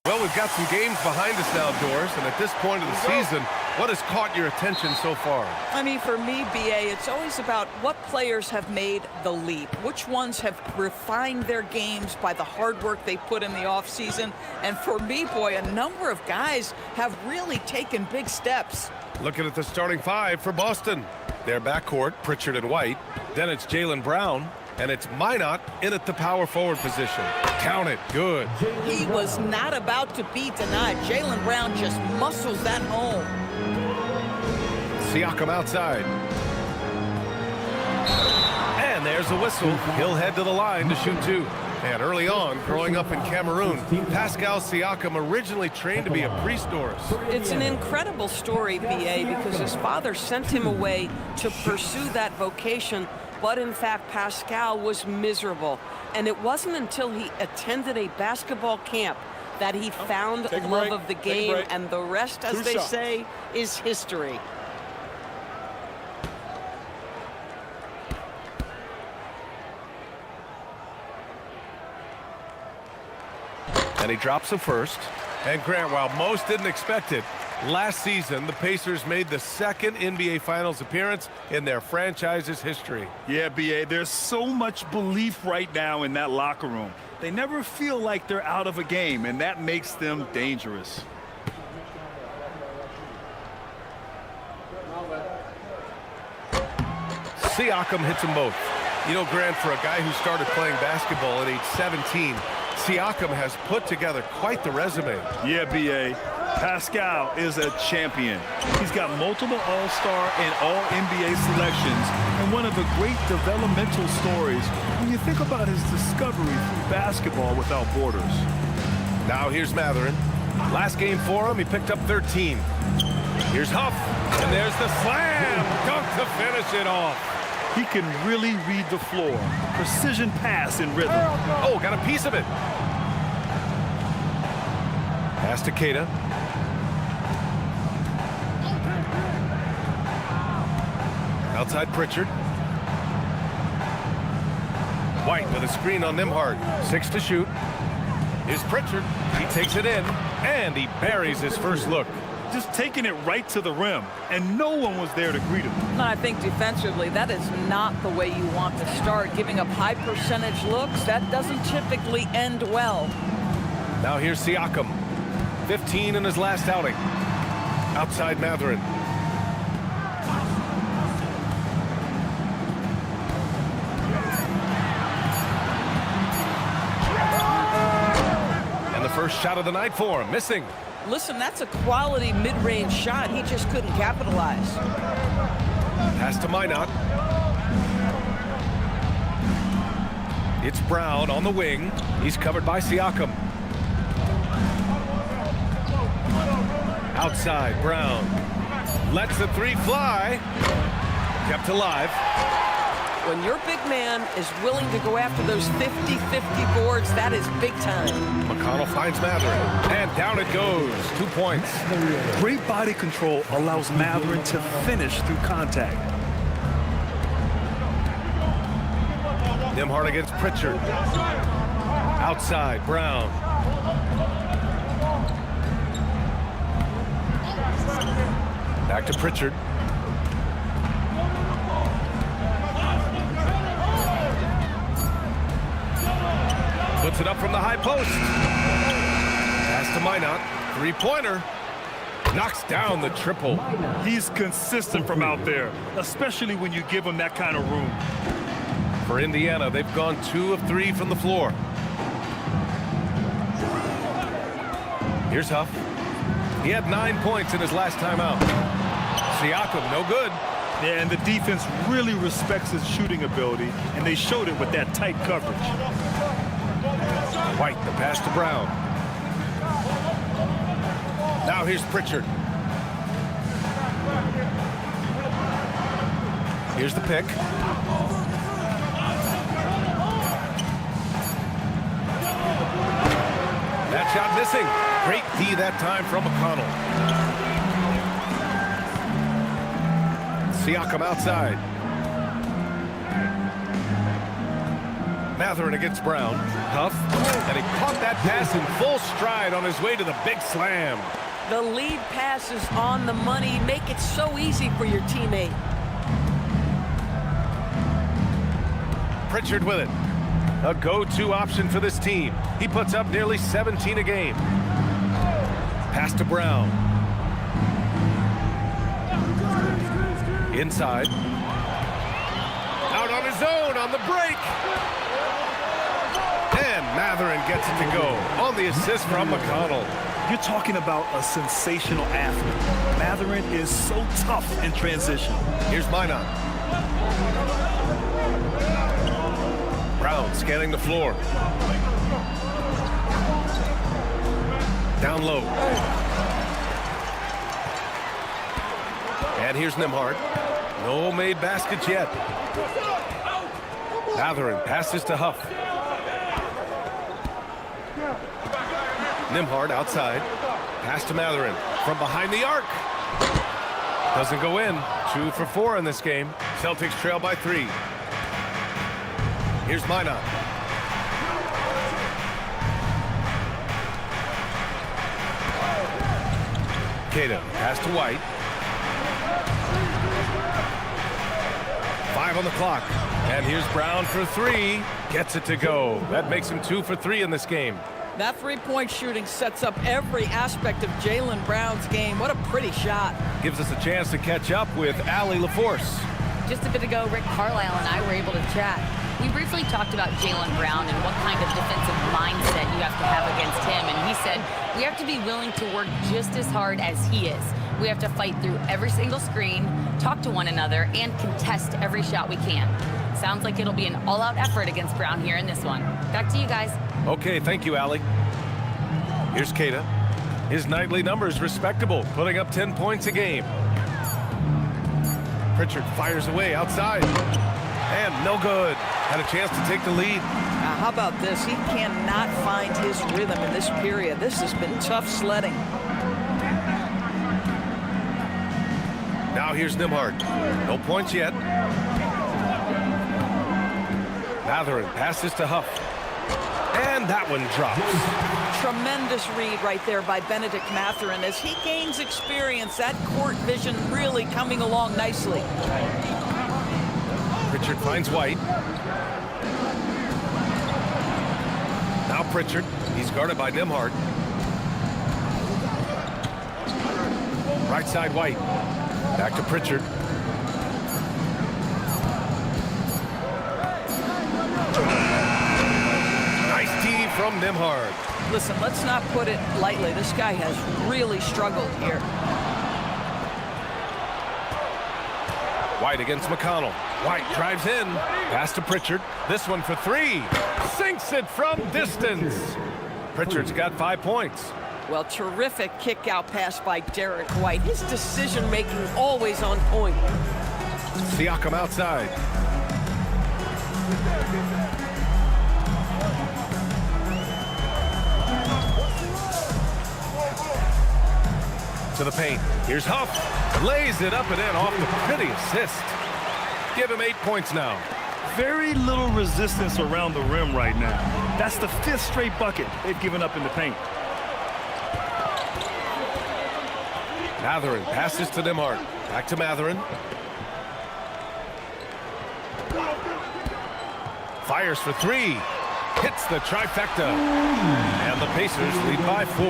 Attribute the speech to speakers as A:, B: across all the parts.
A: Well, we've got some games behind us now, Doris, and at this point of the season, what has caught your attention so far?
B: I mean, for me, BA, it's always about what players have made the leap, which ones have refined their games by the hard work they put in the offseason. And for me, boy, a number of guys have really taken big steps.
A: Looking at the starting five for Boston. Their backcourt, Pritchard and White. Then it's Jaylen Brown. And it's Minot in at the power forward position. Count it. Good.
B: He was not about to be denied. Jaylen Brown just muscles that home.
A: Siakam outside. And there's a whistle. He'll head to the line to shoot two. And early on, growing up in Cameroon, Pascal Siakam originally trained to be a priest, Doris.
B: It's an incredible story, BA, because his father sent him away to pursue that vocation. But in fact, Pascal was miserable. And it wasn't until he attended a basketball camp that he found love of the game. And the rest, as they say, is history.
A: And he drops the first. And Grant, while most didn't expect it, last season, the Pacers made the second NBA Finals appearance in their franchise's history.
C: Yeah, BA, there's so much belief right now in that locker room. They never feel like they're out of a game, and that makes them dangerous.
A: Siakam hits them both. You know, Grant, for a guy who started playing basketball at age 17, Siakam has put together quite the resume.
C: Yeah, BA. Pascal is a champion. He's got multiple All-Star and All-NBA selections, and one of the great developmental stories when you think about his discovery through basketball without borders.
A: Now here's Matherin. Last game for him, he picked up 13. Here's Huff, and there's the slam dunk to finish it off.
C: He can really read the floor. Precision pass in rhythm.
A: Oh, got a piece of it. Pass to Keita. Outside Pritchard. White with a screen on Nembhard. 6 to shoot. Here's Pritchard. He takes it in, and he buries his first look.
C: Just taking it right to the rim, and no one was there to greet him.
B: And I think defensively, that is not the way you want to start. Giving up high percentage looks, that doesn't typically end well.
A: Now here's Siakam. 15 in his last outing. Outside Matherin. And the first shot of the night for him, missing.
B: Listen, that's a quality mid-range shot. He just couldn't capitalize.
A: Pass to Minot. It's Brown on the wing. He's covered by Siakam. Outside, Brown. Lets the three fly. Kept alive.
B: When your big man is willing to go after those 50-50 boards, that is big time.
A: McConnell finds Matherin. And down it goes. 2 points.
C: Great body control allows Matherin to finish through contact.
A: Nembhard against Pritchard. Outside, Brown. Back to Pritchard. Puts it up from the high post. Pass to Minot. Three-pointer. Knocks down the triple.
C: He's consistent from out there, especially when you give him that kind of room.
A: For Indiana, they've gone 2 of 3 from the floor. Here's Huff. He had 9 points in his last time out. Siakam, no good.
C: Yeah, and the defense really respects his shooting ability, and they showed it with that tight coverage.
A: White, the pass to Brown. Now here's Pritchard. Here's the pick. That shot missing. Great D that time from McConnell. Siakam outside. Matherin against Brown. Huff. And he caught that pass in full stride on his way to the big slam.
B: The lead pass is on the money. Make it so easy for your teammate.
A: Pritchard with it. A go-to option for this team. He puts up nearly 17 a game. Pass to Brown. Inside. Out on his own on the break. And Matherin gets it to go on the assist from McConnell.
C: You're talking about a sensational athlete. Matherin is so tough in transition.
A: Here's Minot. Brown scanning the floor. Down low. And here's Nembhard. No made baskets yet. Matherin passes to Huff. Nembhard outside. Pass to Matherin from behind the arc. Doesn't go in. 2 for 4 in this game. Celtics trail by 3. Here's Minot. Keita, pass to White. 5 on the clock. And here's Brown for 3. Gets it to go. That makes him 2 for 3 in this game.
B: That three-point shooting sets up every aspect of Jaylen Brown's game. What a pretty shot.
A: Gives us a chance to catch up with Allie LaForce.
D: Just a bit ago, Rick Carlisle and I were able to chat. We briefly talked about Jaylen Brown and what kind of defensive mindset you have to have against him. And he said, we have to be willing to work just as hard as he is. We have to fight through every single screen, talk to one another, and contest every shot we can. Sounds like it'll be an all-out effort against Brown here in this one. Back to you guys.
A: Okay, thank you, Allie. Here's Keita. His nightly numbers respectable, putting up 10 points a game. Pritchard fires away outside. And no good. Had a chance to take the lead.
B: Now, how about this? He cannot find his rhythm in this period. This has been tough sledding.
A: Now here's Nembhard. No points yet. Matherin passes to Huff. And that one drops.
B: Tremendous read right there by Benedict Matherin. As he gains experience, that court vision really coming along nicely.
A: Pritchard finds White. Now Pritchard. He's guarded by Nembhard. Right side White. Back to Pritchard. Nice D from Nembhard.
B: Listen, let's not put it lightly. This guy has really struggled here.
A: White against McConnell. White drives in. Pass to Pritchard. This one for 3. Sinks it from distance. Pritchard's got 5 points.
B: Well, terrific kick-out pass by Derek White. His decision-making always on point.
A: Siakam outside. To the paint. Here's Huff. Lays it up and in off the pretty assist. Give him 8 points now.
C: Very little resistance around the rim right now. That's the 5th straight bucket they've given up in the paint.
A: Matherin passes to Nembhard. Back to Matherin. Fires for 3. Hits the trifecta. And the Pacers lead by 4.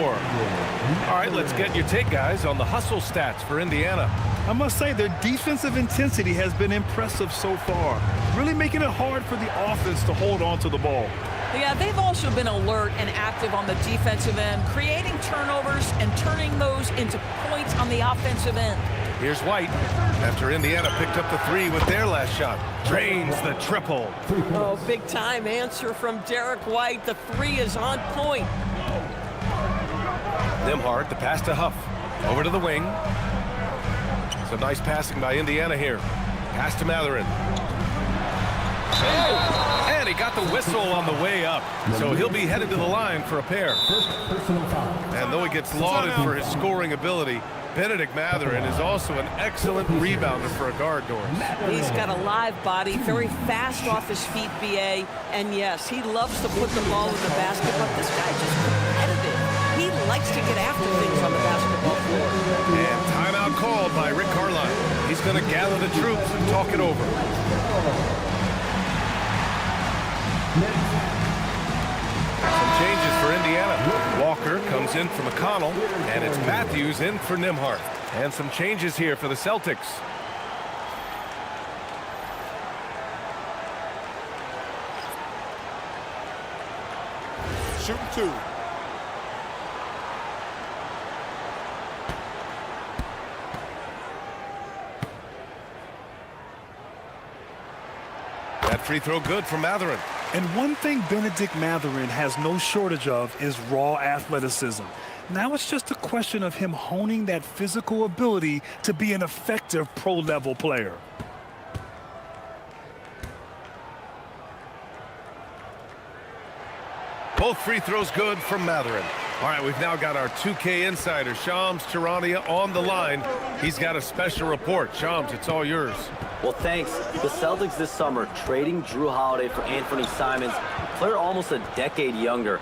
A: All right, let's get your take, guys, on the hustle stats for Indiana.
C: I must say, their defensive intensity has been impressive so far, really making it hard for the offense to hold on to the ball.
B: Yeah, they've also been alert and active on the defensive end, creating turnovers and turning those into points on the offensive end.
A: Here's White. After Indiana picked up the 3 with their last shot. Drains the triple.
B: Oh, big-time answer from Derek White. The 3 is on point.
A: Nembhard, the pass to Huff. Over to the wing. Some nice passing by Indiana here. Pass to Matherin. And he got the whistle on the way up. So he'll be headed to the line for a pair. And though he gets lauded for his scoring ability, Benedict Mathurin is also an excellent rebounder for a guard, Doris.
B: He's got a live body, very fast off his feet, BA. And yes, he loves to put the ball in the basket, but this guy just competitive. He likes to get after things on the basketball floor.
A: And timeout called by Rick Carlisle. He's going to gather the troops and talk it over. Some changes for Indiana. Walker comes in for McConnell, and it's Matthews in for Nimhart. And some changes here for the Celtics.
E: Shooting 2.
A: That free throw good for Mathurin.
C: And one thing Benedict Mathurin has no shortage of is raw athleticism. Now it's just a question of him honing that physical ability to be an effective pro-level player.
A: Both free throws good from Mathurin. All right, we've now got our 2K insider, Shams Charania, on the line. He's got a special report. Shams, it's all yours.
F: Well, thanks. The Celtics this summer trading Drew Holiday for Anthony Simons, a player almost a decade younger.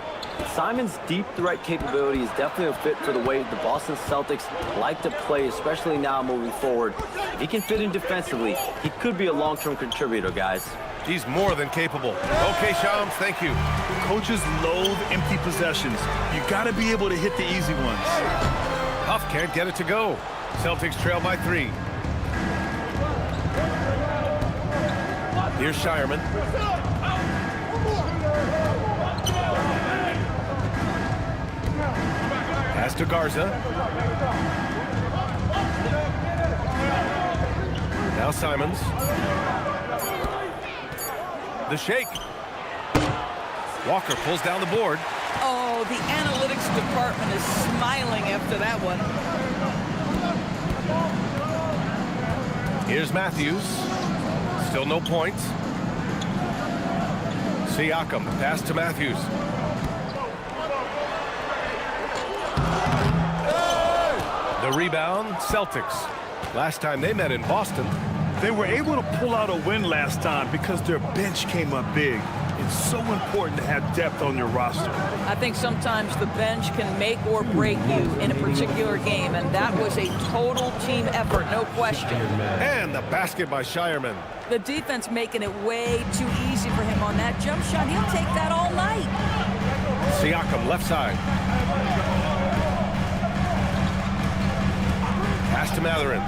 F: Simons' deep threat capability is definitely a fit for the way the Boston Celtics like to play, especially now moving forward. If he can fit in defensively, he could be a long-term contributor, guys.
A: He's more than capable. Okay, Shams, thank you.
C: Coaches loathe empty possessions. You got to be able to hit the easy ones.
A: Huff can't get it to go. Celtics trail by 3. Here's Shireman. Pass to Garza. Now Simons. The shake. Walker pulls down the board.
B: Oh, the analytics department is smiling after that one.
A: Here's Matthews. Still no points. Siakam, pass to Matthews. The rebound, Celtics. Last time they met in Boston.
C: They were able to pull out a win last time because their bench came up big. It's so important to have depth on your roster.
B: I think sometimes the bench can make or break you in a particular game, and that was a total team effort, no question.
A: And the basket by Shireman.
B: The defense making it way too easy for him on that jump shot. He'll take that all night.
A: Siakam, left side. Pass to Mathurin.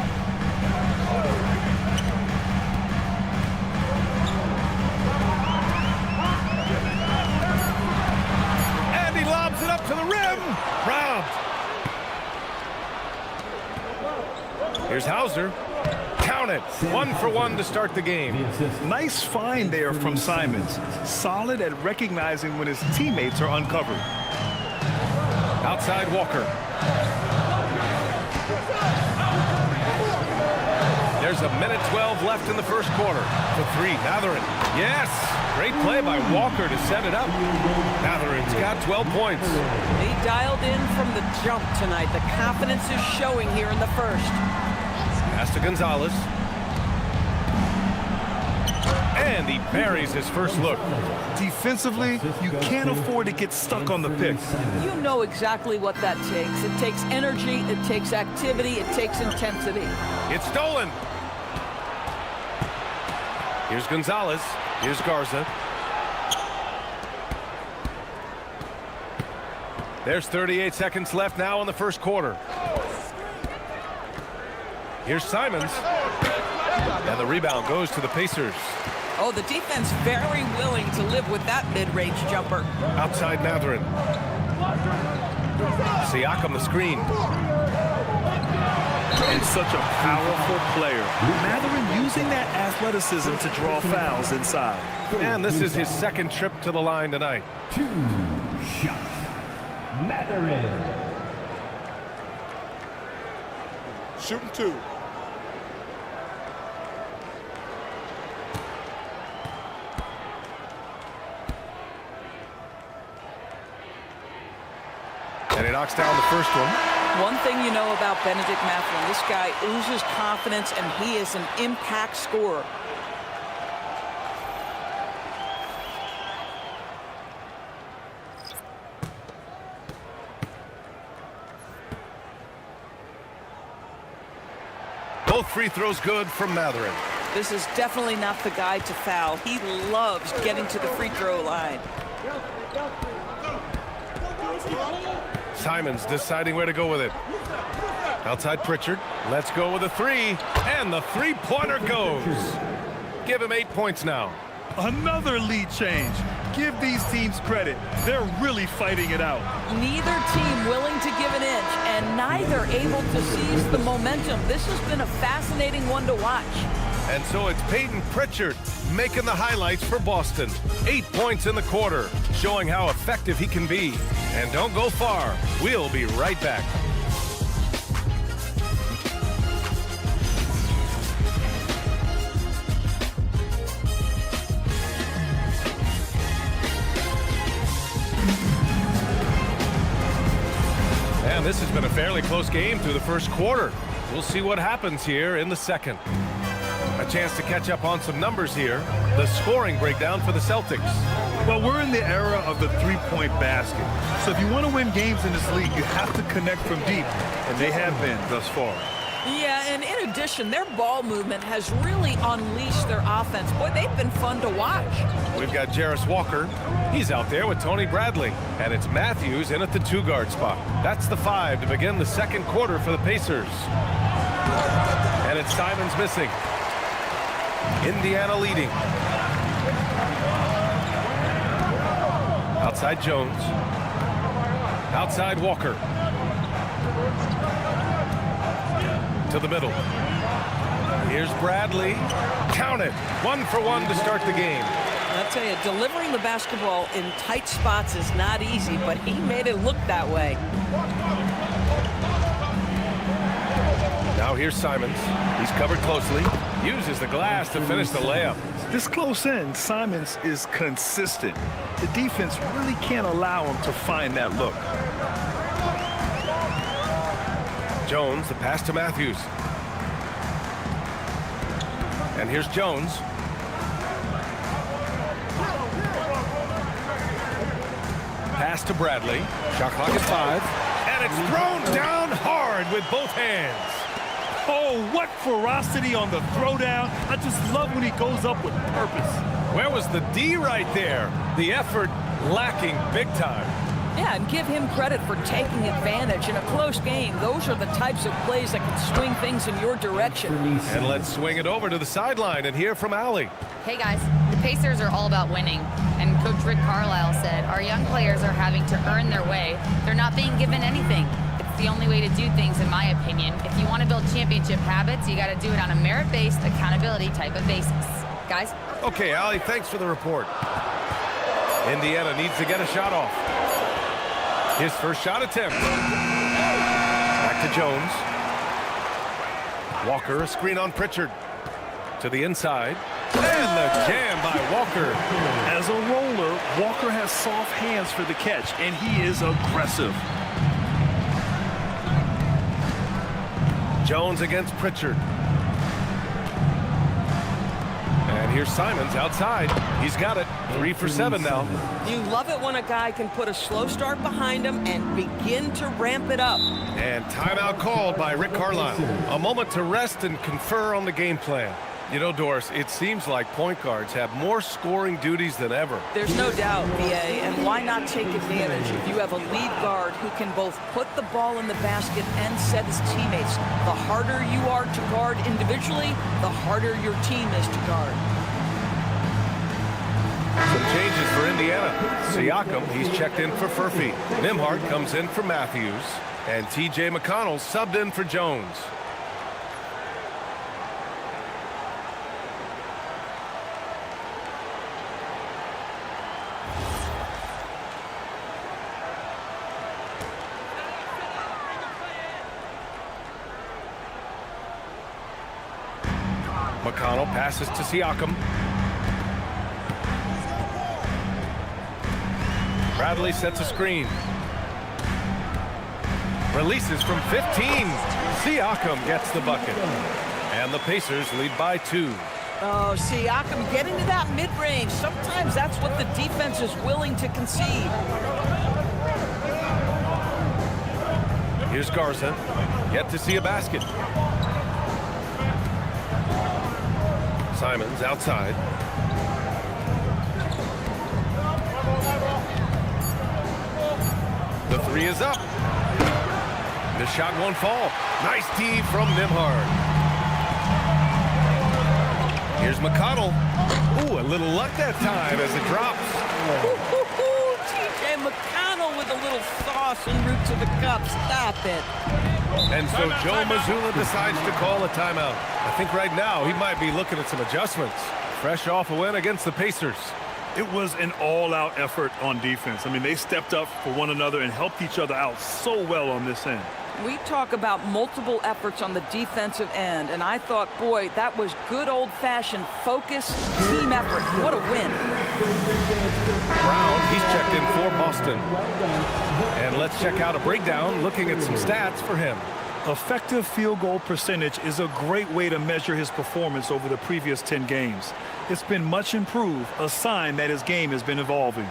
A: And he lobs it up to the rim. Robbed. Here's Hauser. Count it. 1 for 1 to start the game.
C: Nice find there from Simons. Solid at recognizing when his teammates are uncovered.
A: Outside Walker. There's a minute 12 left in the first quarter. For 3, Mathurin. Yes! Great play by Walker to set it up. Matherin's got 12 points.
B: He dialed in from the jump tonight. The confidence is showing here in the first.
A: Pass to Gonzalez. And he buries his first look.
C: Defensively, you can't afford to get stuck on the pick.
B: You know exactly what that takes. It takes energy, it takes activity, it takes intensity.
A: It's stolen. Here's Gonzalez. Here's Garza. There's 38 seconds left now in the first quarter. Here's Simons. And the rebound goes to the Pacers.
B: Oh, the defense very willing to live with that mid-range jumper.
A: Outside Mathurin. Siakam the screen.
C: And such a powerful player. Mathurin using that athleticism to draw fouls inside.
A: And this is his second trip to the line tonight.
G: 2 shots. Mathurin.
E: Shooting 2.
A: And he knocks down the first one.
B: One thing you know about Benedict Mathurin, this guy oozes confidence, and he is an impact scorer.
A: Both free throws good from Mathurin.
B: This is definitely not the guy to foul. He loves getting to the free throw line.
A: Simons deciding where to go with it. Outside Pritchard. Let's go with a three. And the three-pointer goes. Give him 8 points now.
C: Another lead change. Give these teams credit. They're really fighting it out.
B: Neither team willing to give an inch, and neither able to seize the momentum. This has been a fascinating one to watch.
A: And so it's Peyton Pritchard making the highlights for Boston. 8 points in the quarter, showing how effective he can be. And don't go far. We'll be right back. And this has been a fairly close game through the first quarter. We'll see what happens here in the second. A chance to catch up on some numbers here. The scoring breakdown for the Celtics.
C: Well, we're in the era of the three-point basket. So if you want to win games in this league, you have to connect from deep, and they have been thus far.
B: Yeah, and in addition, their ball movement has really unleashed their offense. Boy, they've been fun to watch.
A: We've got Jarris Walker. He's out there with Tony Bradley. And it's Matthews in at the 2-guard spot. That's the 5 to begin the second quarter for the Pacers. And it's Simons missing. Indiana leading. Outside Jones. Outside Walker. To the middle. Here's Bradley. Count it. 1 for 1 to start the game.
B: I'll tell you, delivering the basketball in tight spots is not easy, but he made it look that way.
A: Now here's Simons. He's covered closely. Uses the glass to finish the layup.
C: This close in, Simons is consistent. The defense really can't allow him to find that look.
A: Jones, the pass to Matthews. And here's Jones. Pass to Bradley. Shot clock is 5. And it's thrown down hard with both hands.
C: Oh, what ferocity on the throwdown. I just love when he goes up with purpose.
A: Where was the D right there? The effort lacking big time.
B: Yeah, and give him credit for taking advantage in a close game. Those are the types of plays that can swing things in your direction.
A: And let's swing it over to the sideline and hear from Allie.
D: Hey guys, the Pacers are all about winning, and Coach Rick Carlisle said our young players are having to earn their way. They're not being given anything. It's the only way to do things, in my opinion. If you want to build championship habits, you got to do it on a merit-based, accountability type of basis. Guys?
A: Okay, Allie, thanks for the report. Indiana needs to get a shot off. His first shot attempt. Back to Jones. Walker, a screen on Pritchard. To the inside. And the jam by Walker.
C: As a roller, Walker has soft hands for the catch, and he is aggressive.
A: Jones against Pritchard. And here's Simons outside. He's got it. 3 for 7 now.
B: You love it when a guy can put a slow start behind him and begin to ramp it up.
A: And timeout called by Rick Carlisle. A moment to rest and confer on the game plan. You know, Doris, it seems like point guards have more scoring duties than ever.
B: There's no doubt, BA, and why not take advantage if you have a lead guard who can both put the ball in the basket and set his teammates. The harder you are to guard individually, the harder your team is to guard.
A: Some changes for Indiana. Siakam, he's checked in for Furphy. Nembhard comes in for Matthews. And T.J. McConnell subbed in for Jones. McConnell passes to Siakam. Bradley sets a screen. Releases from 15. Siakam gets the bucket. And the Pacers lead by 2.
B: Oh, Siakam getting to that mid-range. Sometimes that's what the defense is willing to concede.
A: Here's Garza. Yet to see a basket. Simons outside. The three is up. The shot won't fall. Nice D from Nembhard. Here's McConnell. Ooh, a little luck that time as it drops.
B: TJ McConnell with a little sauce en route to the cup. Stop it.
A: And so Joe Mazzulla decides to call a timeout. I think right now he might be looking at some adjustments. Fresh off a win against the Pacers.
C: It was an all-out effort on defense. I mean, they stepped up for one another and helped each other out so well on this end.
B: We talk about multiple efforts on the defensive end, and I thought, boy, that was good old-fashioned focus, team effort. What a win.
A: Brown, he's checked in for Boston. And let's check out a breakdown looking at some stats for him.
C: Effective field goal percentage is a great way to measure his performance over the previous 10 games. It's been much improved, a sign that his game has been evolving.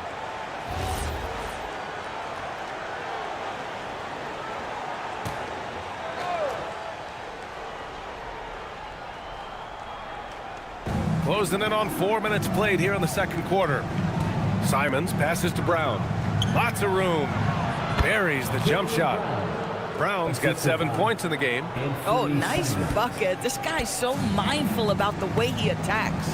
A: Closing in on 4 minutes played here in the second quarter. Simons passes to Brown. Lots of room. Buries the jump shot. Brown's got 7 points in the game.
B: Oh, nice bucket. This guy's so mindful about the way he attacks.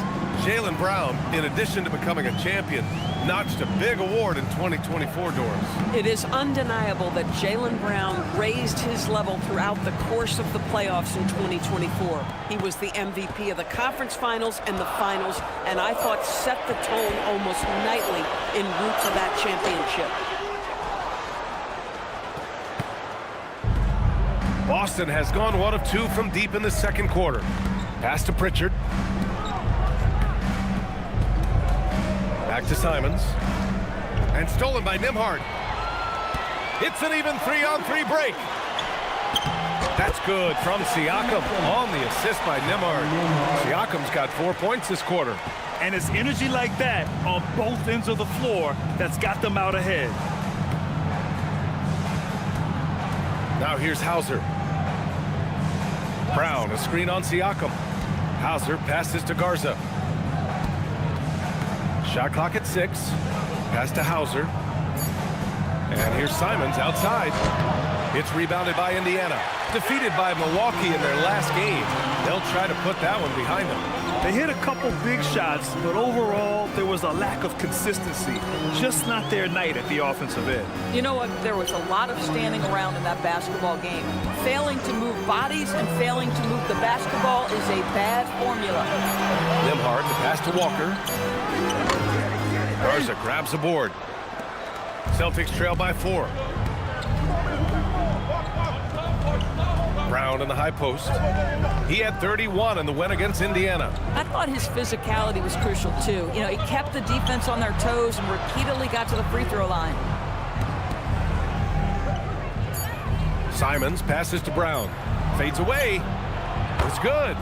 A: Jaylen Brown, in addition to becoming a champion, notched a big award in 2024 doors.
B: It is undeniable that Jaylen Brown raised his level throughout the course of the playoffs in 2024. He was the MVP of the conference finals and the finals, and I thought set the tone almost nightly en route to that championship.
A: Boston has gone 1 of 2 from deep in the second quarter. Pass to Pritchard. Back to Simons. And stolen by Nembhard. It's an even 3-on-3 break. That's good from Siakam on the assist by Nembhard. Siakam's got 4 points this quarter.
C: And it's energy like that on both ends of the floor that's got them out ahead.
A: Now here's Hauser. Brown, a screen on Siakam. Hauser passes to Garza. Shot clock at 6. Pass to Hauser. And here's Simons outside. It's rebounded by Indiana. Defeated by Milwaukee in their last game. They'll try to put that one behind them.
C: They hit a couple big shots, but overall, there was a lack of consistency. Just not their night at the offensive end.
B: You know what? There was a lot of standing around in that basketball game. Failing to move bodies and failing to move the basketball is a bad formula.
A: Nembhard, the pass to Walker. Garza grabs the board. Celtics trail by 4. Brown in the high post. He had 31 in the win against Indiana.
B: I thought his physicality was crucial too. You know, he kept the defense on their toes and repeatedly got to the free throw line.
A: Simons passes to Brown. Fades away. It's good.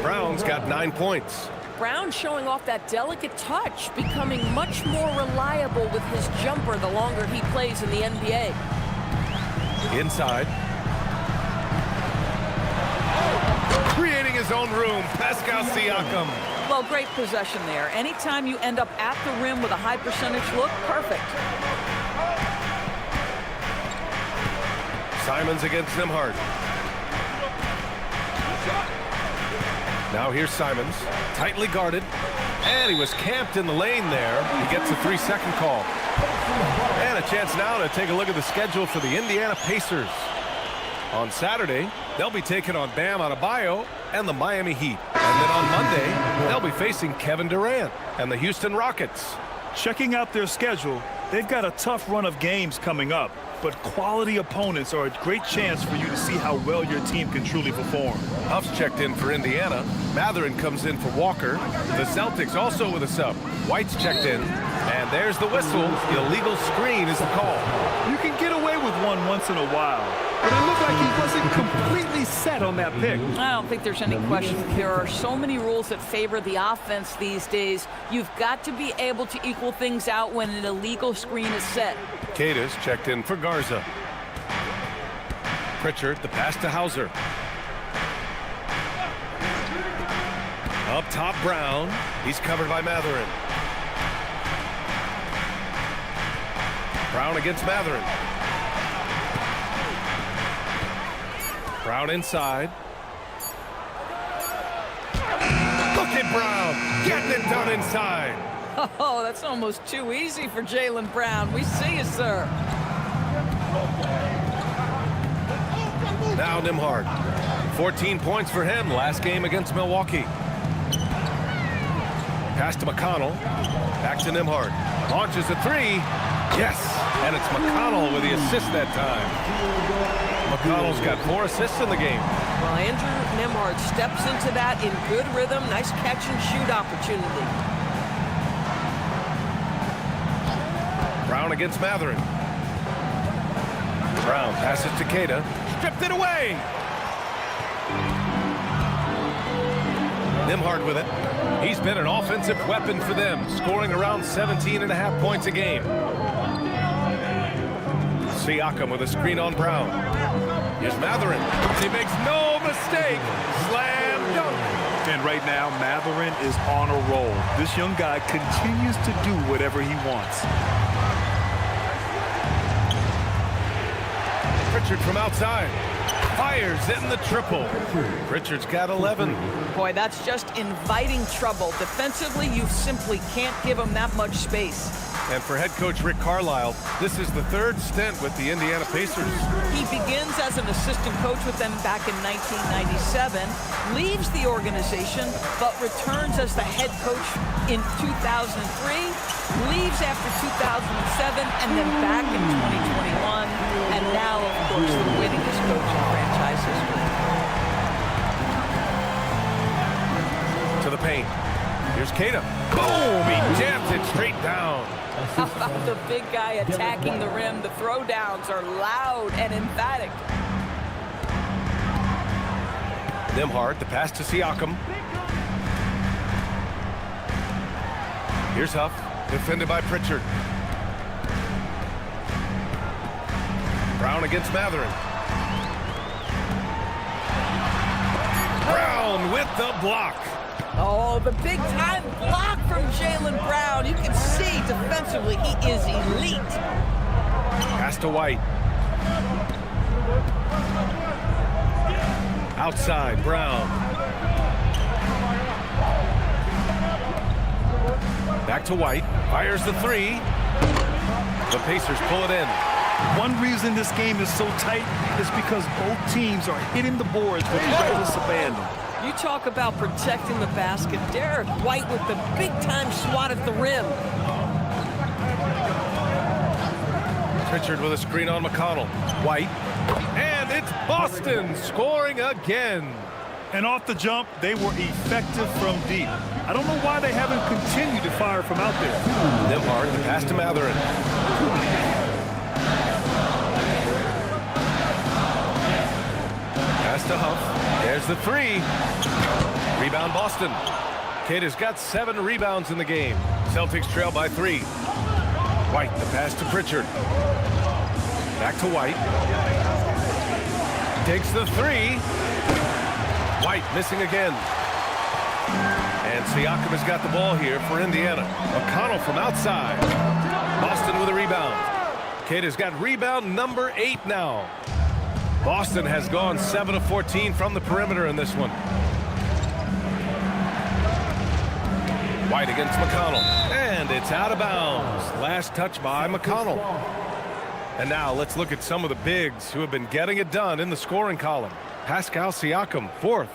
A: Brown's got 9 points.
B: Brown showing off that delicate touch, becoming much more reliable with his jumper the longer he plays in the NBA.
A: Inside. Creating his own room, Pascal Siakam.
B: Well, great possession there. Anytime you end up at the rim with a high percentage look, perfect.
A: Simons against Nembhard. Now here's Simons, tightly guarded, and he was camped in the lane there. He gets a 3-second call. And a chance now to take a look at the schedule for the Indiana Pacers. On Saturday, they'll be taking on Bam Adebayo and the Miami Heat. And then on Monday, they'll be facing Kevin Durant and the Houston Rockets.
C: Checking out their schedule, they've got a tough run of games coming up, but quality opponents are a great chance for you to see how well your team can truly perform.
A: Huff's checked in for Indiana. Matherin comes in for Walker. The Celtics also with a sub. White's checked in. And there's the whistle. Illegal screen is the call.
C: You can get away with one once in a while, but it looked like he wasn't completely set on that pick.
H: I don't think there's any question. There are so many rules that favor the offense these days. You've got to be able to equal things out when an illegal screen is set.
A: Cadiz checked in for Garza. Pritchard, the pass to Hauser. Up top, Brown. He's covered by Matherin. Brown against Matherin. Brown inside. Look at Brown getting it done inside.
H: Oh, that's almost too easy for Jaylen Brown. We see you, sir.
A: Now Nembhard. 14 points for him last game against Milwaukee. Pass to McConnell. Back to Nembhard. Launches a three. Yes, and it's McConnell with the assist that time. McConnell's got 4 assists in the game.
B: Well, Andrew Nembhard steps into that in good rhythm. Nice catch and shoot opportunity.
A: Brown against Matherin. Brown passes to Queta. Stripped it away. Nembhard with it. He's been an offensive weapon for them, scoring around 17.5 points a game. Siakam with a screen on Brown. Here's Matherin. He makes no mistake. Slam dunk.
C: And right now, Matherin is on a roll. This young guy continues to do whatever he wants.
A: Pritchard from outside. Fires in the triple. Pritchard's got 11.
H: Boy, that's just inviting trouble. Defensively, you simply can't give him that much space.
A: And for head coach Rick Carlisle, this is the 3rd stint with the Indiana Pacers.
H: He begins as an assistant coach with them back in 1997, leaves the organization, but returns as the head coach in 2003, leaves after 2007, and then back in 2021, and now, of course, the winningest coach in franchise history.
A: To the paint. Here's Queta. Boom! He jams it straight down.
H: How about the big guy attacking the rim? The throwdowns are loud and emphatic.
A: Nembhard, the pass to Siakam. Here's Huff, defended by Pritchard. Brown against Matherin. Brown with the block.
H: Oh, the big-time block from Jaylen Brown. You can see defensively he is elite.
A: Pass to White. Outside, Brown. Back to White. Fires the three. The Pacers pull it in.
C: One reason this game is so tight is because both teams are hitting the boards with reckless abandon.
B: You talk about protecting the basket. Derek White with the big-time swat at the rim.
A: Pritchard with a screen on McConnell. White. And it's Boston scoring again.
C: And off the jump, they were effective from deep. I don't know why they haven't continued to fire from out there.
A: Nembhard, the pass to Matherin. Pass to Huff. There's the three. Rebound Boston. Queta's got 7 rebounds in the game. Celtics trail by 3. White, the pass to Pritchard. Back to White. Takes the three. White missing again. And Siakam has got the ball here for Indiana. McConnell from outside. Boston with a rebound. Queta's got rebound number 8 now. Boston has gone 7 of 14 from the perimeter in this one. White against McConnell. And it's out of bounds. Last touch by McConnell. And now let's look at some of the bigs who have been getting it done in the scoring column. Pascal Siakam, 4th.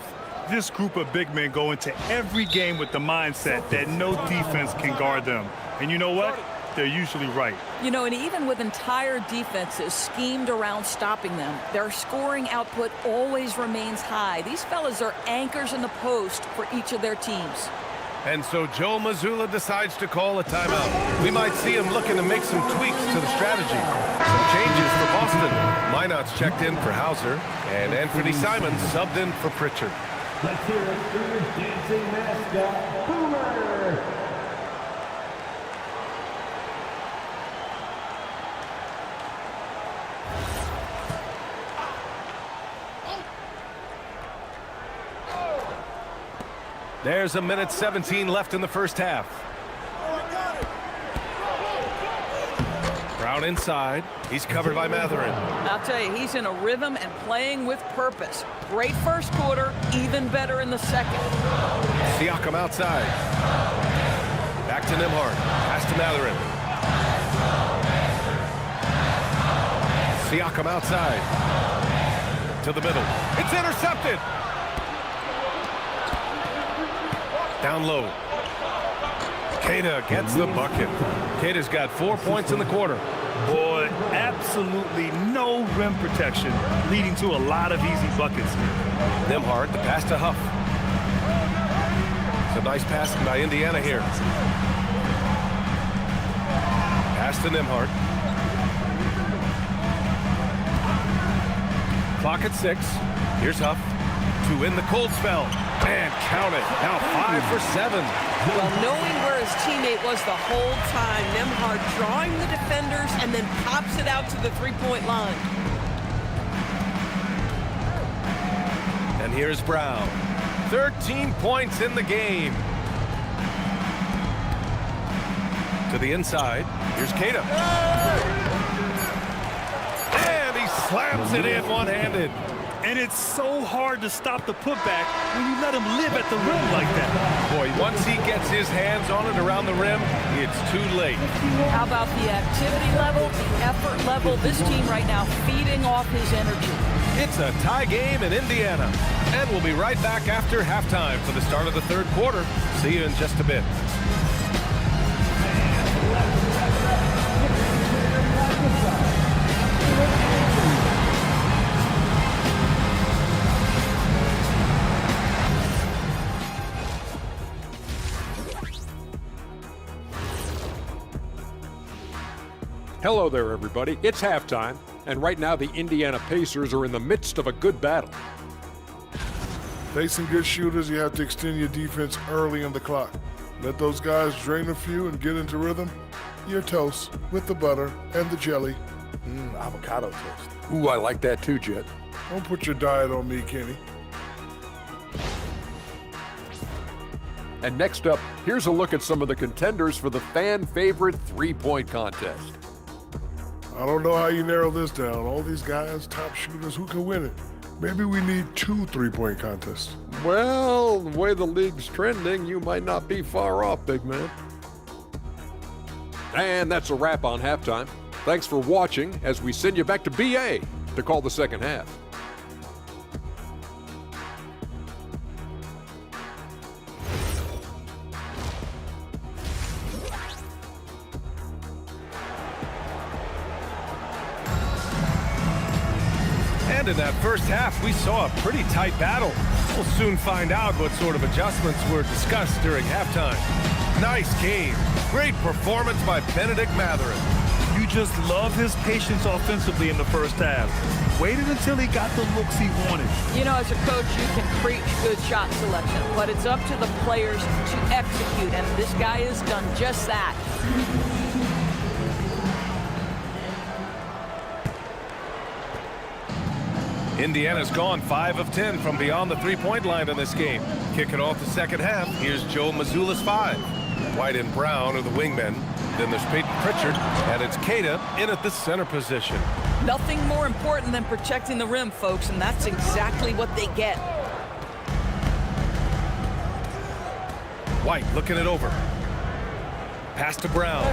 C: This group of big men go into every game with the mindset that no defense can guard them. And you know what? They're usually right.
H: You know, and even with entire defenses schemed around stopping them, their scoring output always remains high. These fellas are anchors in the post for each of their teams.
A: And so Joe Mazzulla decides to call a timeout. We might see him looking to make some tweaks to the strategy. Some changes for Boston. Minot's checked in for Hauser, and Anthony Simons subbed in for Pritchard.
G: Let's hear it for your dancing mascot, Boomer.
A: There's a minute 17 left in the first half. Brown inside. He's covered by Matherin.
H: I'll tell you, he's in a rhythm and playing with purpose. Great first quarter, even better in the second.
A: Siakam outside. Back to Nembhard. Pass to Matherin. Siakam outside. To the middle. It's intercepted. Down low. Queta gets the bucket. Queta's got 4 points in the quarter.
C: Boy, absolutely no rim protection, leading to a lot of easy buckets.
A: Nembhard, the pass to Huff. It's a nice passing by Indiana here. Pass to Nembhard. Clock at 6. Here's Huff to win the cold spell. And count it. Now 5 for 7.
B: Well, knowing where his teammate was the whole time, Nembhard drawing the defenders and then pops it out to the three-point line.
A: And here's Brown. 13 points in the game. To the inside. Here's Queta. And he slams it in one-handed.
C: And it's so hard to stop the putback when you let him live at the rim like that.
A: Boy, once he gets his hands on it around the rim, it's too late.
H: How about the activity level, the effort level? This team right now feeding off his energy.
A: It's a tie game in Indiana. And we'll be right back after halftime for the start of the third quarter. See you in just a bit.
I: Hello there, everybody. It's halftime, and right now the Indiana Pacers are in the midst of a good battle.
E: Facing good shooters, you have to extend your defense early in the clock. Let those guys drain a few and get into rhythm. Your toast with the butter and the jelly. Avocado toast.
I: Ooh, I like that too, Jet.
E: Don't put your diet on me, Kenny.
I: And next up, here's a look at some of the contenders for the fan-favorite three-point contest.
E: I don't know how you narrow this down. All these guys, top shooters, who can win it? Maybe we need 2 three-point contests.
I: Well, the way the league's trending, you might not be far off, big man. And that's a wrap on halftime. Thanks for watching as we send you back to BA to call the second half.
A: And in that first half, we saw a pretty tight battle. We'll soon find out what sort of adjustments were discussed during halftime. Nice game. Great performance by Benedict Matherin.
C: You just love his patience offensively in the first half. Waited until he got the looks he wanted.
H: You know, as a coach, you can preach good shot selection, but it's up to the players to execute, and this guy has done just that.
A: Indiana's gone 5 of 10 from beyond the three-point line in this game. Kicking off the second half, here's Joe Mazzulla's 5. White and Brown are the wingmen. Then there's Peyton Pritchard, and it's Queta in at the center position.
H: Nothing more important than protecting the rim, folks, and that's exactly what they get.
A: White looking it over. Pass to Brown.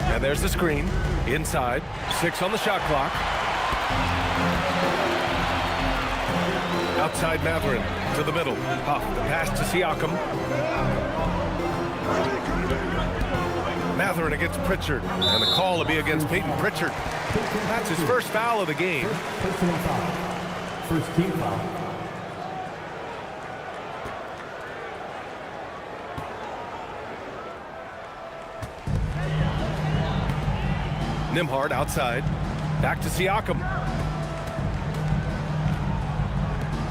A: And there's the screen. Inside. 6 on the shot clock. Outside Matherin to the middle. Huff, the pass to Siakam. Matherin against Pritchard. And the call will be against Peyton Pritchard. That's his first foul of the game.
G: Personal foul. First team foul.
A: Nembhard outside. Back to Siakam.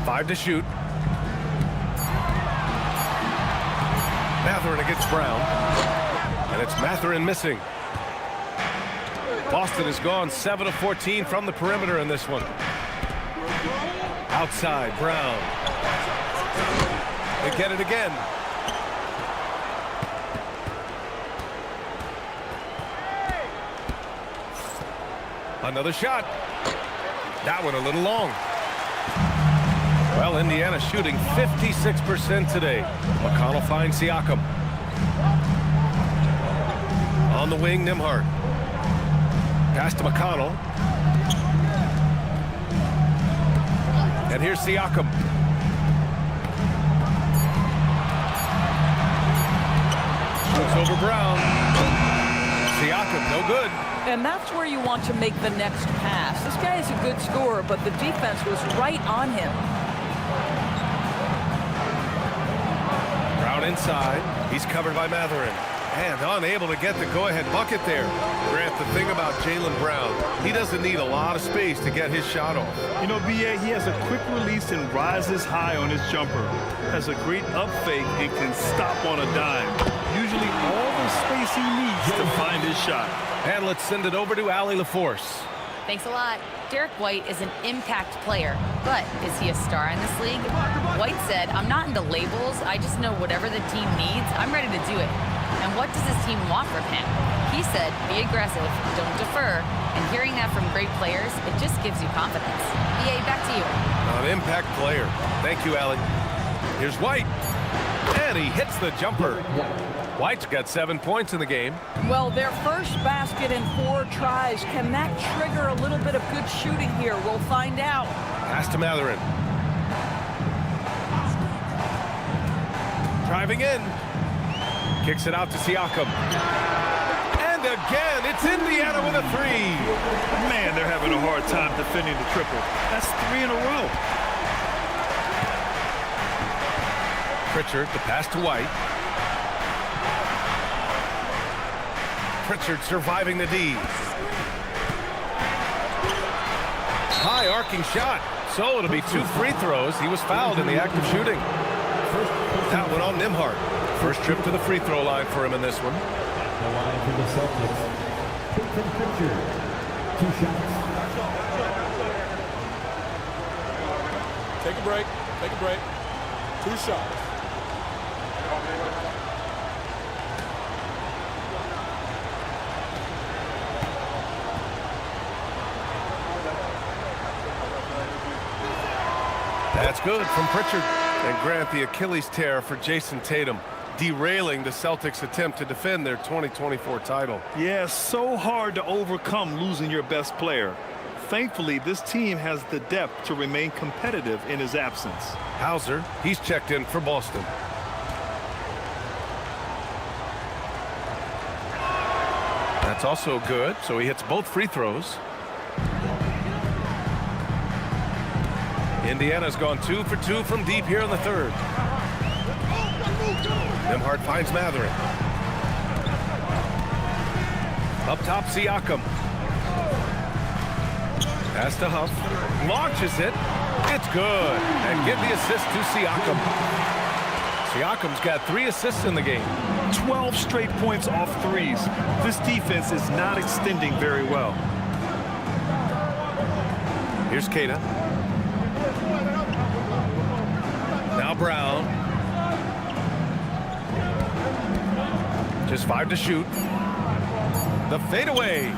A: 5 to shoot. Mathurin against Brown. And it's Mathurin missing. Boston has gone 7 of 14 from the perimeter in this one. Outside, Brown. They get it again. Another shot. That one a little long. Well, Indiana shooting 56% today. McConnell finds Siakam. On the wing, Nembhard. Pass to McConnell. And here's Siakam. Shoots over Brown. Siakam, no good.
H: And that's where you want to make the next pass. This guy is a good scorer, but the defense was right on him.
A: Brown inside. He's covered by Mathurin. And unable to get the go-ahead bucket there. Grant, the thing about Jaylen Brown, he doesn't need a lot of space to get his shot off.
C: You know, B.A., he has a quick release and rises high on his jumper. Has a great up fake and can stop on a dime. Usually all the space he needs to find his shot.
A: And let's send it over to Allie LaForce.
D: Thanks a lot. Derek White is an impact player, but is he a star in this league? White said, "I'm not into labels. I just know whatever the team needs, I'm ready to do it. And what does his team want from him?" He said, "Be aggressive, don't defer." And hearing that from great players, it just gives you confidence. BA, back to you.
A: An impact player. Thank you, Allie. Here's White. And he hits the jumper. White's got 7 points in the game.
H: Well, their first basket in 4 tries. Can that trigger a little bit of good shooting here? We'll find out.
A: Pass to Mathurin. Driving in. Kicks it out to Siakam. And again, it's Indiana with a 3.
C: Man, they're having a hard time defending the triple. That's 3 in a row.
A: Pritchard, the pass to White. Pritchard surviving the D. High arcing shot. So it'll be 2 free throws. He was fouled in the act of shooting. That one on Nembhard. First trip to the free throw line for him in this one.
G: The line for the Celtics. Pritchard. 2 shots.
J: Take a break. Take a break. 2 shots.
A: That's good from Pritchard. And Grant, the Achilles tear for Jason Tatum, derailing the Celtics' attempt to defend their 2024 title.
C: Yeah, so hard to overcome losing your best player. Thankfully, this team has the depth to remain competitive in his absence.
A: Hauser, he's checked in for Boston. That's also good, so he hits both free throws. Indiana's gone 2 for 2 from deep here in the third. Nembhard finds Mathurin. Up top, Siakam. Pass to Huff. Launches it. It's good. And give the assist to Siakam. Siakam's got 3 assists in the game.
C: 12 straight points off threes. This defense is not extending very well.
A: Here's Keita. Now Brown. Just 5 to shoot. The fadeaway.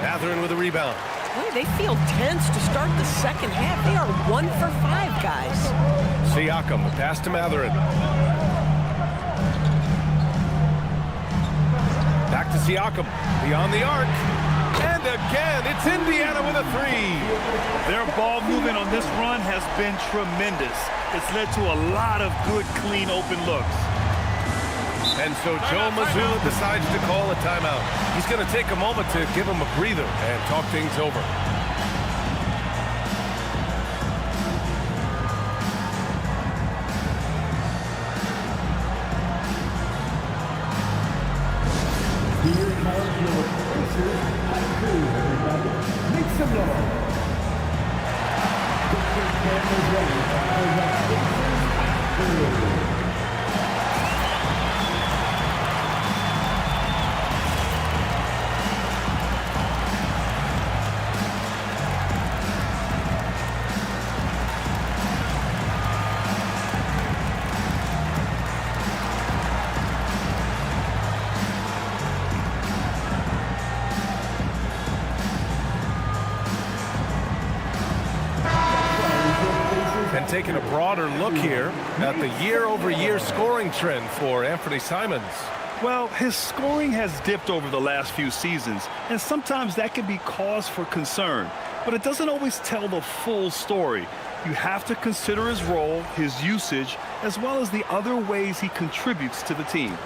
A: Mathurin with a rebound.
B: Boy, they feel tense to start the second half. They are 1 for 5, guys.
A: Siakam, the pass to Mathurin. Back to Siakam, beyond the arc. And again, it's Indiana with a 3.
C: Their ball movement on this run has been tremendous. It's led to a lot of good, clean, open looks.
A: And so Joe Mazzulla decides to call a timeout. He's going to take a moment to give him a breather and talk things over.
G: Here comes your Pacers, line 2, everybody. Make some noise. Picture cameras ready for the Pacers, line 2.
A: And taking a broader look here at the year-over-year scoring trend for Anthony Simons.
C: Well, his scoring has dipped over the last few seasons, and sometimes that can be cause for concern. But it doesn't always tell the full story. You have to consider his role, his usage, as well as the other ways he contributes to the team.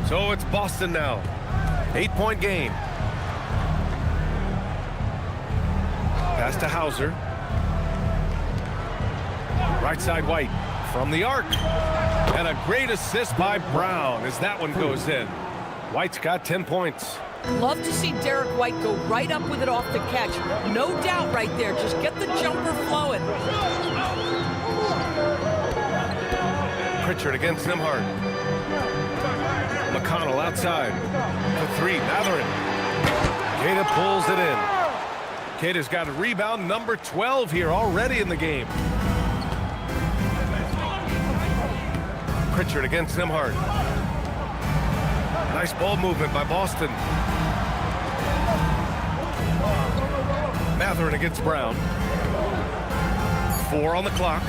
A: So it's Boston now. 8-point game. Pass to Hauser. Right side White from the arc. And a great assist by Brown as that one goes in. White's got 10 points.
H: Love to see Derek White go right up with it off the catch. No doubt right there. Just get the jumper flowing.
A: Pritchard against Nembhard. McConnell outside. For three. Matherin. Queta pulls it in. Queta's got a rebound number 12 here already in the game. Pritchard against Nembhard. Nice ball movement by Boston. Matherin against Brown. 4 on the clock.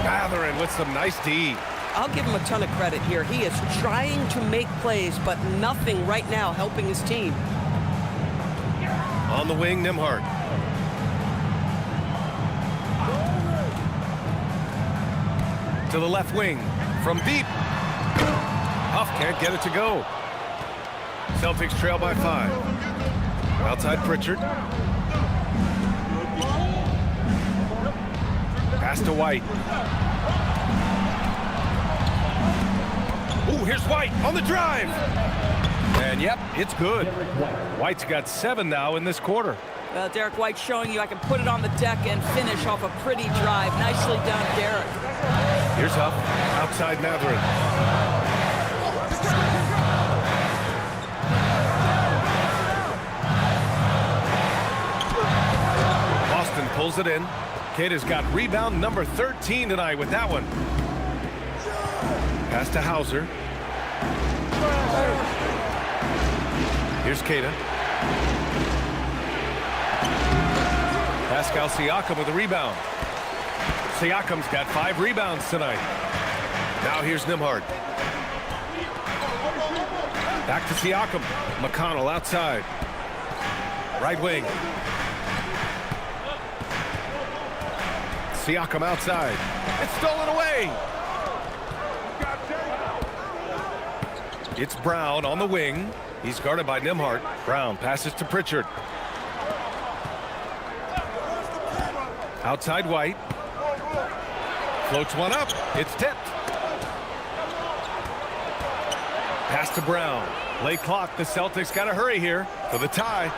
A: Matherin with some nice D.
B: I'll give him a ton of credit here. He is trying to make plays, but nothing right now helping his team.
A: On the wing, Nembhard. To the left wing. From deep. Huff can't get it to go. Celtics trail by 5. Outside Pritchard. Pass to White. Ooh, here's White on the drive. And yep, it's good. White's got 7 now in this quarter.
H: Well, Derek White showing you I can put it on the deck and finish off a pretty drive. Nicely done, Derek.
A: Here's Huff, outside Matherin. Boston pulls it in. Queta's got rebound number 13 tonight with that one. Pass to Hauser. Here's Queta. Pascal Siakam with a rebound. Siakam's got 5 rebounds tonight. Now here's Nembhard. Back to Siakam. McConnell outside. Right wing. Siakam outside. It's stolen away. It's Brown on the wing. He's guarded by Nembhard. Brown passes to Pritchard. Outside White. Floats one up. It's tipped. Pass to Brown. Late clock. The Celtics got to hurry here for the tie.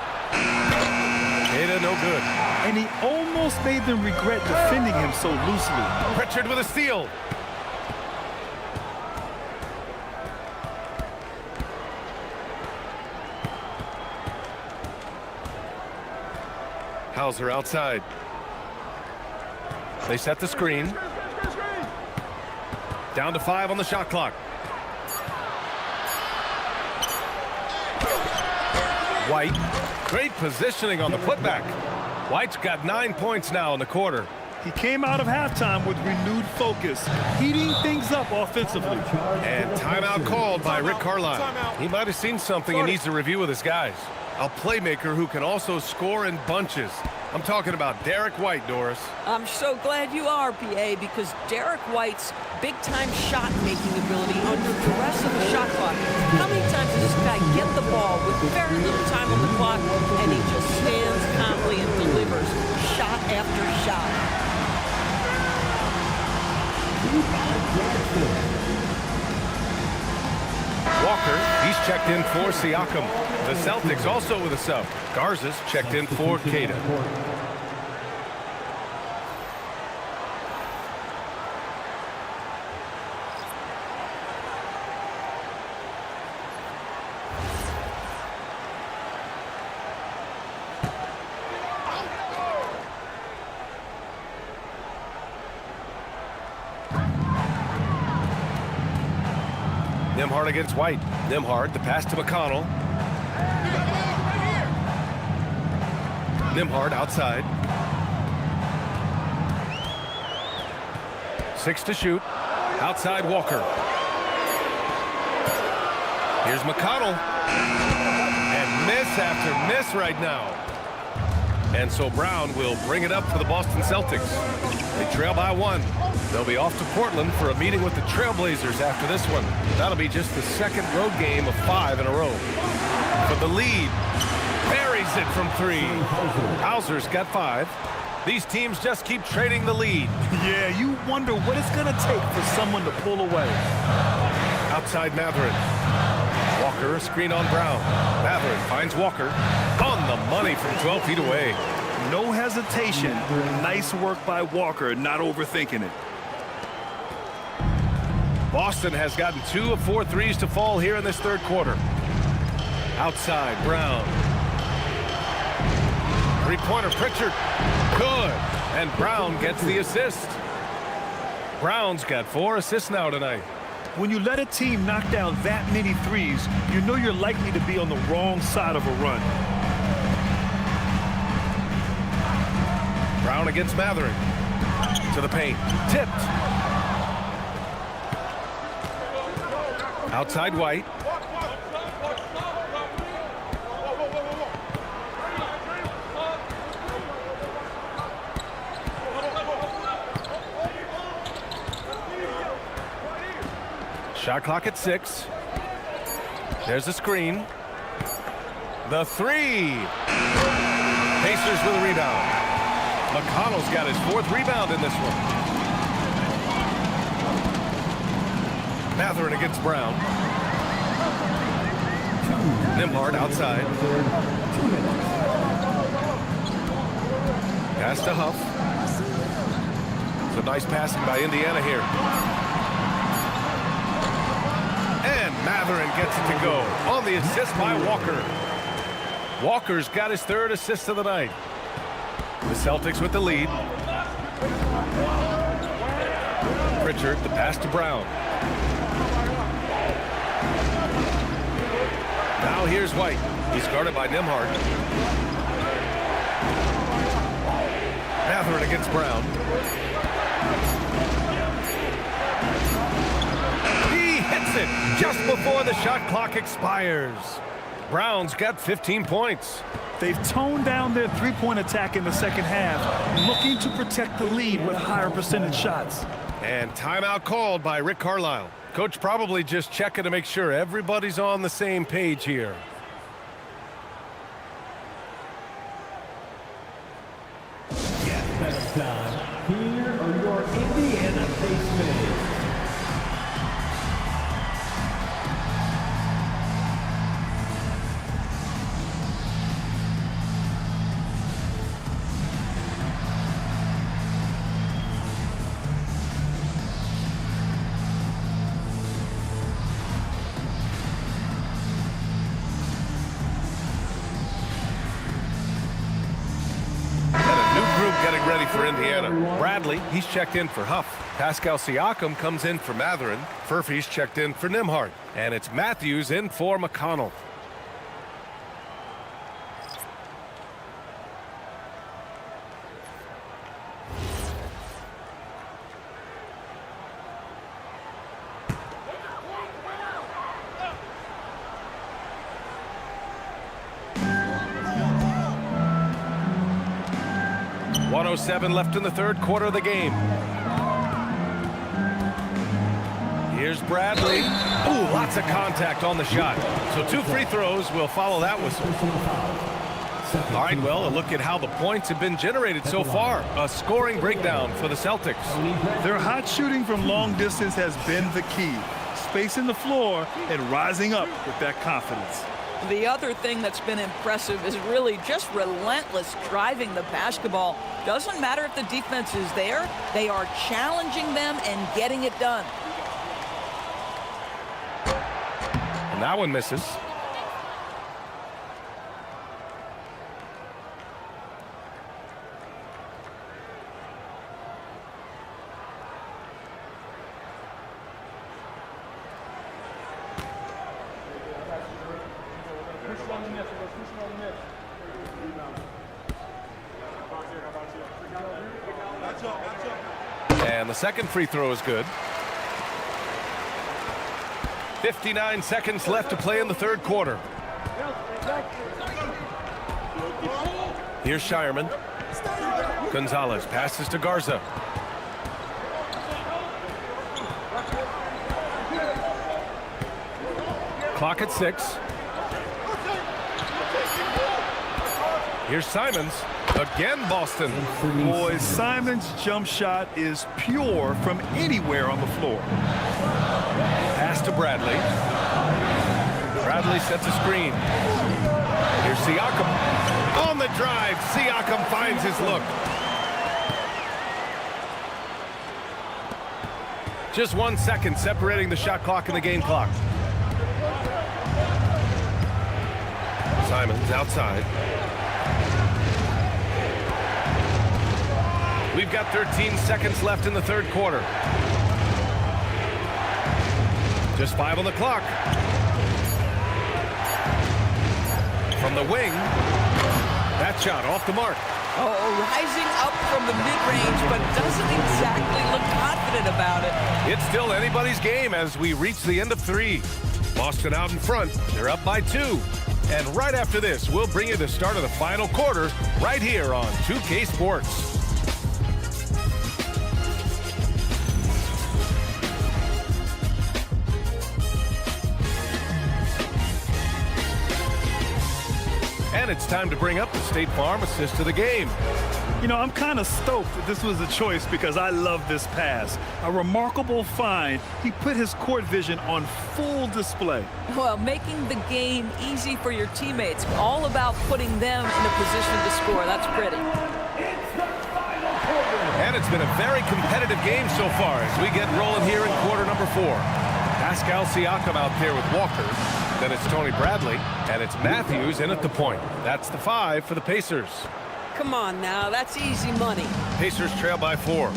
A: Queta no good.
C: And he almost made them regret defending him so loosely.
A: Pritchard with a steal. Hauser outside. They set the screen. Down to 5 on the shot clock. White. Great positioning on the putback. White's got 9 points now in the quarter.
C: He came out of halftime with renewed focus, heating things up offensively.
A: And timeout called by Rick Carlisle. He might have seen something and needs to review with his guys. A playmaker who can also score in bunches. I'm talking about Derek White, Doris.
B: I'm so glad you are, PA, because Derek White's big-time shot-making ability under duress of the shot clock. How many times does this guy get the ball with very little time on the clock, and he just stands calmly and delivers shot after shot?
A: Walker, he's checked in for Siakam. The Celtics also with a sub. Garza's checked in for Keita. Nembhard against White. Nembhard, the pass to McConnell. Nembhard outside. 6 to shoot. Outside Walker. Here's McConnell. And miss after miss right now. And so Brown will bring it up for the Boston Celtics. They trail by 1. They'll be off to Portland for a meeting with the Trailblazers after this one. That'll be just the second road game of 5 in a row. For the lead, buries it from 3. Hauser's got 5. These teams just keep trading the lead.
C: Yeah, you wonder what it's going to take for someone to pull away.
A: Outside Matherin. Walker, a screen on Brown. Matherin finds Walker on the money from 12 feet away.
C: No hesitation. Nice work by Walker, not overthinking it.
A: Boston has gotten 2 of 4 threes to fall here in this third quarter. Outside, Brown. Three-pointer, Pritchard. Good. And Brown gets the assist. Brown's got 4 assists now tonight.
C: When you let a team knock down that many threes, you know you're likely to be on the wrong side of a run.
A: Brown against Matherin. To the paint. Tipped. Outside White. Shot clock at 6. There's the screen. The 3. Pacers with a rebound. McConnell's got his 4th rebound in this one. Matherin against Brown. Nembhard outside. Pass to Huff. Some nice passing by Indiana here. And Matherin gets it to go on the assist by Walker. Walker's got his 3rd assist of the night. The Celtics with the lead. Pritchard, the pass to Brown. Now here's White. He's guarded by Nembhard. Matherin against Brown. He hits it just before the shot clock expires. Brown's got 15 points.
C: They've toned down their three-point attack in the second half, looking to protect the lead with higher percentage shots.
A: And timeout called by Rick Carlisle. Coach probably just checking to make sure everybody's on the same page here.
G: That's time. Here are your Indiana Pacers.
A: Getting ready for Indiana. Bradley, he's checked in for Huff. Pascal Siakam comes in for Matherin. Furphy's checked in for Nembhard. And it's Matthews in for McConnell. .107 left in the third quarter of the game. Here's Bradley. Ooh, lots of contact on the shot. So 2 free throws will follow that whistle. All right, well, a look at how the points have been generated so far. A scoring breakdown for the Celtics.
C: Their hot shooting from long distance has been the key. Spacing the floor and rising up with that confidence.
H: The other thing that's been impressive is really just relentless driving the basketball. Doesn't matter if the defense is there, they are challenging them and getting it done.
A: And that one misses. And the second free throw is good. 59 seconds left to play in the third quarter. Here's Shireman. Gonzalez passes to Garza. Clock at 6. Here's Simons. Again, Boston.
C: Boy, Simons' jump shot is pure from anywhere on the floor.
A: Pass to Bradley. Bradley sets a screen. Here's Siakam. On the drive, Siakam finds his look. Just 1 second separating the shot clock and the game clock. Simons outside. We've got 13 seconds left in the third quarter. Just 5 on the clock. From the wing. That shot off the mark.
H: Oh, rising up from the mid-range, but doesn't exactly look confident about it.
A: It's still anybody's game as we reach the end of 3. Boston out in front. They're up by 2. And right after this, we'll bring you the start of the final quarter right here on 2K Sports. And it's time to bring up the State Farm assist of the game.
C: You know, I'm kind of stoked that this was a choice because I love this pass. A remarkable find. He put his court vision on full display.
H: Well, making the game easy for your teammates. All about putting them in a position to score. That's pretty.
A: And it's been a very competitive game so far as we get rolling here in quarter number 4. Pascal Siakam out there with Walker. Then it's Tony Bradley, and it's Matthews in at the point. That's the 5 for the Pacers.
B: Come on now, that's easy money.
A: Pacers trail by 4.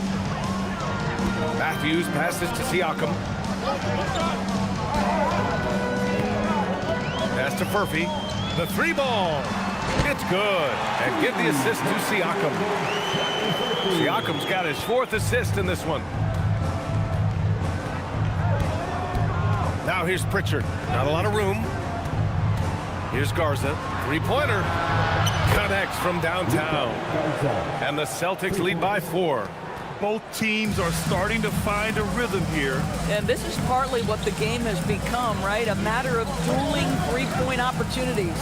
A: Matthews passes to Siakam. Pass to Furphy. The 3-ball. It's good. And give the assist to Siakam. Siakam's got his 4th assist in this one. Now here's Pritchard. Not a lot of room. Here's Garza. 3-pointer. Connects from downtown. And the Celtics lead by 4.
C: Both teams are starting to find a rhythm here.
H: And this is partly what the game has become, right? A matter of dueling 3-point opportunities.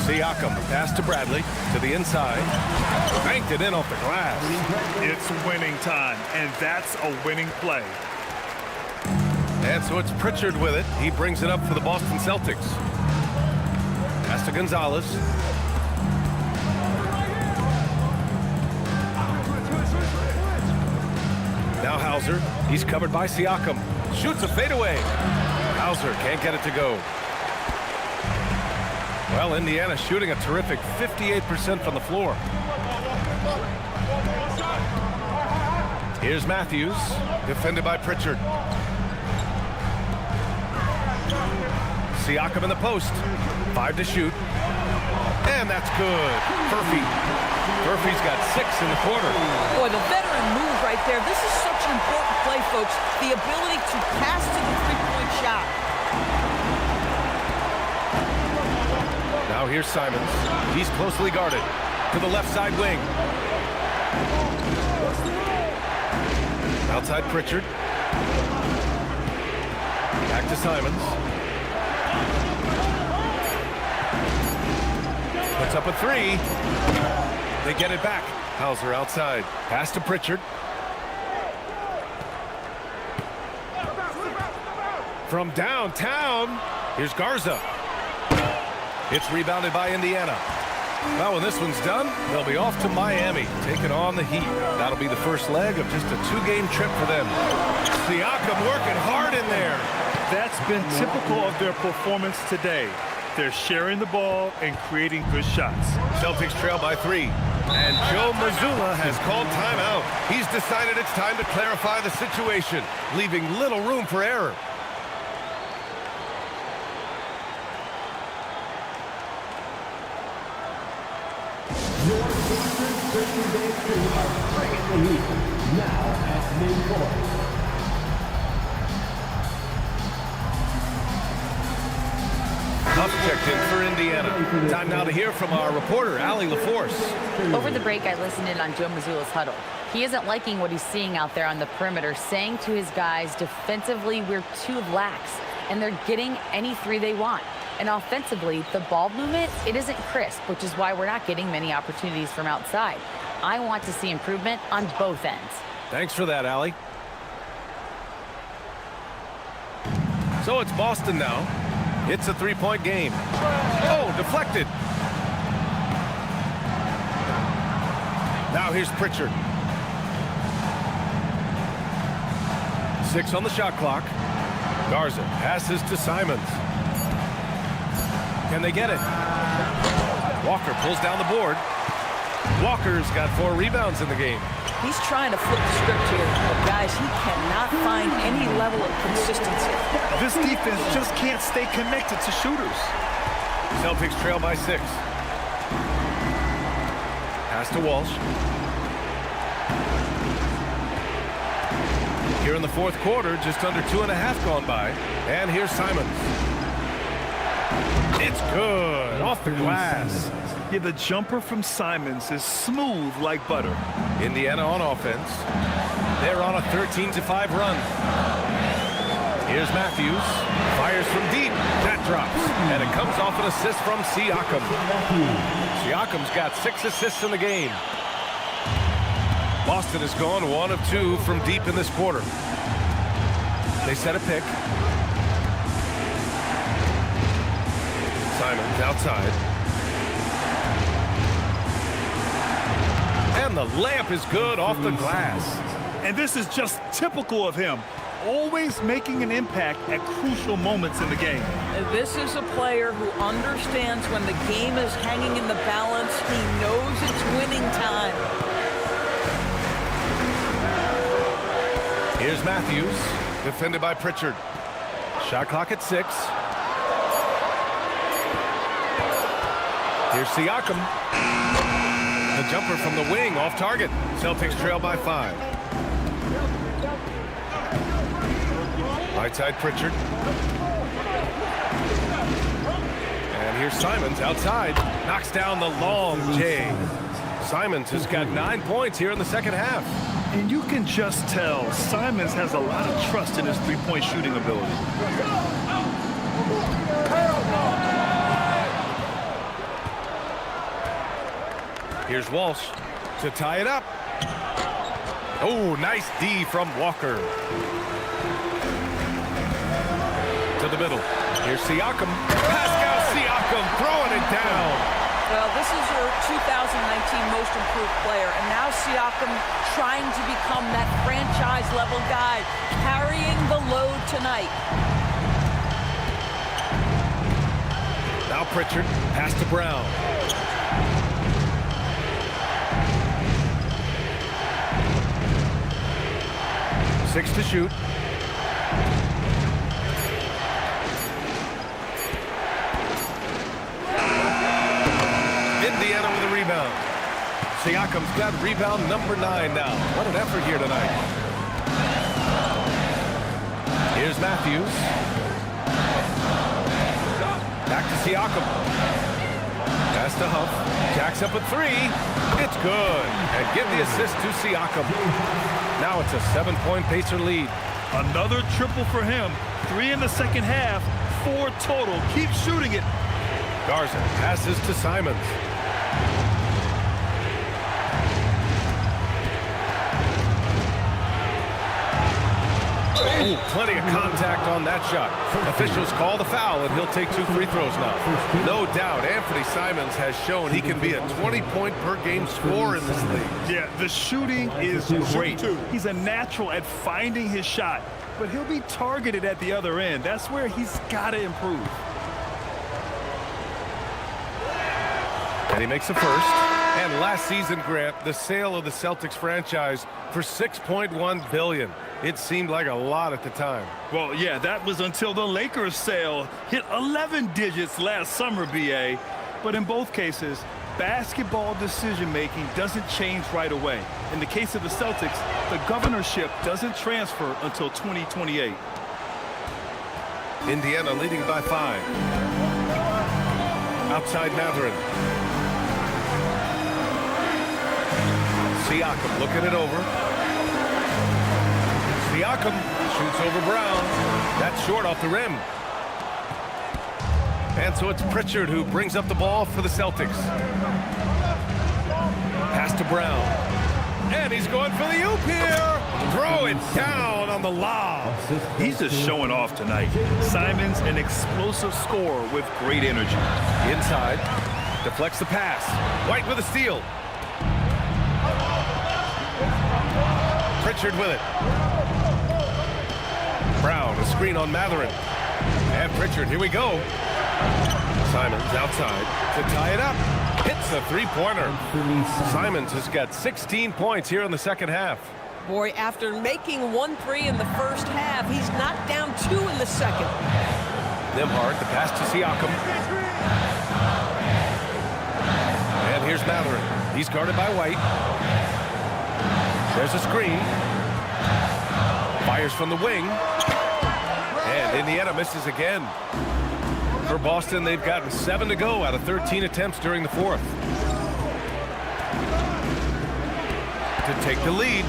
A: Siakam, pass to Bradley, to the inside. Banked it in off the glass.
C: It's winning time, and that's a winning play.
A: And so it's Pritchard with it. He brings it up for the Boston Celtics. Pass to Gonzalez. Now Hauser. He's covered by Siakam. Shoots a fadeaway. Hauser can't get it to go. Well, Indiana shooting a terrific 58% from the floor. Here's Matthews, defended by Pritchard. Siakam in the post. 5 to shoot. And that's good. Furphy's got 6 in the quarter.
H: Boy, the veteran move right there. This is such an important play, folks. The ability to pass to the 3-point shot.
A: Now here's Simons. He's closely guarded. To the left side wing. Outside Pritchard. Back to Simons. Puts up a three. They get it back. Hauser outside. Pass to Pritchard. From downtown, here's Garza. It's rebounded by Indiana. Well, when this one's done, they'll be off to Miami, taking on the Heat. That'll be the first leg of just a 2-game trip for them. Siakam working hard in there.
C: That's been typical of their performance today. They're sharing the ball and creating good shots.
A: Celtics trail by 3. And Joe Mazzulla has called timeout. He's decided it's time to clarify the situation, leaving little room for error.
G: Your Pacers bringing their team are bringing the Heat. Now at midcourt.
A: Huff checked in for Indiana. Time now to hear from our reporter, Allie LaForce.
D: Over the break, I listened in on Joe Mazzulla's huddle. He isn't liking what he's seeing out there on the perimeter, saying to his guys, defensively, we're too lax, and they're getting any three they want. And offensively, the ball movement, it isn't crisp, which is why we're not getting many opportunities from outside. I want to see improvement on both ends.
A: Thanks for that, Allie. So it's Boston now. It's a 3-point game. Oh, deflected. Now here's Pritchard. 6 on the shot clock. Garza passes to Simons. Can they get it? Walker pulls down the board. Walker's got 4 rebounds in the game.
H: He's trying to flip the script here, but guys, he cannot find any level of consistency.
C: This defense just can't stay connected to shooters.
A: Celtics trail by 6. Pass to Walsh. Here in the fourth quarter, just under 2.5 gone by. And here's Simons. It's good, off the glass.
C: Yeah, the jumper from Simons is smooth like butter.
A: Indiana on offense. They're on a 13-5 run. Here's Matthews. Fires from deep. That drops. And it comes off an assist from Siakam. Siakam's got 6 assists in the game. Boston has gone 1 of 2 from deep in this quarter. They set a pick. Simons outside. And the layup is good off the glass.
C: And this is just typical of him. Always making an impact at crucial moments in the game.
H: This is a player who understands when the game is hanging in the balance. He knows it's winning time.
A: Here's Matthews, defended by Pritchard. Shot clock at 6. Here's Siakam. The jumper from the wing off target. Celtics trail by 5. Right side Pritchard. And here's Simons outside. Knocks down the long J. Simons has got 9 points here in the second half.
C: And you can just tell Simons has a lot of trust in his three-point shooting ability.
A: Here's Walsh to tie it up. Oh, nice D from Walker. To the middle. Here's Siakam. Pascal Siakam throwing it down.
H: Well, this is your 2019 most improved player, and now Siakam trying to become that franchise-level guy, carrying the load tonight.
A: Now Pritchard, pass to Brown. Six to shoot. Indiana with a rebound. Siakam's got rebound number 9 now. What an effort here tonight. Here's Matthews. Back to Siakam. Pass to Huff. Jacks up a 3. It's good. And give the assist to Siakam. Now it's a 7-point Pacer lead.
C: Another triple for him. 3 in the second half. 4 total. Keep shooting it.
A: Garza passes to Simons. Ooh, plenty of contact on that shot. Officials call the foul, and he'll take 2 free throws now. No doubt, Anthony Simons has shown he can be a 20-point-per-game scorer in this league.
C: Yeah, the shooting is great. He's a natural at finding his shot, but he'll be targeted at the other end. That's where he's got to improve.
A: And he makes the first. And last season, Grant, the sale of the Celtics franchise for $6.1 billion. It seemed like a lot at the time.
C: Well, yeah, that was until the Lakers sale hit 11 digits last summer, BA. But in both cases, basketball decision-making doesn't change right away. In the case of the Celtics, the governorship doesn't transfer until 2028.
A: Indiana leading by 5. Outside Matherin. Siakam looking it over. Siakam shoots over Brown. That's short off the rim. And so it's Pritchard who brings up the ball for the Celtics. Pass to Brown. And he's going for the oop here. Throw it down on the lob.
C: He's just showing off tonight. Simons, an explosive scorer with great energy.
A: Inside. Deflects the pass. White with a steal. Pritchard with it. Brown, a screen on Matherin. And Pritchard, here we go. Simons outside to tie it up. Hits a three-pointer. Simons has got 16 points here in the second half.
B: Boy, after making 1 3 in the first half, he's knocked down 2 in the second.
A: Nembhard, the pass to Siakam. And here's Matherin. He's guarded by White. There's a screen. Fires from the wing. And Indiana misses again. For Boston, they've gotten 7 to go out of 13 attempts during the fourth. To take the lead.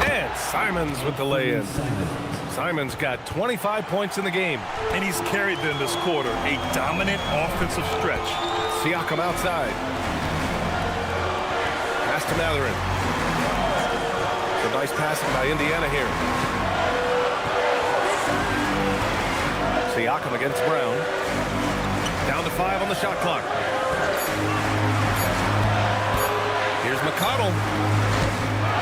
A: And Simons with the lay-in. Simons got 25 points in the game.
C: And he's carried them this quarter. A dominant offensive stretch.
A: Siakam outside. Pass to Matherin. The nice passing by Indiana here. Siakam against Brown. Down to 5 on the shot clock. Here's McConnell.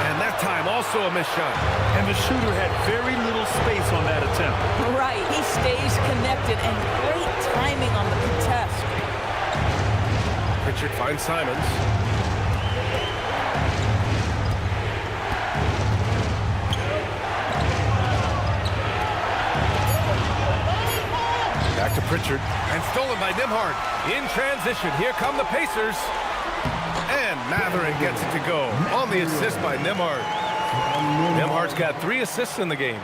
A: And that time also a missed shot.
C: And the shooter had very little space on that attempt.
H: Right, he stays connected and great timing on the contest.
A: Pritchard finds Simons. Back to Pritchard, and stolen by Nembhard. In transition, here come the Pacers. And Matherin gets it to go on the assist by Nembhard. Nembhard's got 3 assists in the game.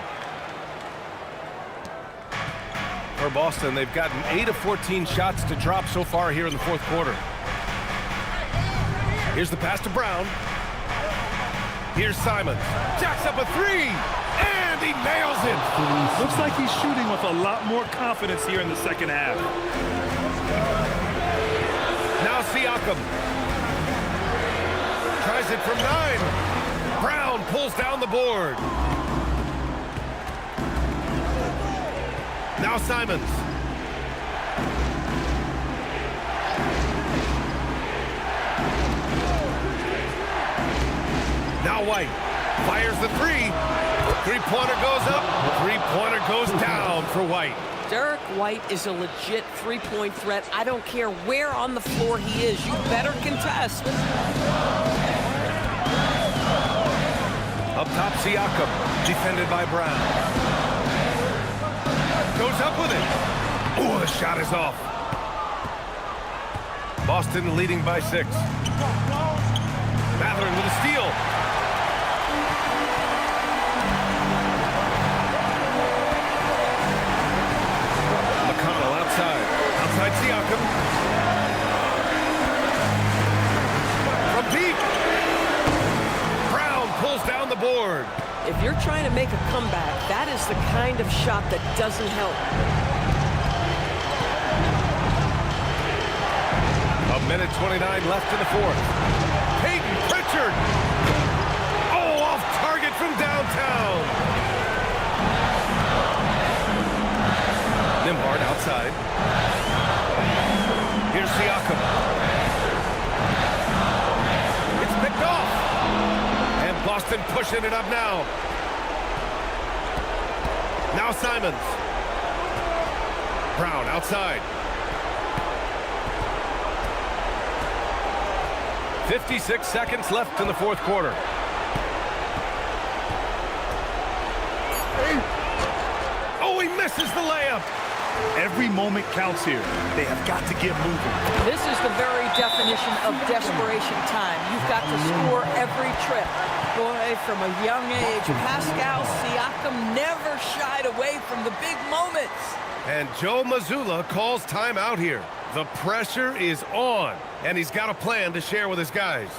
A: For Boston, they've gotten 8 of 14 shots to drop so far here in the fourth quarter. Here's the pass to Brown. Here's Simons. Jacks up a 3. And he nails it.
C: Looks like he's shooting with a lot more confidence here in the second half.
A: Now Siakam. Tries it from 9. Brown pulls down the board. Now Simons. Now White. Fires the 3. Three-pointer goes up. Three-pointer goes down for White.
B: Derek White is a legit three-point threat. I don't care where on the floor he is. You better contest.
A: Up top, Siakam. Defended by Brown. Goes up with it. Oh, the shot is off. Boston leading by 6. Matherin with a steal. Outside Siakam. From deep. Brown pulls down the board.
B: If you're trying to make a comeback, that is the kind of shot that doesn't help.
A: Minute 29 left in the fourth. Peyton Pritchard. Oh, off target from downtown. Nembhard outside. Here's Siakam. It's picked off. And Boston pushing it up now. Now Simons. Brown outside. 56 seconds left in the fourth quarter. Oh, he misses the layup.
C: Every moment counts here. They have got to get moving.
H: This is the very definition of desperation time. You've got to score every trip. Boy, from a young age, Pascal Siakam never shied away from the big moments.
A: And Joe Mazzulla calls timeout here. The pressure is on, and he's got a plan to share with his guys.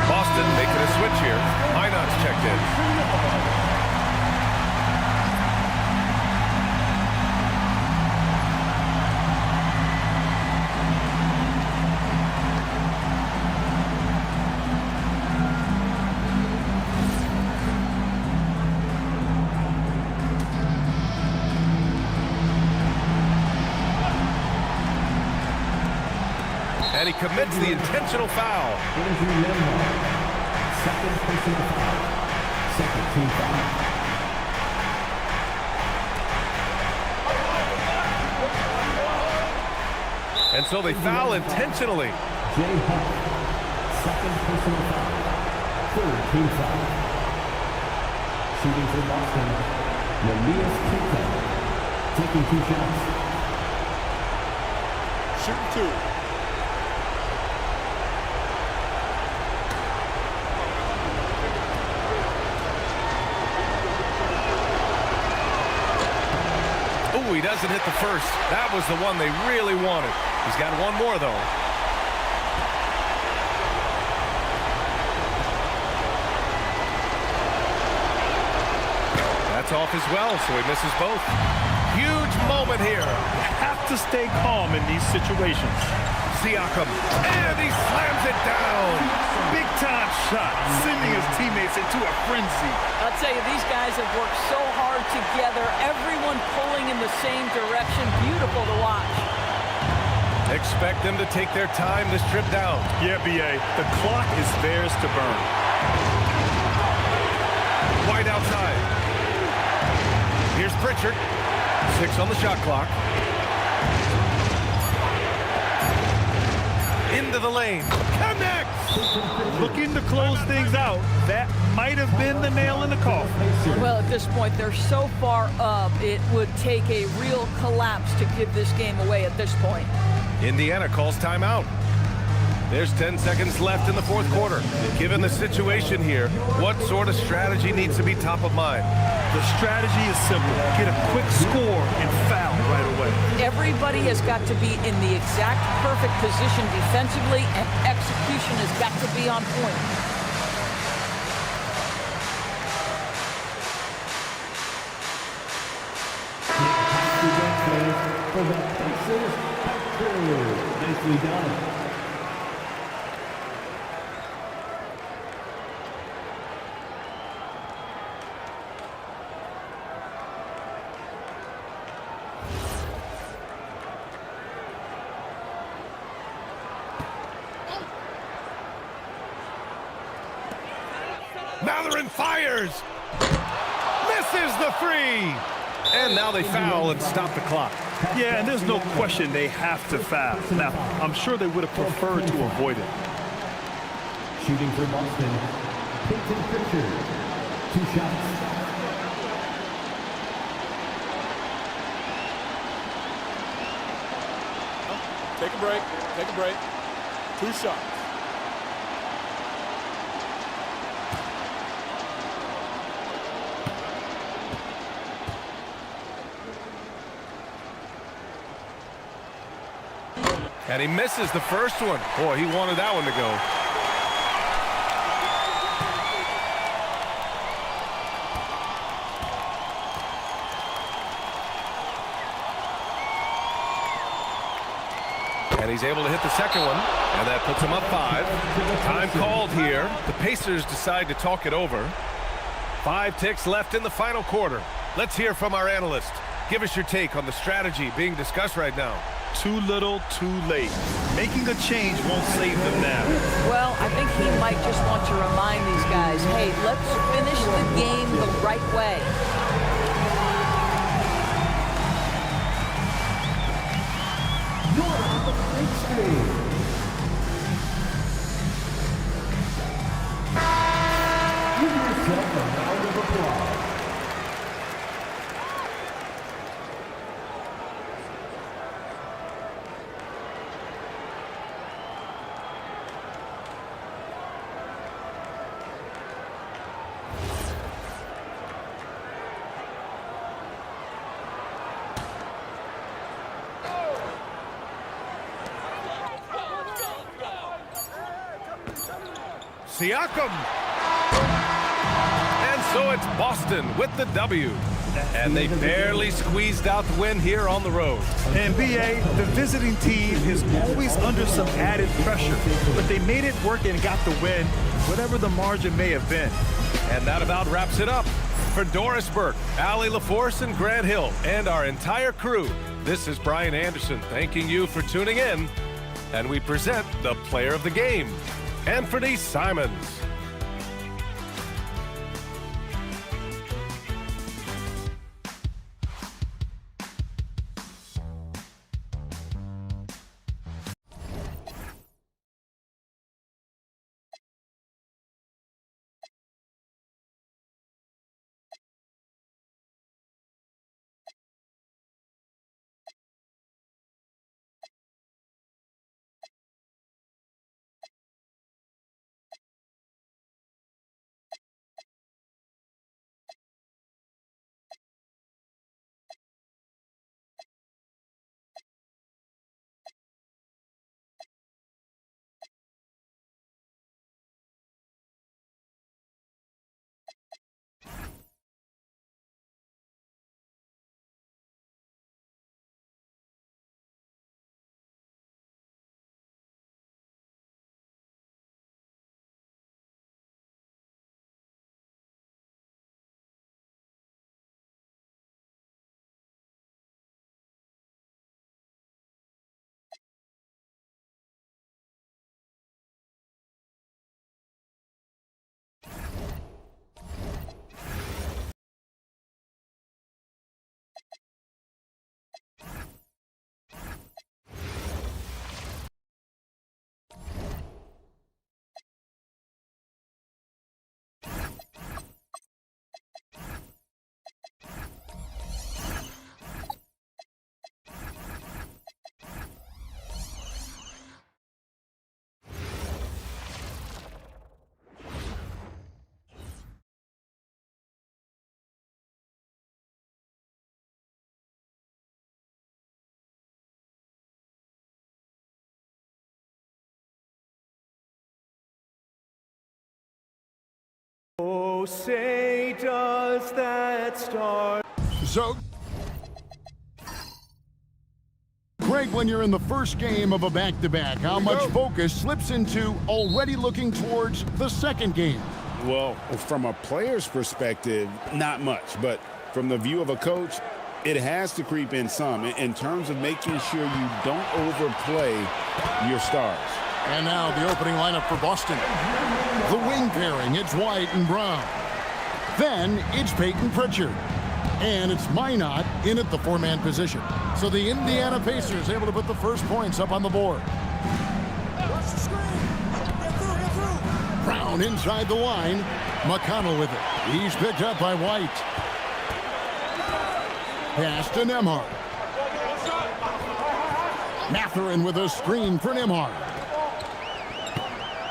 A: Boston making a switch here. Minot's checked in. And he commits the intentional foul.
G: Second personal foul. Second team foul.
A: And so they foul intentionally.
G: Jay Huff. Second personal foul. Third team foul. Shooting for Boston. Namias Quinto. Taking 2 shots.
J: Shooting 2.
A: Ooh, he doesn't hit the first. That was the one they really wanted. He's got one more, though. That's off as well, so he misses both. Huge moment here.
C: You have to stay calm in these situations.
A: Siakam, and he slams it down.
C: Big-time shot, sending his teammates into a frenzy.
H: I'll tell you, these guys have worked so hard together, everyone pulling in the same direction. Beautiful to watch.
A: Expect them to take their time to strip down.
C: Yeah, B.A., the clock is theirs to burn.
A: White outside. Here's Pritchard. 6 on the shot clock. Into the lane. Connects!
C: Looking to close things out. That might have been the nail in the coffin.
H: Well, at this point, they're so far up, it would take a real collapse to give this game away at this point.
A: Indiana calls timeout. There's 10 seconds left in the fourth quarter. Given the situation here, what sort of strategy needs to be top of mind?
C: The strategy is simple. Get a quick score and foul right away.
H: Everybody has got to be in the exact perfect position defensively, and execution has got to be on point.
G: For the Pacers, nicely done.
A: Mathurin fires! Misses the 3! And now they foul and stop the clock.
C: Yeah, and there's no question they have to foul. Now, I'm sure they would have preferred to avoid it.
G: Shooting for Boston, Peyton Pritchard. 2 shots.
J: Take a break. Take a break. 2 shots.
A: And he misses the first one. Boy, he wanted that one to go. And he's able to hit the second one, and that puts him up 5. Time called here. The Pacers decide to talk it over. 5 ticks left in the final quarter. Let's hear from our analyst. Give us your take on the strategy being discussed right now.
C: Too little, too late. Making a change won't save them now.
H: Well, I think he might just want to remind these guys, hey, let's finish the game the right way.
G: You're on the big screen. Give yourself a round of applause.
A: Siakam. And so it's Boston with the W. And they barely squeezed out the win here on the road.
C: And BA, the visiting team is always under some added pressure, but they made it work and got the win, whatever the margin may have been.
A: And that about wraps it up. For Doris Burke, Allie LaForce, and Grant Hill, and our entire crew, this is Brian Anderson thanking you for tuning in. And we present the player of the game, Anthony Simons.
C: Oh, say does that start?
K: So, Greg, when you're in the first game of a back-to-back, how much focus slips into already looking towards the second game?
L: Well, from a player's perspective, not much. But from the view of a coach, it has to creep in some in terms of making sure you don't overplay your stars.
K: And now the opening lineup for Boston. The wing pairing, it's White and Brown. Then it's Peyton Pritchard. And it's Minot in at the 4-man position. So the Indiana Pacers able to put the first points up on the board.
M: Watch the screen. Get through.
K: Brown inside the line. McConnell with it. He's picked up by White. Pass to Nembhard. Mathurin with a screen for Nembhard.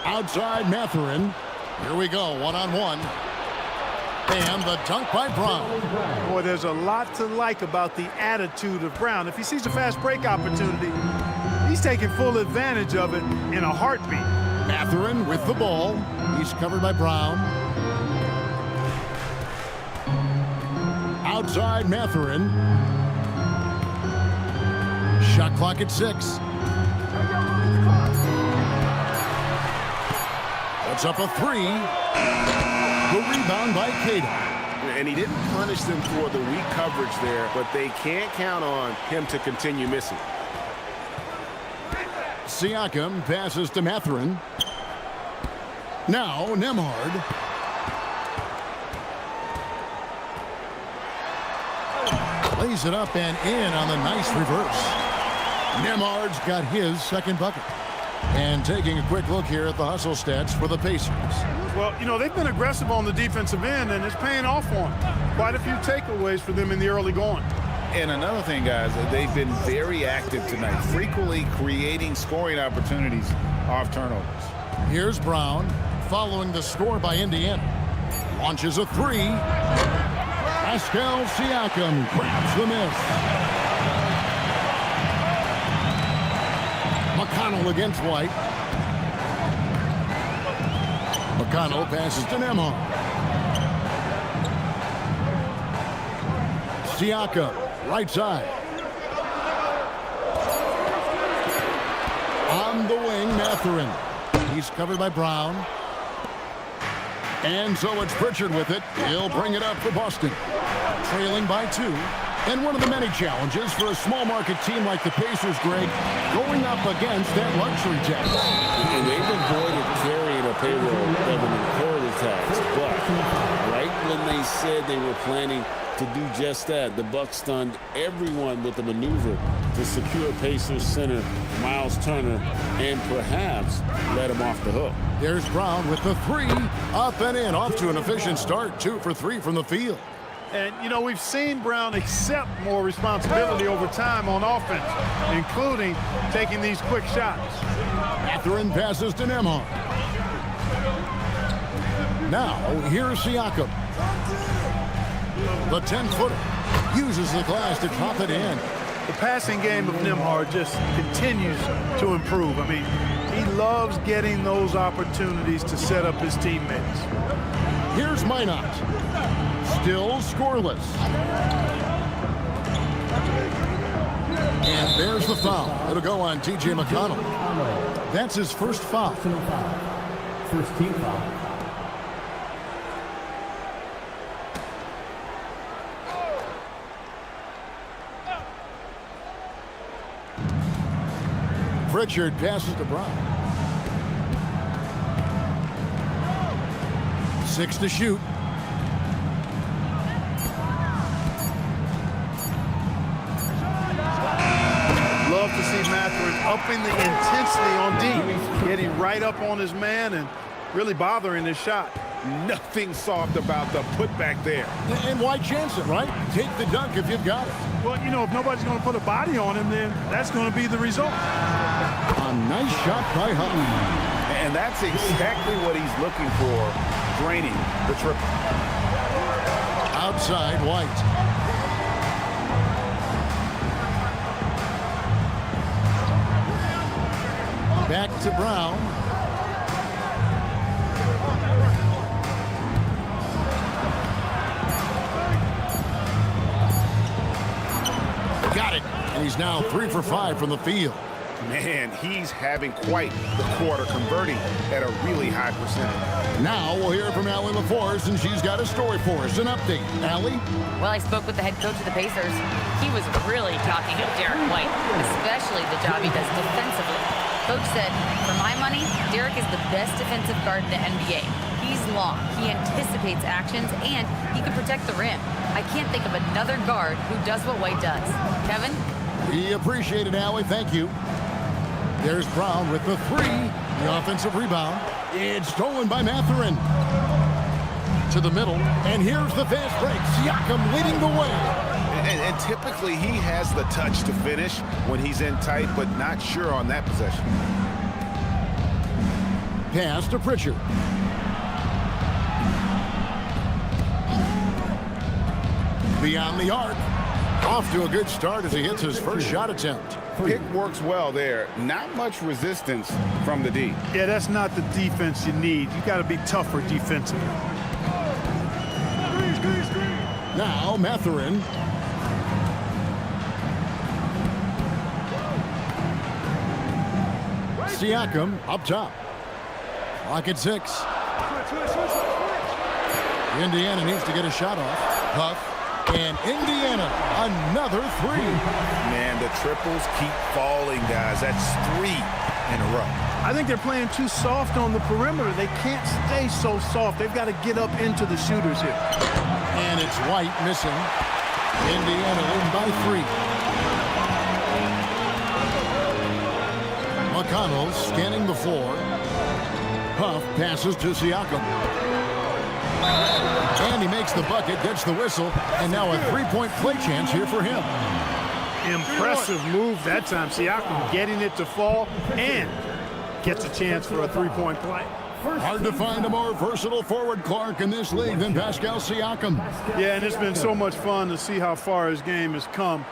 K: Outside Mathurin. Here we go, one-on-one. And the dunk by Brown.
C: Boy, there's a lot to like about the attitude of Brown. If he sees a fast break opportunity, he he's taking full advantage of it in a heartbeat.
K: Mathurin with the ball. He's covered by Brown. Outside Mathurin. Shot clock at 6. Puts up a 3. The rebound by Cato.
L: And he didn't punish them for the weak coverage there, but they can't count on him to continue missing.
K: Siakam passes to Mathurin. Now Nembhard. Lays it up and in on the nice reverse. Nembhard's got his second bucket. And taking a quick look here at the hustle stats for the Pacers.
C: Well, you know, they've been aggressive on the defensive end, and it's paying off for them. Quite a few takeaways for them in the early going.
L: And another thing, guys, they've been very active tonight, frequently creating scoring opportunities off turnovers.
K: Here's Brown, following the score by Indiana. Launches a 3. Pascal Siakam grabs the miss. McConnell against White. McConnell passes to Nembhard. Siakam, right side. On the wing, Mathurin. He's covered by Brown. And so it's Pritchard with it. He'll bring it up for Boston. Trailing by 2. And one of the many challenges for a small market team like the Pacers, Greg, going up against that luxury tax.
L: And they've avoided carrying a payroll of an inheritance tax. But right when they said they were planning to do just that, the Bucks stunned everyone with the maneuver to secure Pacers center Miles Turner and perhaps let him off the hook.
K: There's Brown with the 3. Up and in, off to an efficient start. 2 for 3 from the field.
C: And, you know, we've seen Brown accept more responsibility over time on offense, including taking these quick shots.
K: Mathurin passes to Nembhard. Now, here's Siakam. The 10-footer uses the glass to drop it in.
C: The passing game of Nembhard just continues to improve. I mean, he loves getting those opportunities to set up his teammates.
K: Here's Minot. Still scoreless. And there's the foul. It'll go on T.J. McConnell. That's his first foul.
G: First team foul.
K: Pritchard passes to Brown. 6 to shoot.
C: Love to see Mathurin upping the intensity on D, getting right up on his man and really bothering his shot.
L: Nothing soft about the putback there.
K: And why chance it, right? Take the dunk if you've got it.
C: Well, you know, if nobody's going to put a body on him, then that's going to be the result.
K: A nice shot by Hutton.
L: And that's exactly what he's looking for, draining the triple.
K: Outside White. Back to Brown. Got it. And he's now 3 for 5 from the field.
L: Man, he's having quite the quarter, converting at a really high percentage.
K: Now we'll hear from Allie LaForce, and she's got a story for us. An update. Allie?
D: Well, I spoke with the head coach of the Pacers. He was really talking up Derek White, especially the job he does defensively. Coach said, for my money, Derek is the best defensive guard in the NBA. He's long, he anticipates actions, and he can protect the rim. I can't think of another guard who does what White does. Kevin?
K: We appreciate it, Allie. Thank you. There's Brown with the 3. The offensive rebound. It's stolen by Mathurin. To the middle. And here's the fast break. Siakam leading the way.
L: And typically he has the touch to finish when he's in tight, but not sure on that possession.
K: Pass to Pritchard. Beyond the arc. Off to a good start as he hits his first shot attempt.
L: Pick works well there. Not much resistance from the D.
C: Yeah, that's not the defense you need. You got to be tougher defensively.
K: Now Mathurin. Siakam up top. Clock at 6. Indiana needs to get a shot off. Huff. And Indiana, another 3.
L: Man, the triples keep falling, guys. That's 3 in a row.
C: I think they're playing too soft on the perimeter. They can't stay so soft. They've got to get up into the shooters here.
K: And it's White missing. Indiana leading by 3. McConnell scanning the floor. Huff passes to Siakam. And he makes the bucket, gets the whistle, and now a 3-point play chance here for him.
C: Impressive move that time. Siakam getting it to fall and gets a chance for a 3-point play.
K: Hard to find a more versatile forward, Clark, in this league than Pascal Siakam.
C: Yeah, and it's been so much fun to see how far his game has come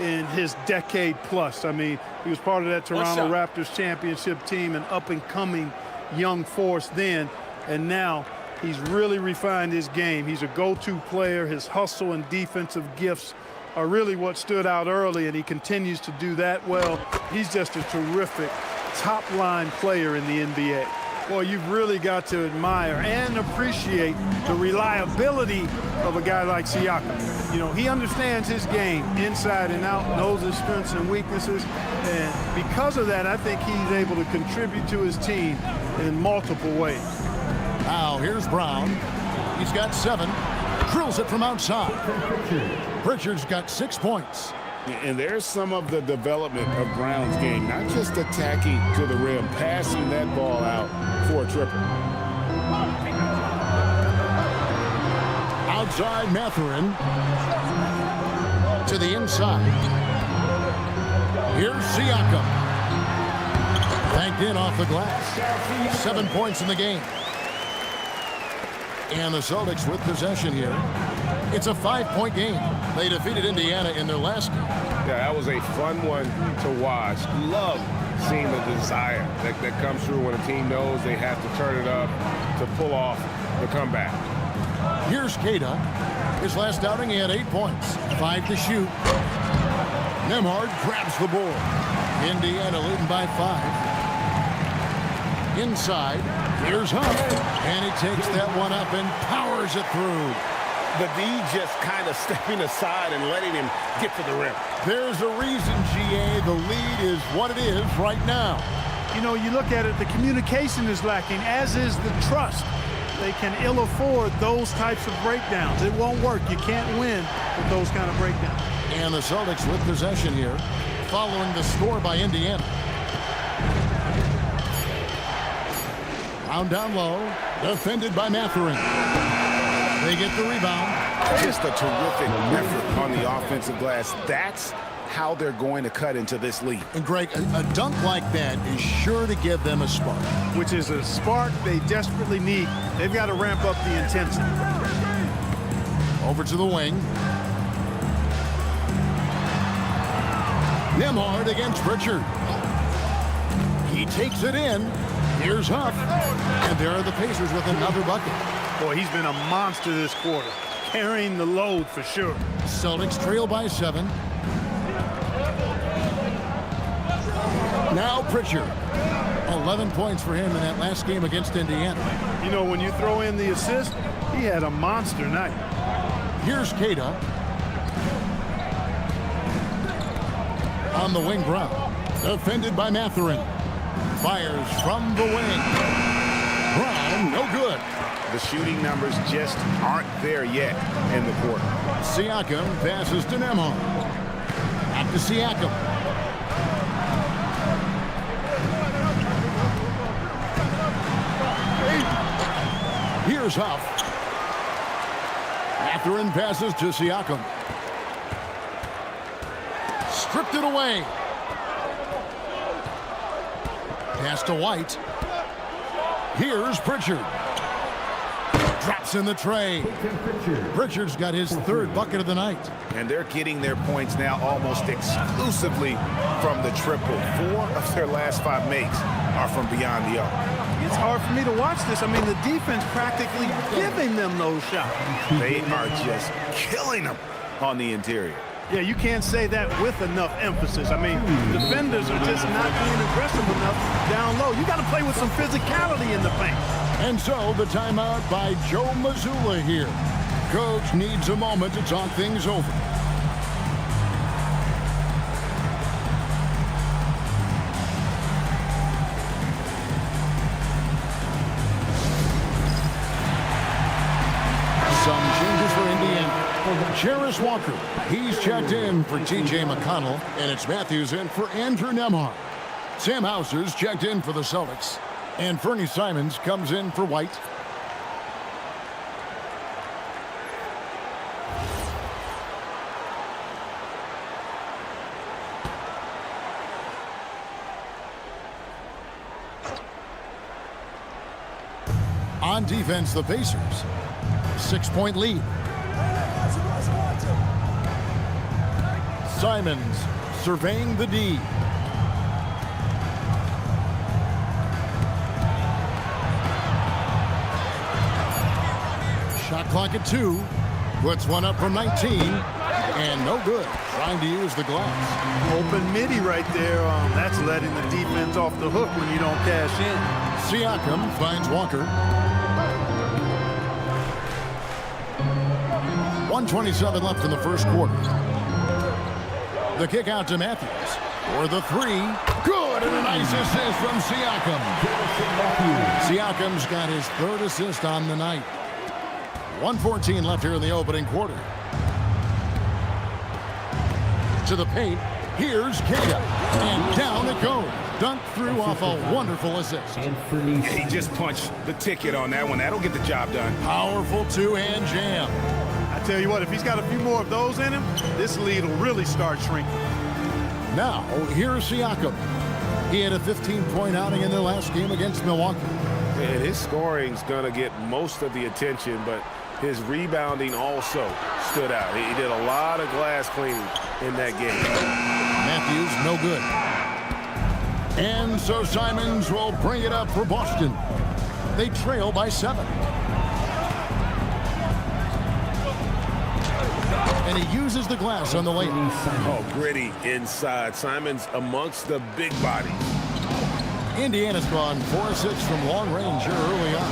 C: in his decade plus. I mean, he was part of that Toronto Raptors championship team, an up-and-coming young force then, and now he's really refined his game. He's a go-to player. His hustle and defensive gifts are really what stood out early, and he continues to do that well. He's just a terrific top-line player in the NBA. Boy, you've really got to admire and appreciate the reliability of a guy like Siakam. You know, he understands his game inside and out, knows his strengths and weaknesses, and because of that, I think he's able to contribute to his team in multiple ways.
K: Now here's Brown. He's got 7. Drills it from outside. Pritchard's got 6 points.
L: And there's some of the development of Brown's game, not just attacking to the rim, passing that ball out for a triple.
K: Outside Mathurin. To the inside. Here's Siakam. Banked in off the glass. 7 points in the game. And the Celtics with possession here. It's a 5-point game. They defeated Indiana in their last game.
I: Yeah, that was a fun one to watch. Love seeing the desire that comes through when a team knows they have to turn it up to pull off the comeback.
K: Here's Keita. His last outing, he had 8 points. 5 to shoot. Nembhard grabs the board. Indiana leading by 5. Inside, here's Huff. And he takes that one up and powers it through.
L: The D just kind of stepping aside and letting him get to the rim.
K: There's a reason, GA, the lead is what it is right now.
C: You know, you look at it, the communication is lacking, as is the trust. They can ill afford those types of breakdowns. It won't work. You can't win with those kind of breakdowns.
K: And the Celtics with possession here, following the score by Indiana. Round down low, defended by Mathurin. They get the rebound.
L: Just a terrific effort on the offensive glass. That's how they're going to cut into this lead.
K: And Greg, a dunk like that is sure to give them a spark.
C: Which is a spark they desperately need. They've got to ramp up the intensity.
K: Over to the wing. Nembhard against Pritchard. He takes it in. Here's Huff. And there are the Pacers with another bucket.
C: Boy, he's been a monster this quarter, carrying the load for sure.
K: Celtics trail by 7. Now Pritchard. 11 points for him in that last game against Indiana.
C: You know, when you throw in the assist, he had a monster night.
K: Here's Keita. On the wing, Brown. Defended by Mathurin. Fires from the wing. Brown, no good.
L: The shooting numbers just aren't there yet in the quarter.
K: Siakam passes to Nembhard. Back to Siakam. Here's Huff. Mathurin passes to Siakam. Stripped it away. Pass to White. Here's Pritchard. Drops in the tray. Pritchard's got his third bucket of the night.
L: And they're getting their points now almost exclusively from the triple. 4 of their last 5 makes are from beyond the arc.
N: It's hard for me to watch this. I mean, the defense practically giving them those shots.
L: They are just killing them on the interior.
N: Yeah, you can't say that with enough emphasis. I mean, defenders are just not being aggressive enough down low. You got to play with some physicality in the paint.
K: And so the timeout by Joe Mazzulla here. Coach needs a moment to talk things over. Some changes for Indiana. Jarris Walker, he's checked in for T.J. McConnell, and it's Matthews in for Andrew Nembhard. Sam Hauser's checked in for the Celtics, and Fernie Simons comes in for White. On defense, the Pacers. 6-point lead. Simons surveying the D. Shot clock at 2. Puts one up from 19. And no good. Trying to use the glass.
N: Open midi right there. That's letting the defense off the hook when you don't cash in.
K: Siakam finds Walker. 1:27 left in the first quarter. The kick out to Matthews for the 3. Good, and a nice assist from Siakam. Siakam's got his 3rd assist on the night. 1:14 left here in the opening quarter. To the paint, here's Kata, and down it goes. Dunked through off a wonderful assist.
L: He just punched the ticket on that one. That'll get the job done.
K: Powerful two-hand jam.
N: I tell you what, if he's got a few more of those in him, this lead will really start shrinking.
K: Now, here's Siakam. He had a 15-point outing in their last game against Milwaukee.
L: And his scoring's going to get most of the attention, but his rebounding also stood out. He did a lot of glass cleaning in that game.
K: Matthews, no good. And so Simons will bring it up for Boston. They trail by 7. And he uses the glass on the lane.
L: Oh, gritty inside. Simons amongst the big bodies.
K: Indiana's gone 4-6 from long range here early on.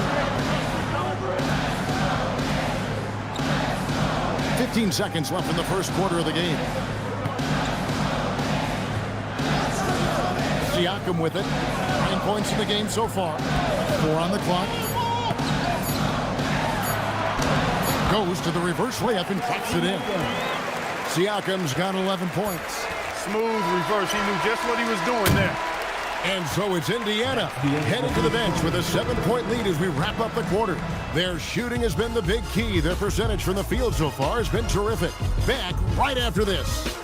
K: 15 seconds left in the first quarter of the game. Siakam with it. 9 points in the game so far. 4 on the clock. Goes to the reverse layup and clocks it in. Siakam's got 11 points.
N: Smooth reverse. He knew just what he was doing there.
K: And so it's Indiana heading to the bench with a 7-point lead as we wrap up the quarter. Their shooting has been the big key. Their percentage from the field so far has been terrific. Back right after this.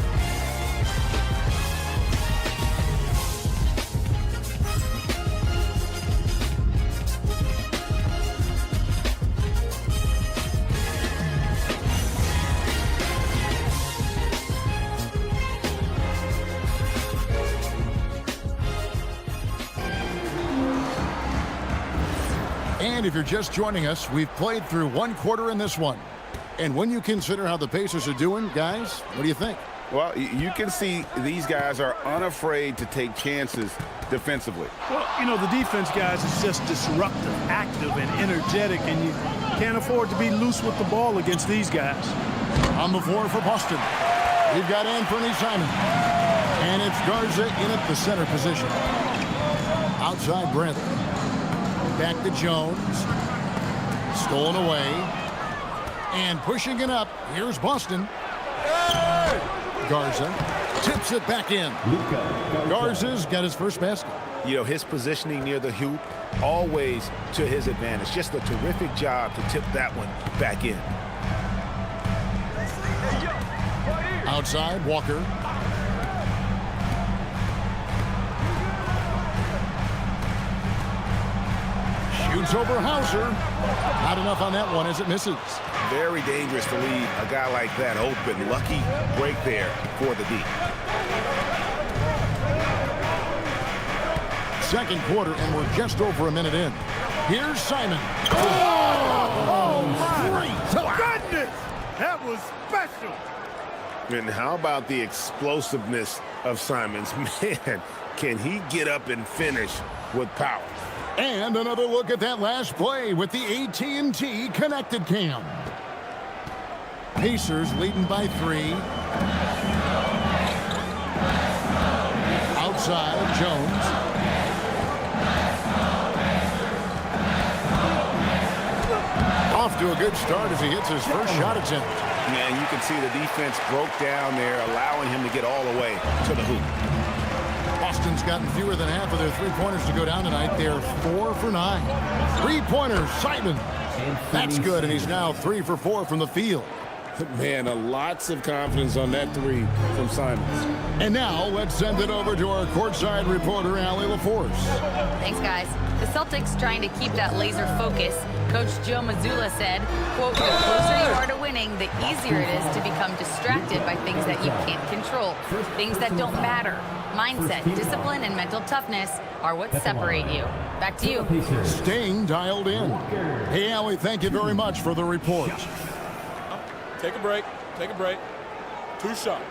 K: And if you're just joining us, we've played through 1 quarter in this one. And when you consider how the Pacers are doing, guys, what do you think?
L: Well, you can see these guys are unafraid to take chances defensively.
N: Well, you know, the defense, guys, is just disruptive, active, and energetic, and you can't afford to be loose with the ball against these guys.
K: On the floor for Boston, we've got Anthony Simons. And it's Garza in at the center position. Outside Bradley. Back to Jones. Stolen away. And pushing it up. Here's Boston. Garza tips it back in. Garza's got his first basket.
L: You know, his positioning near the hoop, always to his advantage. Just a terrific job to tip that one back in.
K: Outside, Walker. Shoots over Hauser. Not enough on that one as it misses.
L: Very dangerous to leave a guy like that open. Lucky break there for the D.
K: Second quarter, and we're just over a minute in. Here's Simon.
N: Oh my goodness! That was special.
L: And how about the explosiveness of Simons? Man, can he get up and finish with power?
K: And another look at that last play with the AT&T connected cam. Pacers leading by 3. Outside, Jones. Off to a good start as he hits his first shot attempt.
L: Man, you can see the defense broke down there, allowing him to get all the way to the hoop.
K: Boston's gotten fewer than half of their three-pointers to go down tonight. They're 4 for 9. Three-pointers, Simon. That's good, and he's now 3 for 4 from the field.
L: Man, lots of confidence on that 3 from Simons.
K: And now let's send it over to our courtside reporter, Allie LaForce.
D: Thanks, guys. The Celtics trying to keep that laser focus. Coach Joe Mazzulla said, quote, the closer you are to winning, the easier it is to become distracted by things that you can't control, things that don't matter. Mindset, discipline, and mental toughness are what separate you. Back to you.
K: Staying dialed in. Hey, Allie, thank you very much for the report.
J: Take a break. Take a break. 2 shots.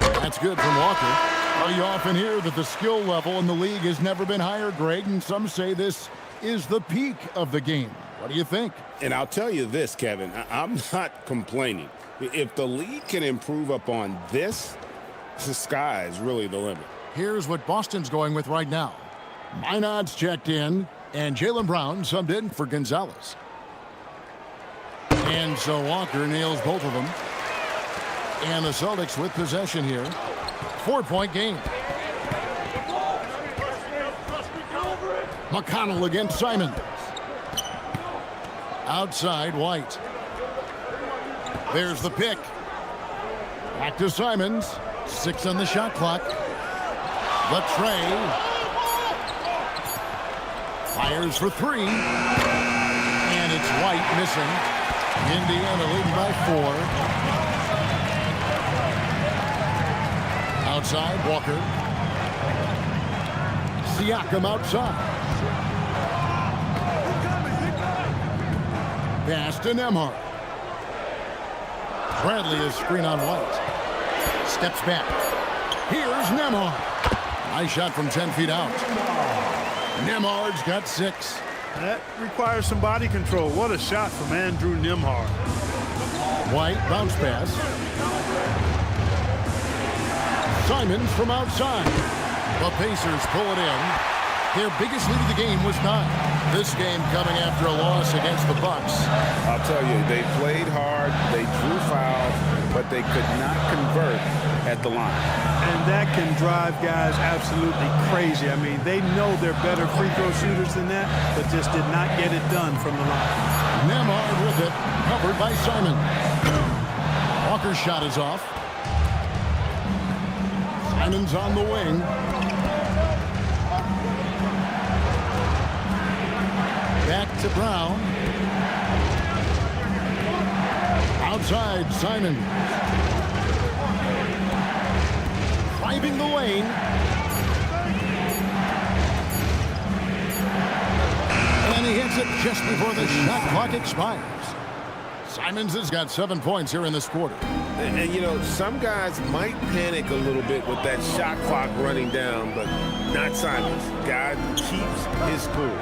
K: That's good from Walker. You often hear that the skill level in the league has never been higher, Greg, and some say this is the peak of the game. What do you think?
L: And I'll tell you this, Kevin, I'm not complaining. If the league can improve upon this, the sky is really the limit.
K: Here's what Boston's going with right now. Minot's checked in, and Jaylen Brown subbed in for Gonzalez. And so Walker nails both of them. And the Celtics with possession here. 4-point game. McConnell against Simons. Outside, White. There's the pick. Back to Simons. 6 on the shot clock. The tray. Fires for 3. And it's White missing. Indiana leading by 4. Outside, Walker. Siakam outside. Pass to Nembhard. Bradley is screen on White. Steps back. Here's Nembhard. Nice shot from 10 feet out. Nembhard's got 6.
N: That requires some body control. What a shot from Andrew Nembhard.
K: White bounce pass. Simons from outside. The Pacers pull it in. Their biggest lead of the game was 9. This game coming after a loss against the Bucks.
L: I'll tell you, they played hard, they drew fouls, but they could not convert at the line.
N: And that can drive guys absolutely crazy. I mean, they know they're better free throw shooters than that, but just did not get it done from the line.
K: Nembhard with it, covered by Simon. Walker's shot is off. Simons on the wing. Back to Brown. Outside, Simon. Driving the lane. And he hits it just before the shot clock expires. Simons has got 7 points here in this quarter.
L: And, you know, some guys might panic a little bit with that shot clock running down, but not Simons. Guy keeps his cool.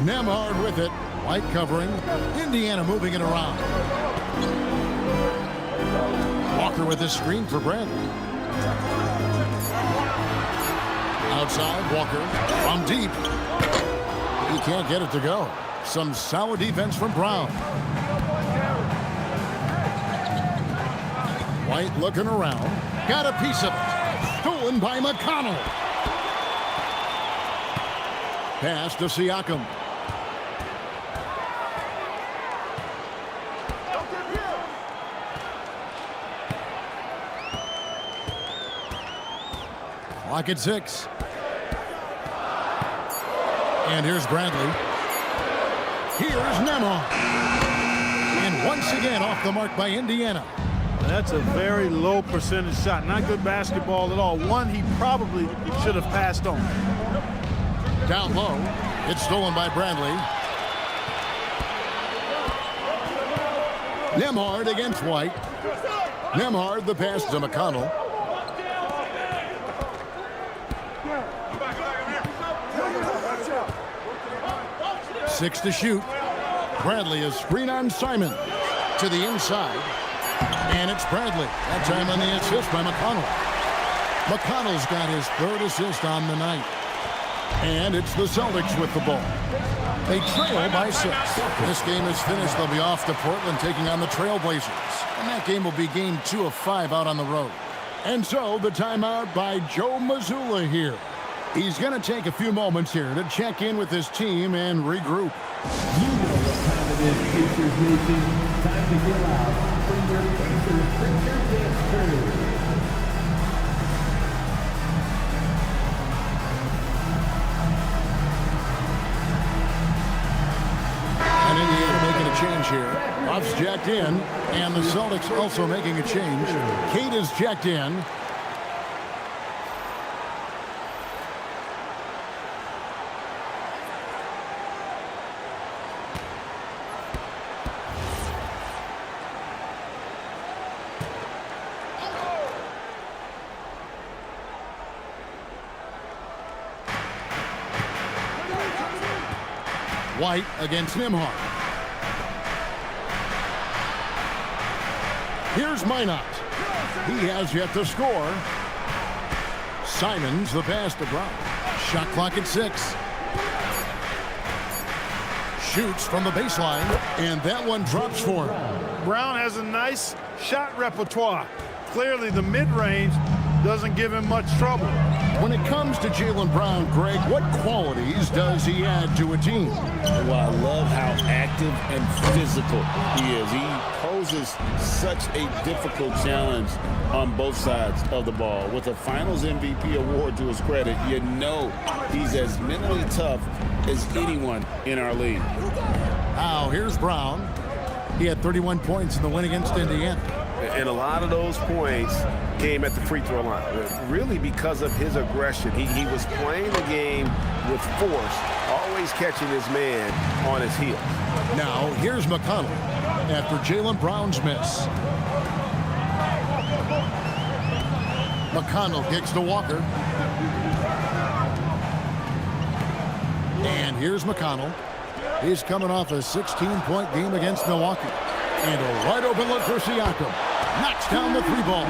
K: Nembhard with it. White covering. Indiana moving it around. Walker with his screen for Bradley. Outside, Walker from deep. He can't get it to go. Some solid defense from Brown. White looking around. Got a piece of it. Stolen by McConnell. Pass to Siakam. Clock at 6. And here's Bradley. Here's Nemo. And once again off the mark by Indiana.
N: That's a very low percentage shot. Not good basketball at all. One he probably should have passed on.
K: Down low. It's stolen by Bradley. Nembhard against White. Nembhard the pass to McConnell. Six to shoot. Bradley is screen on Simon to the inside. And it's Bradley. That time on the assist by McConnell. McConnell's got his third assist on the night. And it's the Celtics with the ball. They trail by 6. This game is finished. They'll be off to Portland taking on the Trailblazers. And that game will be game 2 of 5 out on the road. And so the timeout by Joe Mazzulla here. He's going to take a few moments here to check in with his team and regroup.
G: You know what time it is, Pacers Nation. Time to get out. Bring your Pacers Picture Dance Crew.
K: And Indiana making a change here. Buff's checked in, and the Celtics also making a change. Kate is checked in. White against Nembhard. Here's Minot. He has yet to score. Simons the pass to Brown. Shot clock at 6. Shoots from the baseline, and that one drops for him.
N: Brown has a nice shot repertoire. Clearly the mid-range doesn't give him much trouble.
K: When it comes to Jaylen Brown, Greg, what qualities does he add to a team?
L: Well, I love how active and physical he is. He poses such a difficult challenge on both sides of the ball. With a Finals MVP award to his credit, you know he's as mentally tough as anyone in our league.
K: Now, here's Brown. He had 31 points in the win against Indiana.
I: And a lot of those points came at the free throw line, really because of his aggression. He was playing the game with force, always catching his man on his heel.
K: Now, here's McConnell after Jaylen Brown's miss. McConnell kicks to Walker. And here's McConnell. He's coming off a 16-point game against Milwaukee. And a wide open look for Siakam. Knocks down the 3-ball.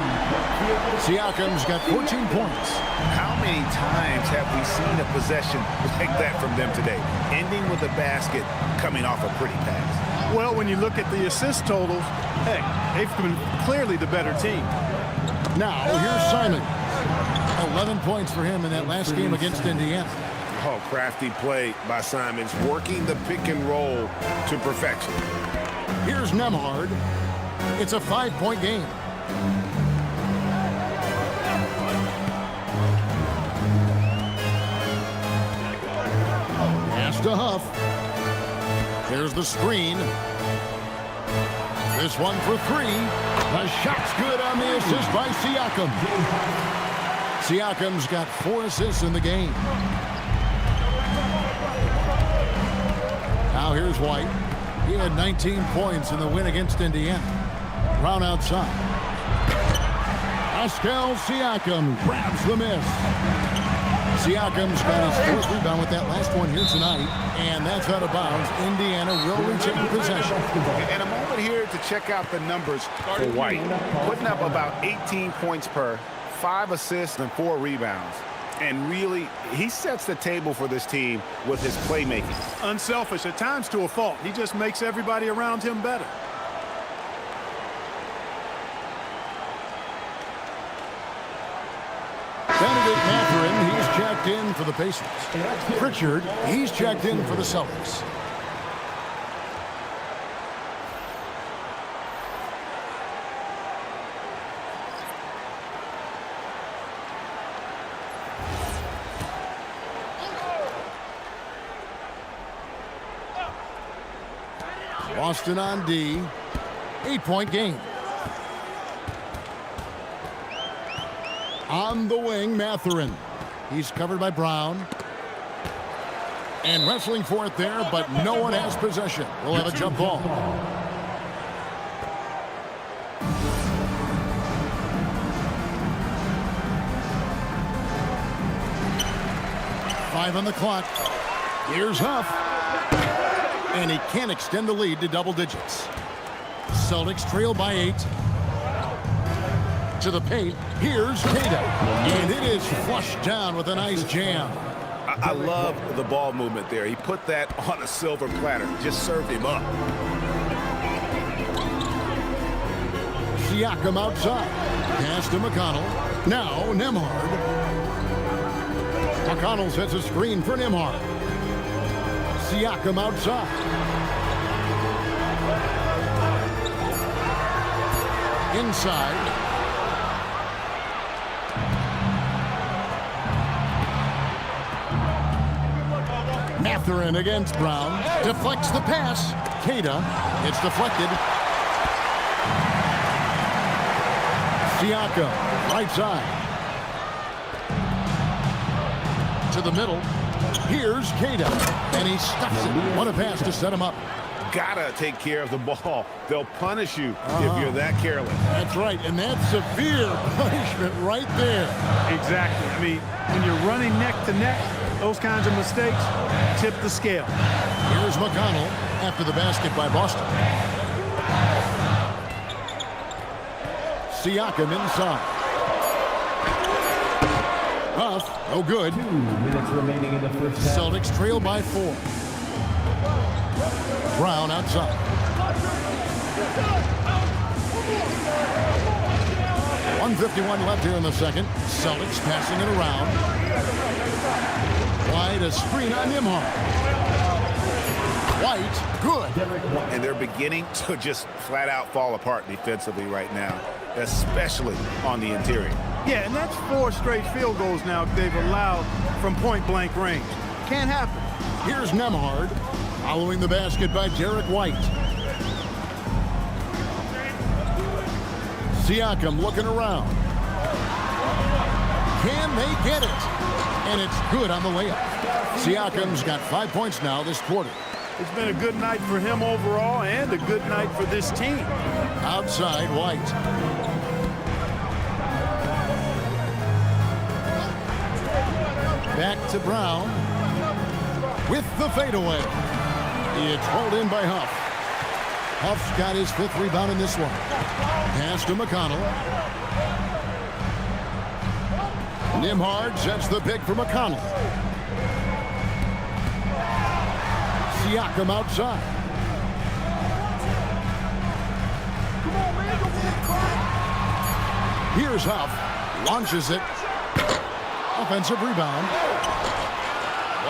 K: Siakam's got 14 points.
L: How many times have we seen a possession like that from them today? Ending with a basket, coming off a pretty pass.
N: Well, when you look at the assist totals, hey, they've been clearly the better team.
K: Now, here's Simon. 11 points for him in that last game against Indiana.
I: Oh, crafty play by Simons, working the pick and roll to perfection.
K: Here's Nembhard. It's a 5-point game. Pass to Huff. There's the screen. This one for 3. The shot's good on the assist by Siakam. Siakam's got 4 assists in the game. Now here's White. He had 19 points in the win against Indiana. Brown outside. Pascal Siakam grabs the miss. Siakam's got his 4th rebound with that last one here tonight, and that's out of bounds. Indiana will retain possession.
L: And a moment here to check out the numbers for White. Putting up about 18 points per, 5 assists and 4 rebounds. And really, he sets the table for this team with his playmaking.
N: Unselfish, at times to a fault. He just makes everybody around him better.
K: Benedict Mathurin, he's checked in for the Pacers. Pritchard, he's checked in for the Celtics. Boston on D. 8-point game. On the wing, Mathurin. He's covered by Brown. And wrestling for it there, but no one has possession. We'll have a jump ball. Five on the clock. Here's Huff. And he can't extend the lead to double digits. Celtics trail by 8. To the paint. Here's Queta. And it is flushed down with a nice jam.
I: I love the ball movement there. He put that on a silver platter. Just served him up.
K: Siakam outside. Pass to McConnell. Now Nembhard. McConnell sets a screen for Nembhard. Siakam outside. Inside. Mathurin against Brown. Deflects the pass. Queta. It's deflected. Siakam. Right side. To the middle. Here's Queta. And he stuffs it. What a pass to set him up.
I: Gotta take care of the ball. They'll punish you if you're that careless.
K: That's right. And that's severe punishment right there.
N: Exactly. I mean, when you're running neck to neck, those kinds of mistakes tip the scale.
K: Here's McConnell after the basket by Boston. Siakam inside. Huff, no good.
G: 2 minutes remaining in the first half.
K: Celtics trail by 4. Brown outside. .151 left here in the second. Celtics passing it around. White, a screen on Nembhard. White, good.
I: And they're beginning to just flat out fall apart defensively right now, especially on the interior.
N: Yeah, and that's 4 straight field goals now they've allowed from point-blank range. Can't happen.
K: Here's Nembhard, following the basket by Derek White. Siakam looking around. Can they get it? And it's good on the layup. Siakam's got 5 points now this quarter.
N: It's been a good night for him overall and a good night for this team.
K: Outside, White. Back to Brown with the fadeaway. It's rolled in by Huff. Huff's got his 5th rebound in this one. Pass to McConnell. Nembhard sets the pick for McConnell. Siakam outside. Here's Huff. Launches it. Offensive rebound.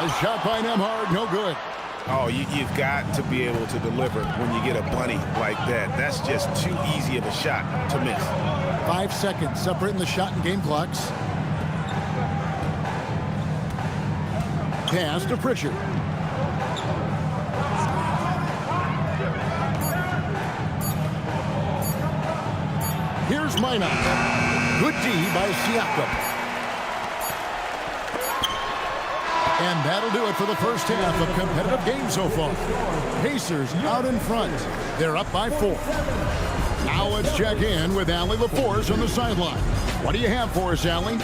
K: A shot by Nembhard, no good.
I: Oh, you've got to be able to deliver when you get a bunny like that. That's just too easy of a shot to miss.
K: 5 seconds separating the shot and game clocks. Pass to Pritchard. Here's Minot. Good D by Siakam. And that'll do it for the first half of competitive game so far. Pacers out in front. They're up by 4. Now let's check in with Allie LaForce on the sideline. What do you have for us, Allie?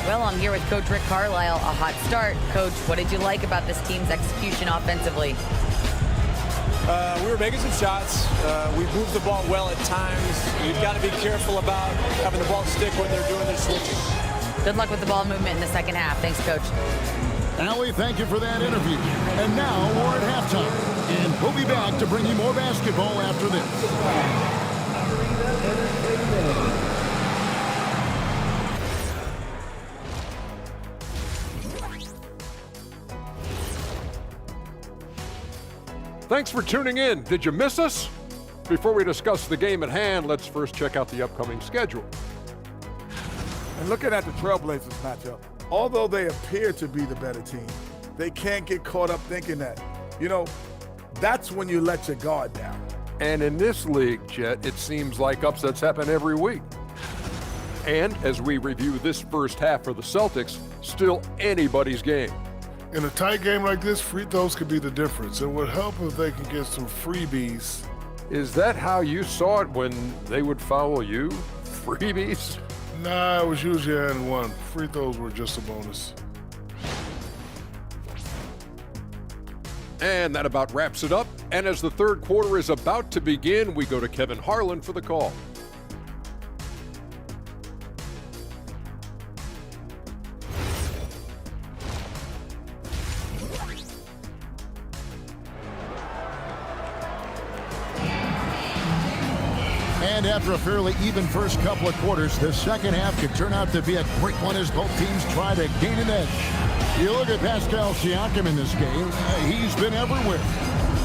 D: Well, I'm here with Coach Rick Carlisle. A hot start. Coach, what did you like about this team's execution offensively?
J: We were making some shots. We moved the ball well at times. You've got to be careful about having the ball stick when they're doing their switching.
D: Good luck with the ball movement in the second half. Thanks, Coach.
K: Allie, thank you for that interview. And now we're at halftime. And we'll be back to bring you more basketball after this.
O: Thanks for tuning in. Did you miss us? Before we discuss the game at hand, let's first check out the upcoming schedule.
E: And looking at the Trailblazers matchup, although they appear to be the better team, they can't get caught up thinking that. You know, That's when you let your guard down.
O: And in this league, Jet, it seems like upsets happen every week. And as we review this first half for the Celtics, still anybody's game.
E: In a tight game like this, free throws could be the difference. It would help if they could get some freebies.
O: Is that how you saw it when they would foul you? Freebies?
E: Nah, it was usually and one. Free throws were just a bonus.
O: And that about wraps it up. And as the third quarter is about to begin, we go to Kevin Harlan for the call.
K: And after a fairly even first couple of quarters, the second half could turn out to be a quick one as both teams try to gain an edge. You look at Pascal Siakam in this game, he's been everywhere.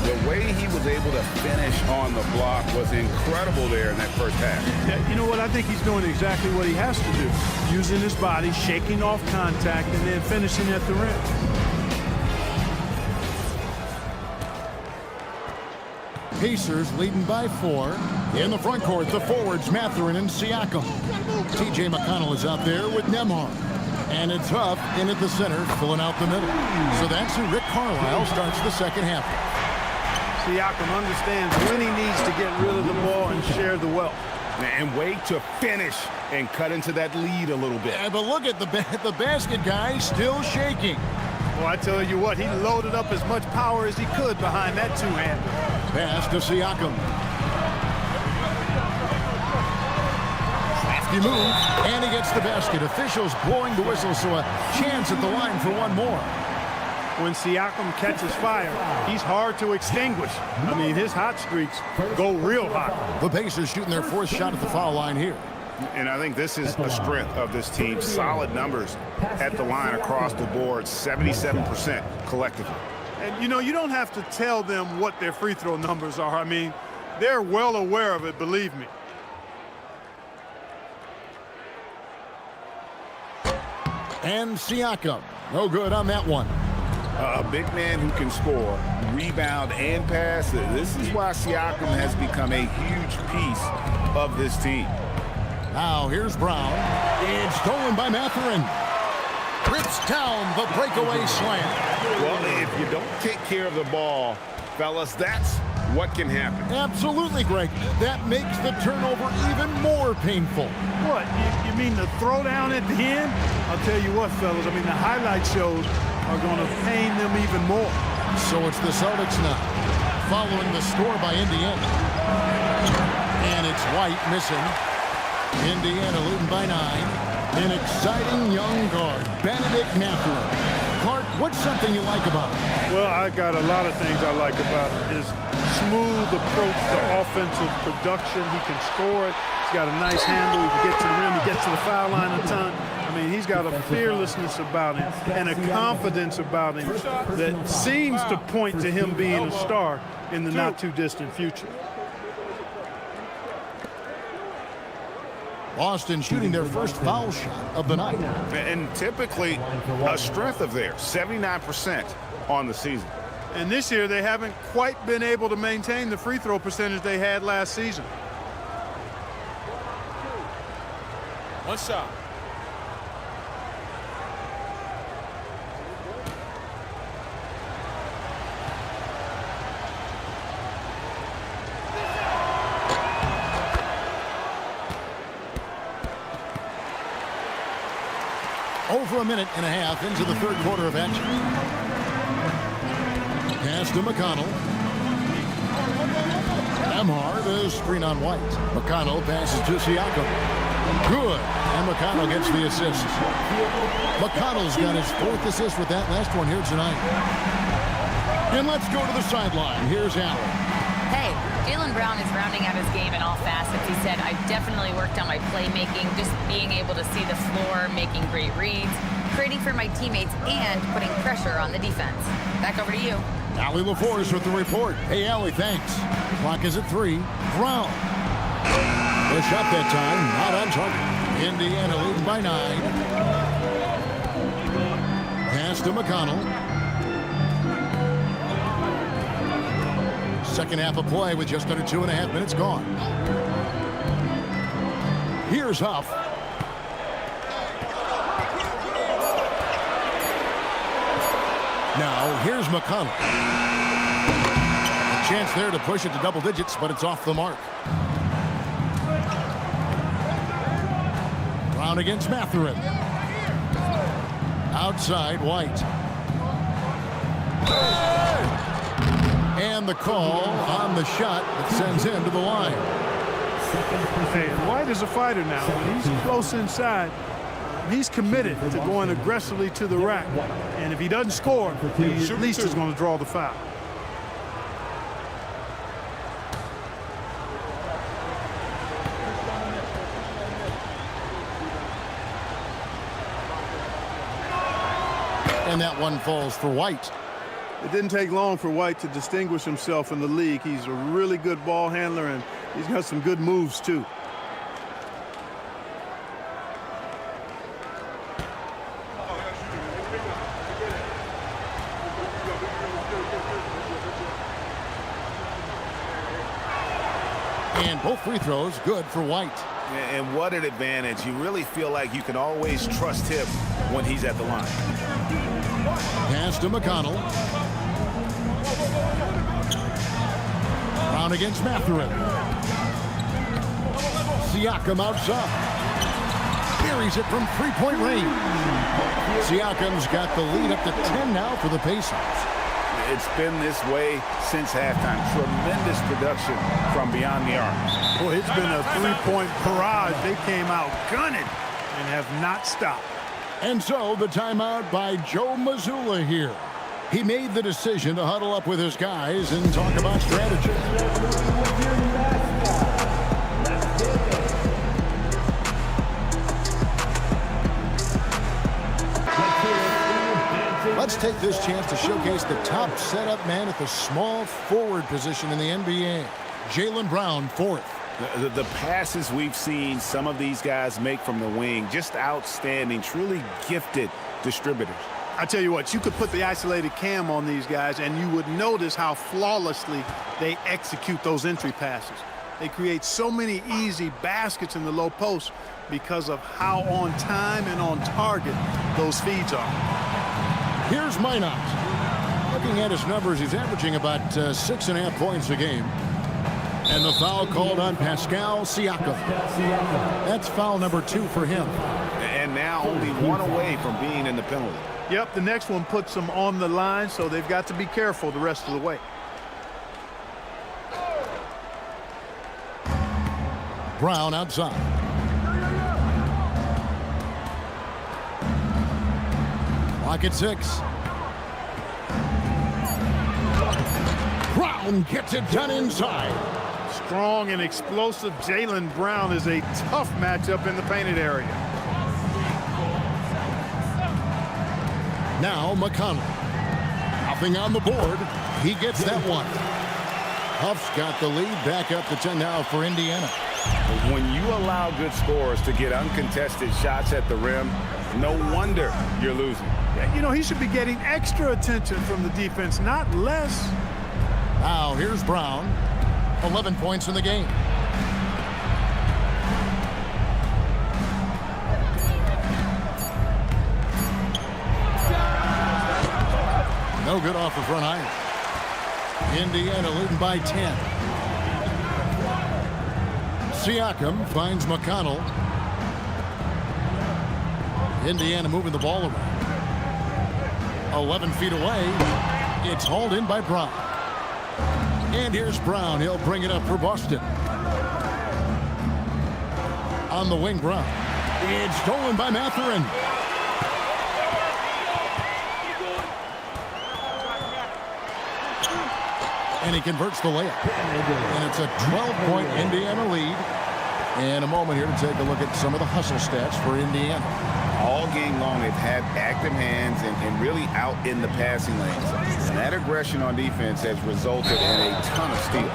L: The way he was able to finish on the block was incredible there in that first half.
N: Yeah, you know what? I think he's doing exactly what he has to do. Using his body, shaking off contact, and then finishing at the rim.
K: Pacers leading by 4. In the front court, the forwards Mathurin and Siakam. T.J. McConnell is out there with Nembhard. And it's Huff in at the center, filling out the middle. So that's who Rick Carlisle starts the second half.
N: Siakam understands when he needs to get rid of the ball and share the wealth.
L: And wait to finish and cut into that lead a little bit.
K: Yeah, but look at the basket guy still shaking.
N: Well, I tell you what, he loaded up as much power as he could behind that two-hander.
K: Pass to Siakam. Crafty move, and he gets the basket. Officials blowing the whistle, so a chance at the line for one more.
N: When Siakam catches fire, he's hard to extinguish. I mean, his hot streaks go real hot.
K: The Pacers shooting their fourth shot at the foul line here.
L: And I think this is a strength of this team. Solid numbers at the line across the board, 77% collectively.
N: And, you know, you don't have to tell them what their free throw numbers are. I mean, they're well aware of it, believe me.
K: And Siakam, no good on that one.
L: A big man who can score, rebound, and pass. This is why Siakam has become a huge piece of this team.
K: Now here's Brown. It's stolen by Mathurin. Rips down the breakaway slam.
L: Well, if you don't take care of the ball, fellas, that's what can happen.
K: Absolutely, Greg. That makes the turnover even more painful.
N: What? You mean the throwdown at the end? I'll tell you what, fellas. I mean, the highlight shows are going to pain them even more.
K: So it's the Celtics now, following the score by Indiana. And it's White missing. Indiana leading by 9. An exciting young guard, Benedict Mathurin. Clark, what's something you like about him?
N: Well, I got a lot of things I like about him. His smooth approach to offensive production. He can score it. He's got a nice handle. He can get to the rim. He gets to the foul line a ton. I mean, he's got a fearlessness about him and a confidence about him that seems to point to him being a star in the not-too-distant future.
K: Boston shooting their first foul shot of the night.
L: And typically a strength of theirs, 79% on the season.
N: And this year they haven't quite been able to maintain the free throw percentage they had last season.
J: One shot.
K: Over a minute and a half into the third quarter of action. Pass to McConnell. Nembhard, a screen on White. McConnell passes to Siakam. Good. And McConnell gets the assist. McConnell's got his fourth assist with that last one here tonight. And let's go to the sideline. Here's Allen.
D: Hey, Jaylen Brown is rounding out his game in all facets. He said, I've definitely worked on my playmaking, just being able to see the floor, making great reads, creating for my teammates, and putting pressure on the defense. Back over to you.
K: Allie LaForce with the report. Hey, Allie, thanks. Clock is at 3. Brown. The shot that time, not on target. Indiana leading by 9. Pass to McConnell. Second half of play with just under 2.5 minutes gone. Here's Huff. Now, here's McConnell. A chance there to push it to double digits, but it's off the mark. Brown against Mathurin. Outside, White. And the call on the shot that sends him to the line.
N: Hey, White is a fighter now. When he's close inside, he's committed to going aggressively to the rack. And if he doesn't score, he at least is going to draw the foul.
K: And that one falls for White.
N: It didn't take long for White to distinguish himself in the league. He's a really good ball handler, and he's got some good moves, too.
K: And both free throws good for White.
L: And what an advantage. You really feel like you can always trust him when he's at the line.
K: Pass to McConnell. Brown against Mathurin. Siakam outside. Buries it from three-point range. Siakam's got the lead up to 10 now for the Pacers.
L: It's been this way since halftime. Tremendous production from beyond the arc.
N: Boy, it's been a three-point barrage. They came out gunning and have not stopped.
K: And so the timeout by Joe Mazzulla here. He made the decision to huddle up with his guys and talk about strategy. Let's take this chance to showcase the top setup man at the small forward position in the NBA. Jaylen Brown, fourth.
L: The passes we've seen some of these guys make from the wing, just outstanding, truly gifted distributors.
N: I tell you what, you could put the isolated cam on these guys and you would notice how flawlessly they execute those entry passes. They create so many easy baskets in the low post because of how on time and on target those feeds are.
K: Here's Minot. Looking at his numbers, he's averaging about 6.5 points a game. And the foul called on Pascal Siakam. That's foul number 2 for him.
L: And now only one away from being in the penalty.
N: Yep, the next one puts them on the line, so they've got to be careful the rest of the way.
K: Brown outside. Clock at 6. Brown gets it done inside.
N: Strong and explosive Jaylen Brown is a tough matchup in the painted area.
K: Now McConnell. Nothing on the board. He gets that one. Huff's got the lead back up to 10 now for Indiana.
L: When you allow good scorers to get uncontested shots at the rim, no wonder you're losing.
N: Yeah, you know, he should be getting extra attention from the defense, not less.
K: Now here's Brown. 11 points in the game. No good off the front iron. Indiana leading by 10. Siakam finds McConnell. Indiana moving the ball around. 11 feet away. It's hauled in by Brown. And here's Brown. He'll bring it up for Boston. On the wing, Brown. It's stolen by Mathurin. And he converts the layup. And it's a 12-point Indiana lead. In a moment here to take a look at some of the hustle stats for Indiana.
L: All game long, they've had active hands and really out in the passing lanes. And that aggression on defense has resulted in a ton of steals.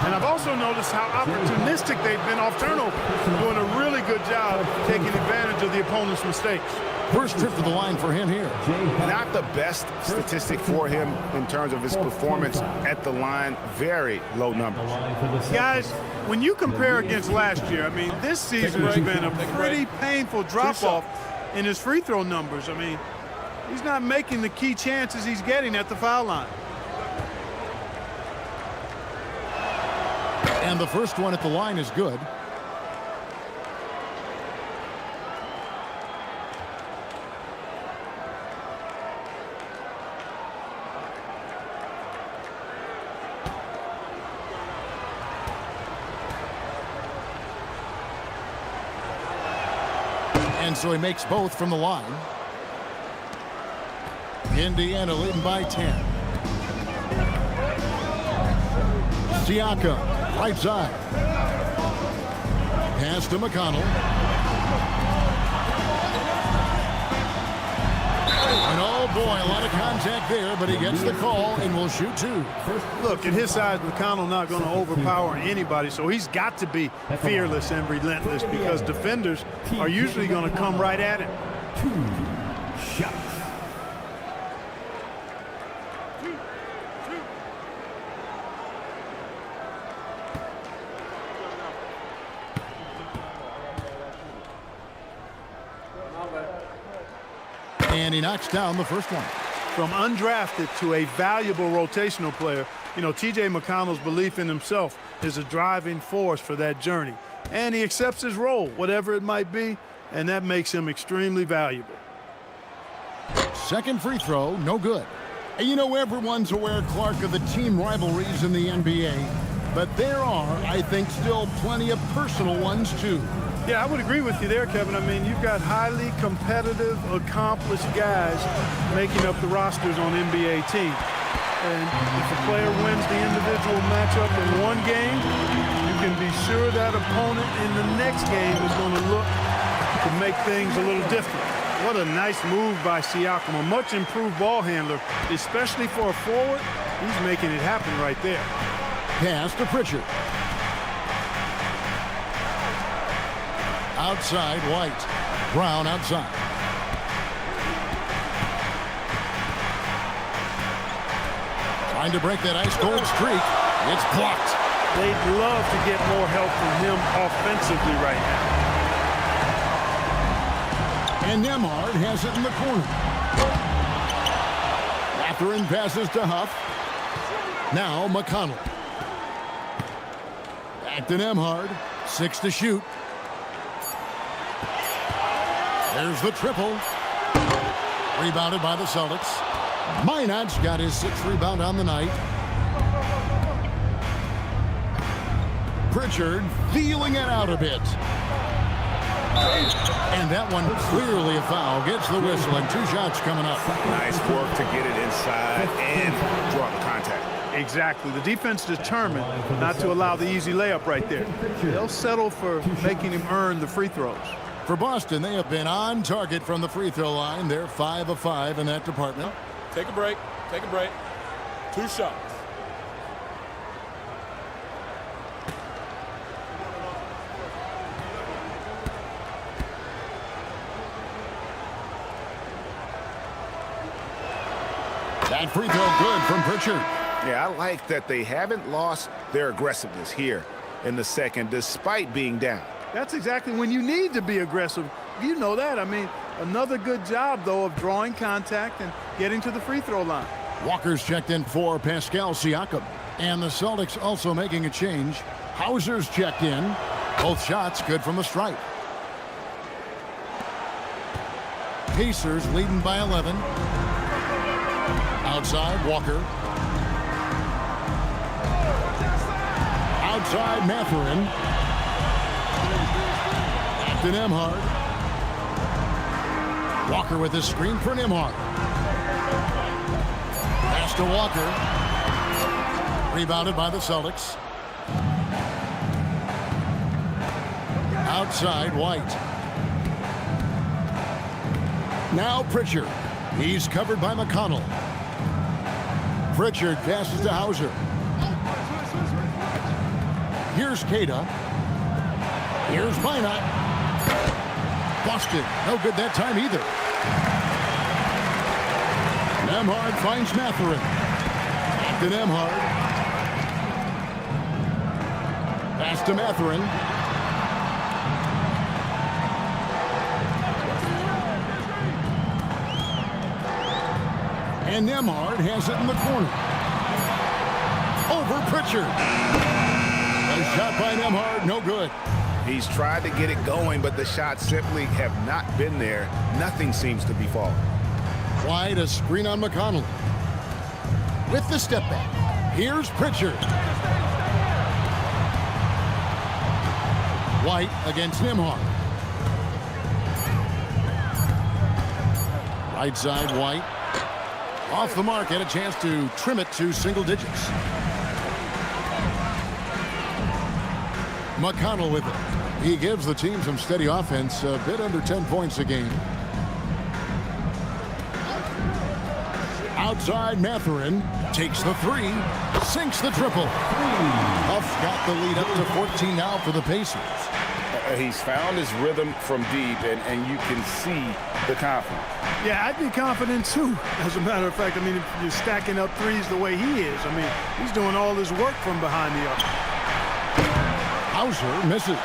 N: And I've also noticed how opportunistic they've been off turnover, doing a really good job taking advantage of of the opponent's mistakes.
K: First trip to the line for him here.
I: Not the best statistic for him in terms of his performance at the line. Very low numbers.
N: Guys, when you compare against last year, I mean, this season has been a pretty painful drop-off in his free throw numbers. I mean, he's not making the key chances he's getting at the foul line.
K: And the first one at the line is good. And so he makes both from the line. Indiana leading by 10. Siakam, right side. Pass to McConnell. And oh boy, a lot of contact there, but he gets the call and will shoot two.
N: Look, at his size, McConnell not going to overpower anybody, so he's got to be fearless and relentless because defenders are usually going to come right at him.
G: 2 shots.
K: And he knocks down the first one.
N: From undrafted to a valuable rotational player, you know, T.J. McConnell's belief in himself is a driving force for that journey. And he accepts his role, whatever it might be, and that makes him extremely valuable.
K: Second free throw, no good. And you know, everyone's aware, Clark, of the team rivalries in the NBA, but there are, I think, still plenty of personal ones, too.
N: Yeah, I would agree with you there, Kevin. I mean, you've got highly competitive, accomplished guys making up the rosters on NBA teams. And if a player wins the individual matchup in one game, you can be sure that opponent in the next game is going to look to make things a little different. What a nice move by Siakam, a much improved ball handler, especially for a forward. He's making it happen right there.
K: Pass to Pritchard. Outside, White. Brown outside. Trying to break that ice-cold streak. It's blocked.
N: They'd love to get more help from him offensively right now.
K: And Nembhard has it in the corner. Mathurin passes to Huff. Now McConnell. Back to Nembhard. 6 to shoot. There's the triple. Rebounded by the Celtics. Minot's got his 6th rebound on the night. Pritchard feeling it out a bit. And that one clearly a foul. Gets the whistle and 2 shots coming up.
I: Nice work to get it inside and draw the contact.
N: Exactly. The defense determined not to allow the easy layup right there. They'll settle for making him earn the free throws.
K: For Boston, they have been on target from the free throw line. They're 5 of 5 in that department.
J: Take a break. Take a break. 2 shots.
K: That free throw good from Pritchard.
I: Yeah, I like that they haven't lost their aggressiveness here in the second, despite being down.
N: That's exactly when you need to be aggressive. You know that. I mean, another good job, though, of drawing contact and getting to the free throw line.
K: Walker's checked in for Pascal Siakam. And the Celtics also making a change. Hauser's checked in. Both shots good from the stripe. Pacers leading by 11. Outside, Walker. Outside, Mathurin. Back to Nembhard. Walker with his screen for Nembhard. Pass to Walker. Rebounded by the Celtics. Outside, White. Now Pritchard. He's covered by McConnell. Pritchard passes to Hauser. Here's Keita. Here's Minot. Boston, no good that time either. Nembhard finds Mathurin. Back to Nembhard. Pass to Mathurin. And Nembhard has it in the corner. Over Pritchard. A shot by Nembhard, no good.
I: He's tried to get it going, but the shots simply have not been there. Nothing seems to be falling.
K: Wide, a screen on McConnell. With the step back, here's Pritchard. White against Nembhard. Right side, White. Off the mark, had a chance to trim it to single digits. McConnell with it. He gives the team some steady offense, a bit under 10 points a game. Outside, Mathurin takes the three, sinks the triple. Huff's got the lead up to 14 now for the Pacers.
L: He's found his rhythm from deep, and you can see the confidence.
N: Yeah, I'd be confident too. As a matter of fact, I mean, if you're stacking up threes the way he is, I mean, he's doing all his work from behind the arc.
K: Hauser misses.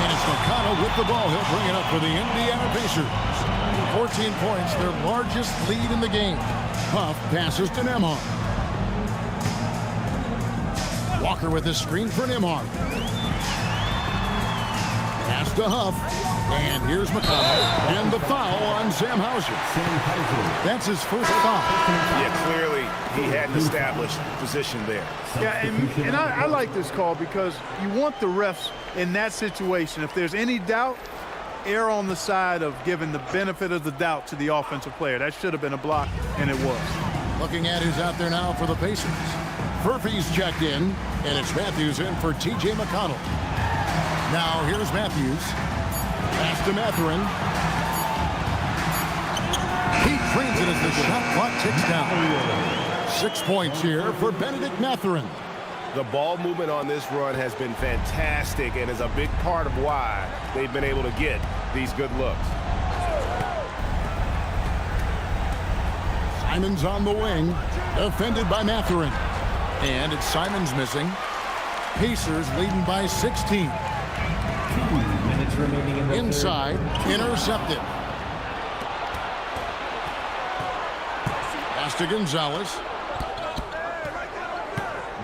K: And it's McConnell with the ball. He'll bring it up for the Indiana Pacers. 14 points, their largest lead in the game. Huff passes to Nembhard. Walker with the screen for Nembhard. Pass to Huff. And here's McConnell. And the foul on Sam Hauser. That's his first foul.
I: Yeah, clearly he hadn't established position there.
N: Yeah, and I like this call because you want the refs in that situation. If there's any doubt, err on the side of giving the benefit of the doubt to the offensive player. That should have been a block, and it was.
K: Looking at who's out there now for the Pacers. Furphy's checked in, and it's Matthews in for T.J. McConnell. Now here's Matthews. Pass to Mathurin. He trains it as the shot clock ticks down. 6 points here for Benedict Mathurin.
I: The ball movement on this run has been fantastic and is a big part of why they've been able to get these good looks.
K: Simons on the wing, defended by Mathurin. And it's Simons missing. Pacers leading by 16.
G: 2 minutes remaining in the
K: Inside, intercepted. Pass to Gonzalez.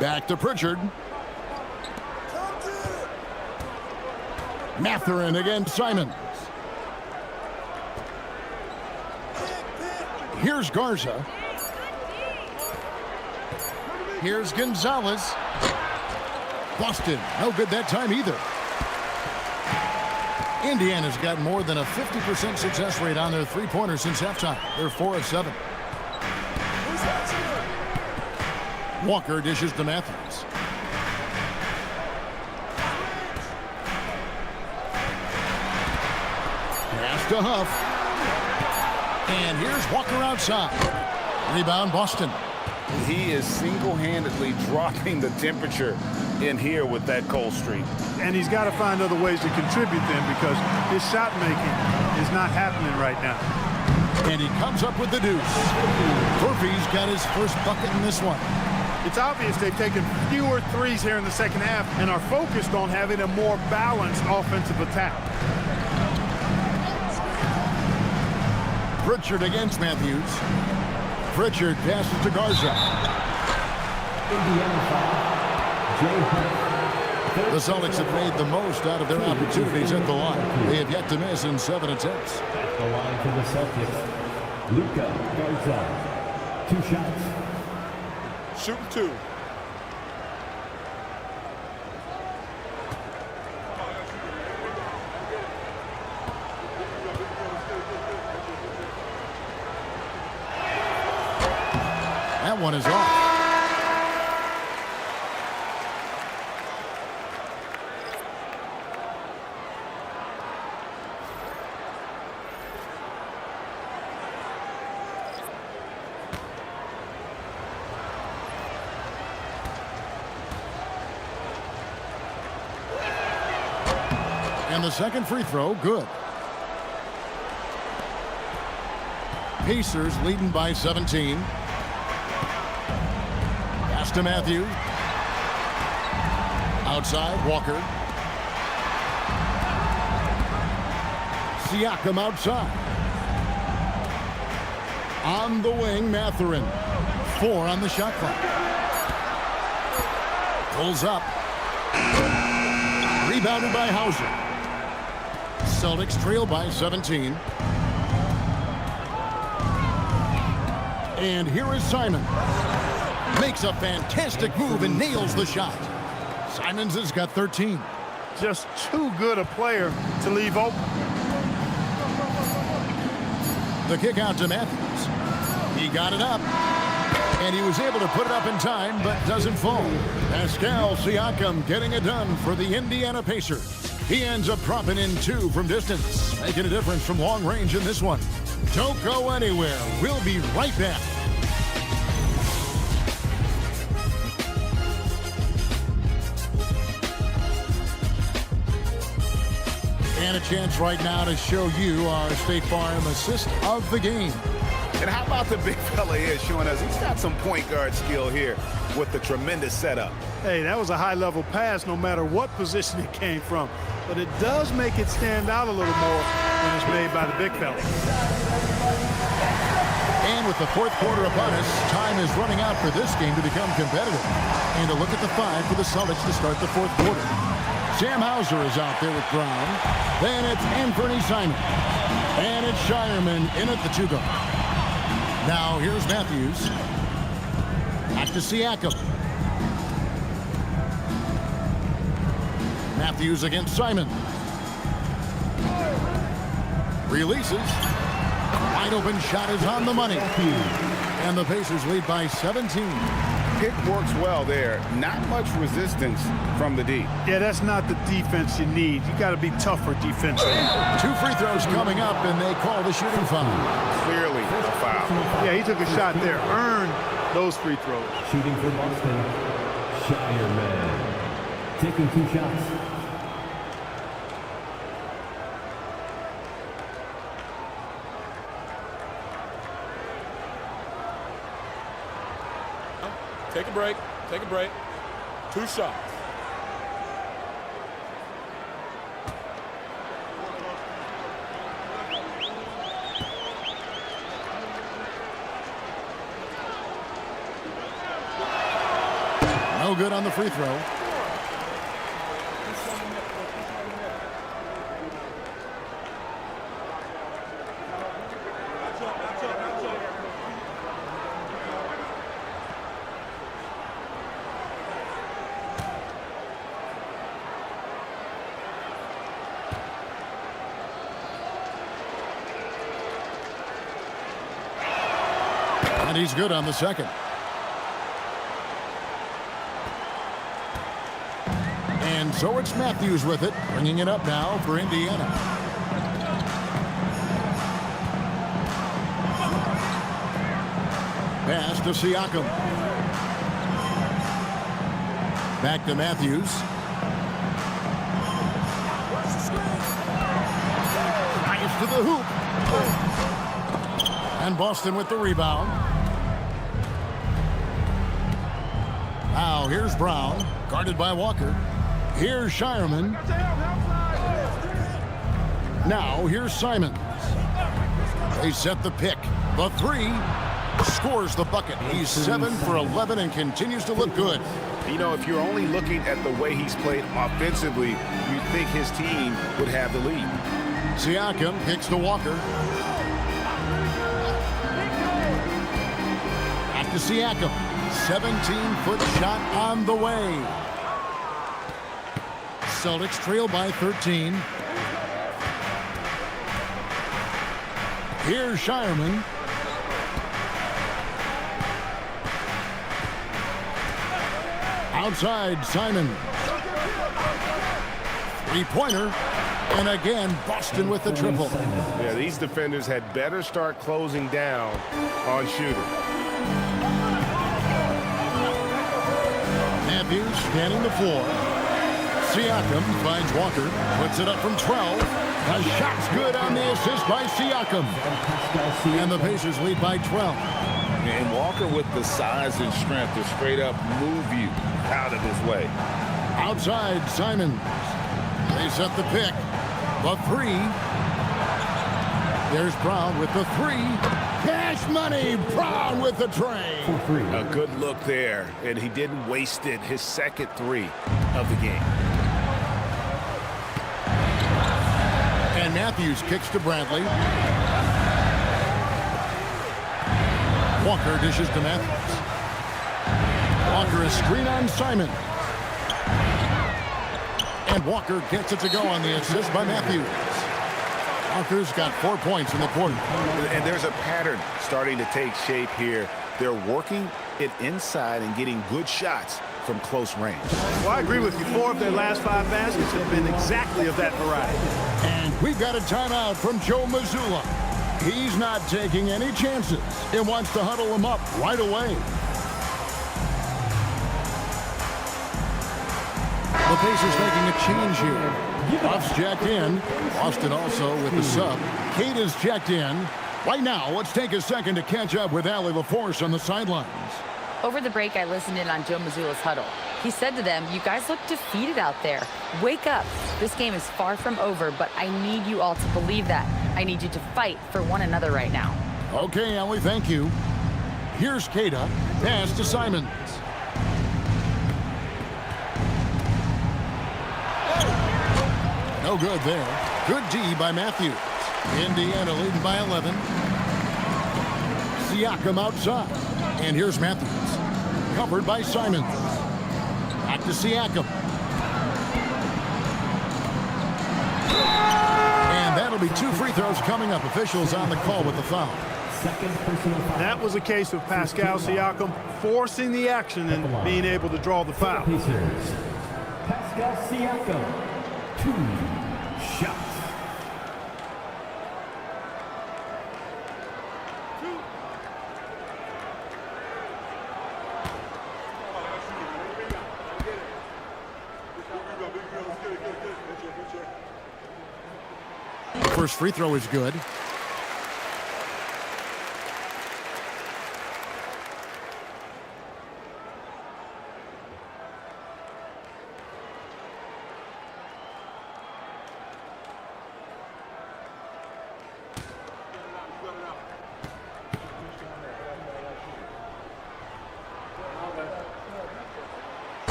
K: Back to Pritchard. Mathurin against Simons. Here's Garza. Here's Gonzalez. Boston, no good that time either. Indiana's got more than a 50% success rate on their three-pointers since halftime. They're 4 of 7. Walker dishes to Matthews. Pass to Huff. And here's Walker outside. Rebound Boston.
L: He is single-handedly dropping the temperature in here with that cold streak.
N: And he's got to find other ways to contribute then because his shot making is not happening right now.
K: And he comes up with the deuce. Furphy's got his first bucket in this one.
N: It's obvious they've taken fewer threes here in the second half and are focused on having a more balanced offensive attack.
K: Pritchard against Matthews. Pritchard passes to Garza. The Celtics have made the most out of their opportunities at the line. They have yet to miss in 7 attempts.
G: At the line for the Celtics, Luka Garza. 2 shots.
N: Shoot 2.
K: That one is off. And the second free throw, good. Pacers leading by 17. Pass to Matthews. Outside, Walker. Siakam outside. On the wing, Mathurin. 4 on the shot clock. Pulls up. Rebounded by Hauser. Celtics trail by 17. And here is Simon. Makes a fantastic move and nails the shot. Simons has got 13.
N: Just too good a player to leave open.
K: The kick out to Matthews. He got it up. And he was able to put it up in time, but doesn't fall. Pascal Siakam getting it done for the Indiana Pacers. He ends up dropping in 2 from distance, making a difference from long range in this one. Don't go anywhere. We'll be right back. And a chance right now to show you our State Farm assist of the game.
L: And how about the big fella here showing us he's got some point guard skill here with the tremendous setup.
N: Hey, that was a high-level pass no matter what position it came from. But it does make it stand out a little more when it's made by the big fella.
K: And with the fourth quarter upon us, time is running out for this game to become competitive. And a look at the 5 for the Celtics to start the fourth quarter. Sam Hauser is out there with Brown. Then it's Anthony Simon. And it's Shireman in at the 2 guard. Now here's Matthews. Back to Siakam. Matthews against Simon. Releases. Wide open shot is on the money. And the Pacers lead by 17.
L: Pick works well there. Not much resistance from the D.
N: Yeah, that's not the defense you need. You got to be tougher defensively.
K: 2 free throws coming up, and they call the shooting foul.
L: Clearly a foul.
N: Yeah, he took a shot there. Earned those free throws.
G: Shooting for Boston, Shireman. Taking 2 shots.
J: Take a break. Take a break. 2 shots.
K: No good on the free throw. And he's good on the second. And so it's Matthews with it, bringing it up now for Indiana. Pass to Siakam. Back to Matthews. Nice to the hoop. And Boston with the rebound. Now here's Brown, guarded by Walker. Here's Shireman. Now here's Simons. They set the pick. The 3 scores the bucket. He's 7 for 11 and continues to look good.
L: You know, if you're only looking at the way he's played offensively, you'd think his team would have the lead.
K: Siakam kicks to Walker. Back to Siakam. 17-foot shot on the way. Celtics trail by 13. Here's Shireman. Outside, Simon. 3-pointer. And again, Boston with the triple.
I: Yeah, these defenders had better start closing down on shooting.
K: Matthews scanning the floor. Siakam finds Walker, puts it up from 12. A shot's good on the assist by Siakam. And the Pacers lead by 12.
L: And Walker with the size and strength to straight up move you out of his way.
K: Outside, Simons. They set the pick. The three. There's Brown with the three. Cash money. Brown with the tray.
I: A good look there, and he didn't waste it. His second three of the game.
K: And Matthews kicks to Bradley. Walker dishes to Matthews. Walker is screen on Simon. And Walker gets it to go on the assist by Matthews. Walker's got 4 points in the quarter.
I: And there's a pattern starting to take shape here. They're working it inside and getting good shots from close range.
N: Well, I agree with you. 4 of their last 5 baskets have been exactly of that variety.
K: And we've got a timeout from Joe Mazzulla. He's not taking any chances and wants to huddle him up right away. The Pacers making a change here. Buff's checked in. Boston also with the sub. Kate is checked in. Right now, let's take a second to catch up with Allie LaForce on the sidelines.
D: Over the break, I listened in on Joe Mazzulla's huddle. He said to them, "You guys look defeated out there. Wake up. This game is far from over, but I need you all to believe that. I need you to fight for one another right now."
K: Okay, Allie, thank you. Here's Keita. Pass to Simons. No good there. Good D by Matthews. Indiana leading by 11. Siakam outside. And here's Matthews. Covered by Simons. Back to Siakam. And that'll be 2 free throws coming up. Officials on the call with the foul.
N: That was a case of Pascal Siakam forcing the action and being able to draw the foul.
G: Pascal Siakam, 2 shots.
K: First free throw is good.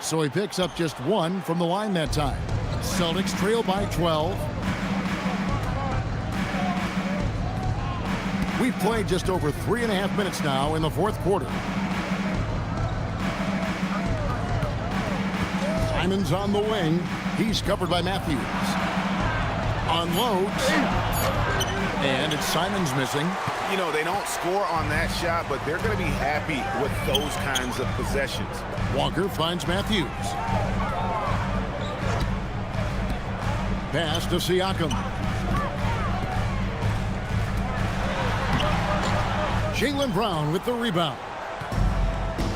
K: So he picks up just 1 from the line that time. Celtics trail by 12. We've played just over 3.5 minutes now in the fourth quarter. Simons on the wing. He's covered by Matthews. Unloads. And it's Simons missing.
I: You know, they don't score on that shot, but they're going to be happy with those kinds of possessions.
K: Walker finds Matthews. Pass to Siakam. Jaylen Brown with the rebound.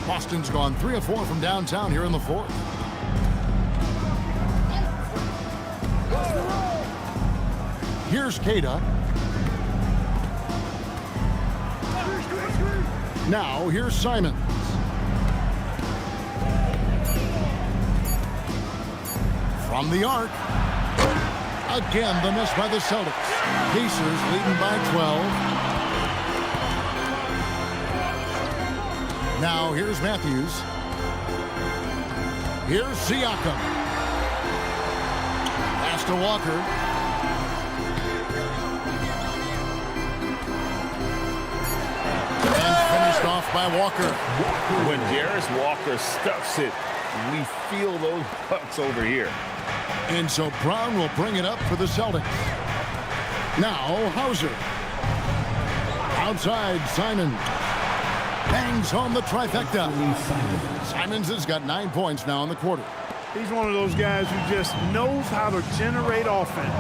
K: Boston's gone 3 of 4 from downtown here in the fourth. Here's Keita. Now here's Simons. From the arc. Again, the miss by the Celtics. Pacers leading by 12. Now here's Matthews. Here's Siakam. Pass to Walker. And finished off by Walker.
I: When Darius Walker stuffs it, we feel those bucks over here.
K: And so Brown will bring it up for the Celtics. Now Hauser. Outside, Simons. Bangs home the trifecta. Simons has got 9 points now in the quarter.
N: He's one of those guys who just knows how to generate offense.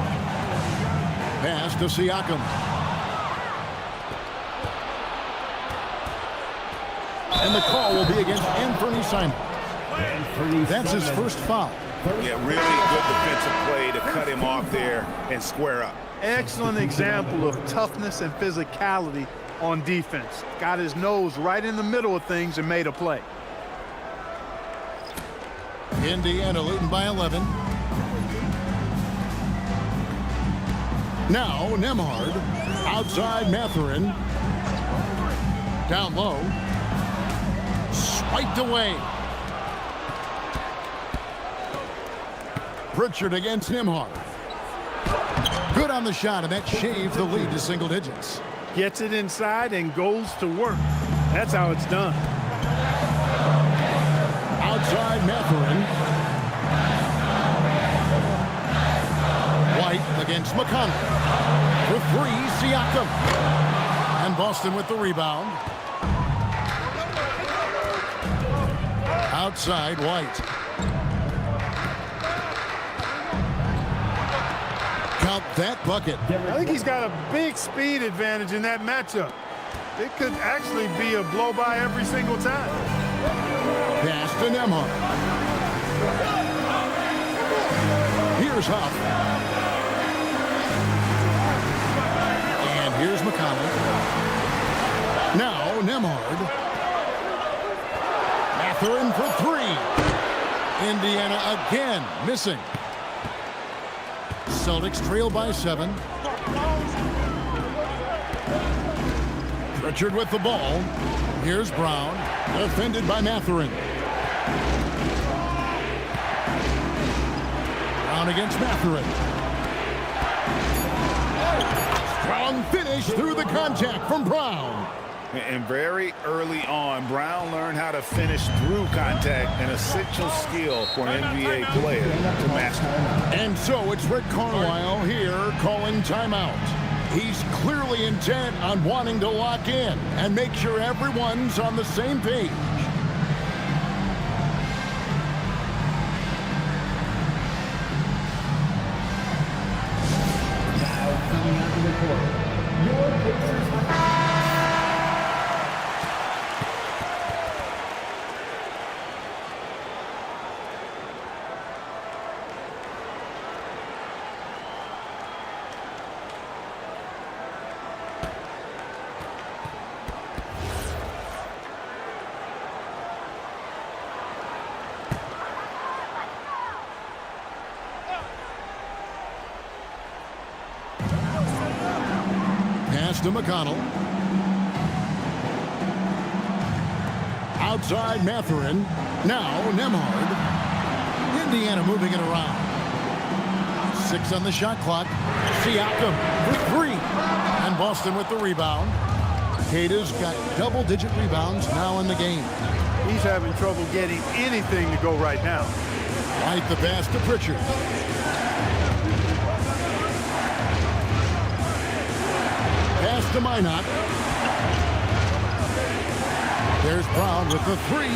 K: Pass to Siakam. And the call will be against Anthony Simons. That's his first foul.
I: Yeah, really good defensive play to cut him off there and square up.
N: Excellent example of toughness and physicality on defense. Got his nose right in the middle of things and made a play.
K: Indiana leading by 11. Now Nembhard outside Mathurin. Down low. Swiped away. Pritchard against Nembhard. Good on the shot, and that shaves the lead to single digits.
N: Gets it inside and goes to work. That's how it's done.
K: Outside Mathurin. White against McConnell. For three, Siakam. And Boston with the rebound. Outside White. Count that bucket.
N: I think he's got a big speed advantage in that matchup. It could actually be a blow-by every single time.
K: Pass to Nembhard. Here's Huff. And here's McConnell. Now Nembhard. Mathurin for three. Indiana again missing. Celtics trail by 7. Pritchard with the ball. Here's Brown. Defended by Mathurin. Brown against Mathurin. Strong finish through the contact from Brown.
L: And very early on, Brown learned how to finish through contact, an essential skill for an NBA player to master.
K: And so it's Rick Carlisle here calling timeout. He's clearly intent on wanting to lock in and make sure everyone's on the same page.
G: Now coming onto the court, your Pacers.
K: To McConnell. Outside Mathurin. Now Nembhard. Indiana moving it around. 6 on the shot clock. Siakam for 3. And Boston with the rebound. Cada's got double-digit rebounds now in the game.
N: He's having trouble getting anything to go right now.
K: Right the pass to Pritchard. Pass to Minot. There's Brown with the 3.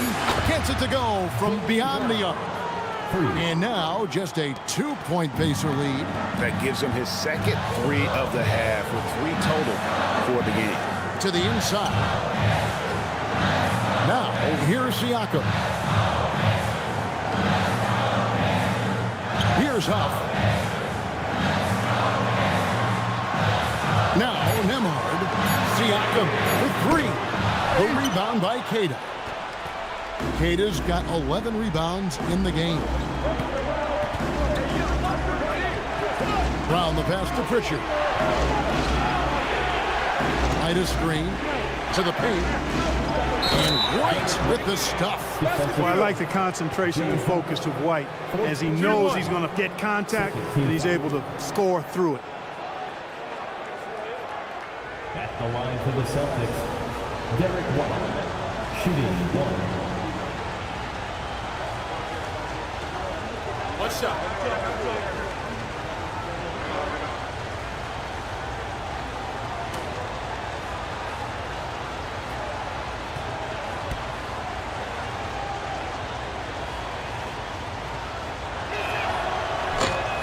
K: Gets it to go from beyond the arc. And now just a 2-point Pacer lead.
L: That gives him his second 3 of the half with 3 total for the game.
K: To the inside. Now here's Siakam. Here's Huff. Now Nembhard. Siakam with 3. The rebound by Cada. Cada's got 11 rebounds in the game. Brown the pass to Pritchard. Right a screen to the paint. And White with the stuff.
N: Well, I like the concentration and focus of White as he knows he's going to get contact and he's able to score through it.
G: At the line for the Celtics, Derek White, shooting 1.
J: One shot.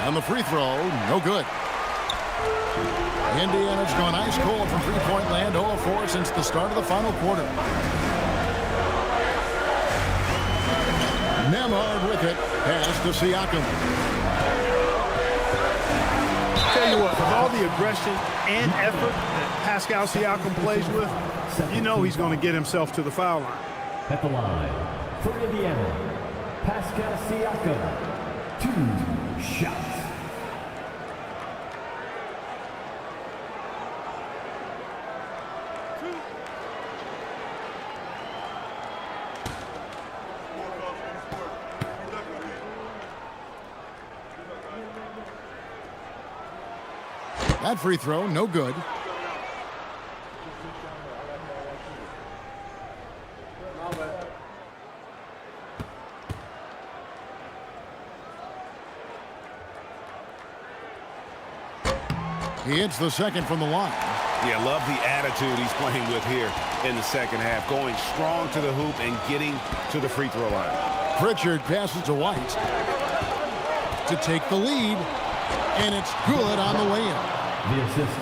K: And the free throw, no good. Indiana's gone ice cold from three-point land, 0 of 4 since the start of the final quarter. Nemhard with it. Pass to Siakam.
N: Tell you what, with all the aggression and effort that Pascal Siakam plays with, you know he's going to get himself to the foul line.
G: At the line, for Indiana, Pascal Siakam, 2 shots.
K: That free throw, no good. He hits the second from the line.
I: Yeah, love the attitude he's playing with here in the second half. Going strong to the hoop and getting to the free throw line.
K: Pritchard passes to White to take the lead, and it's good on the way in.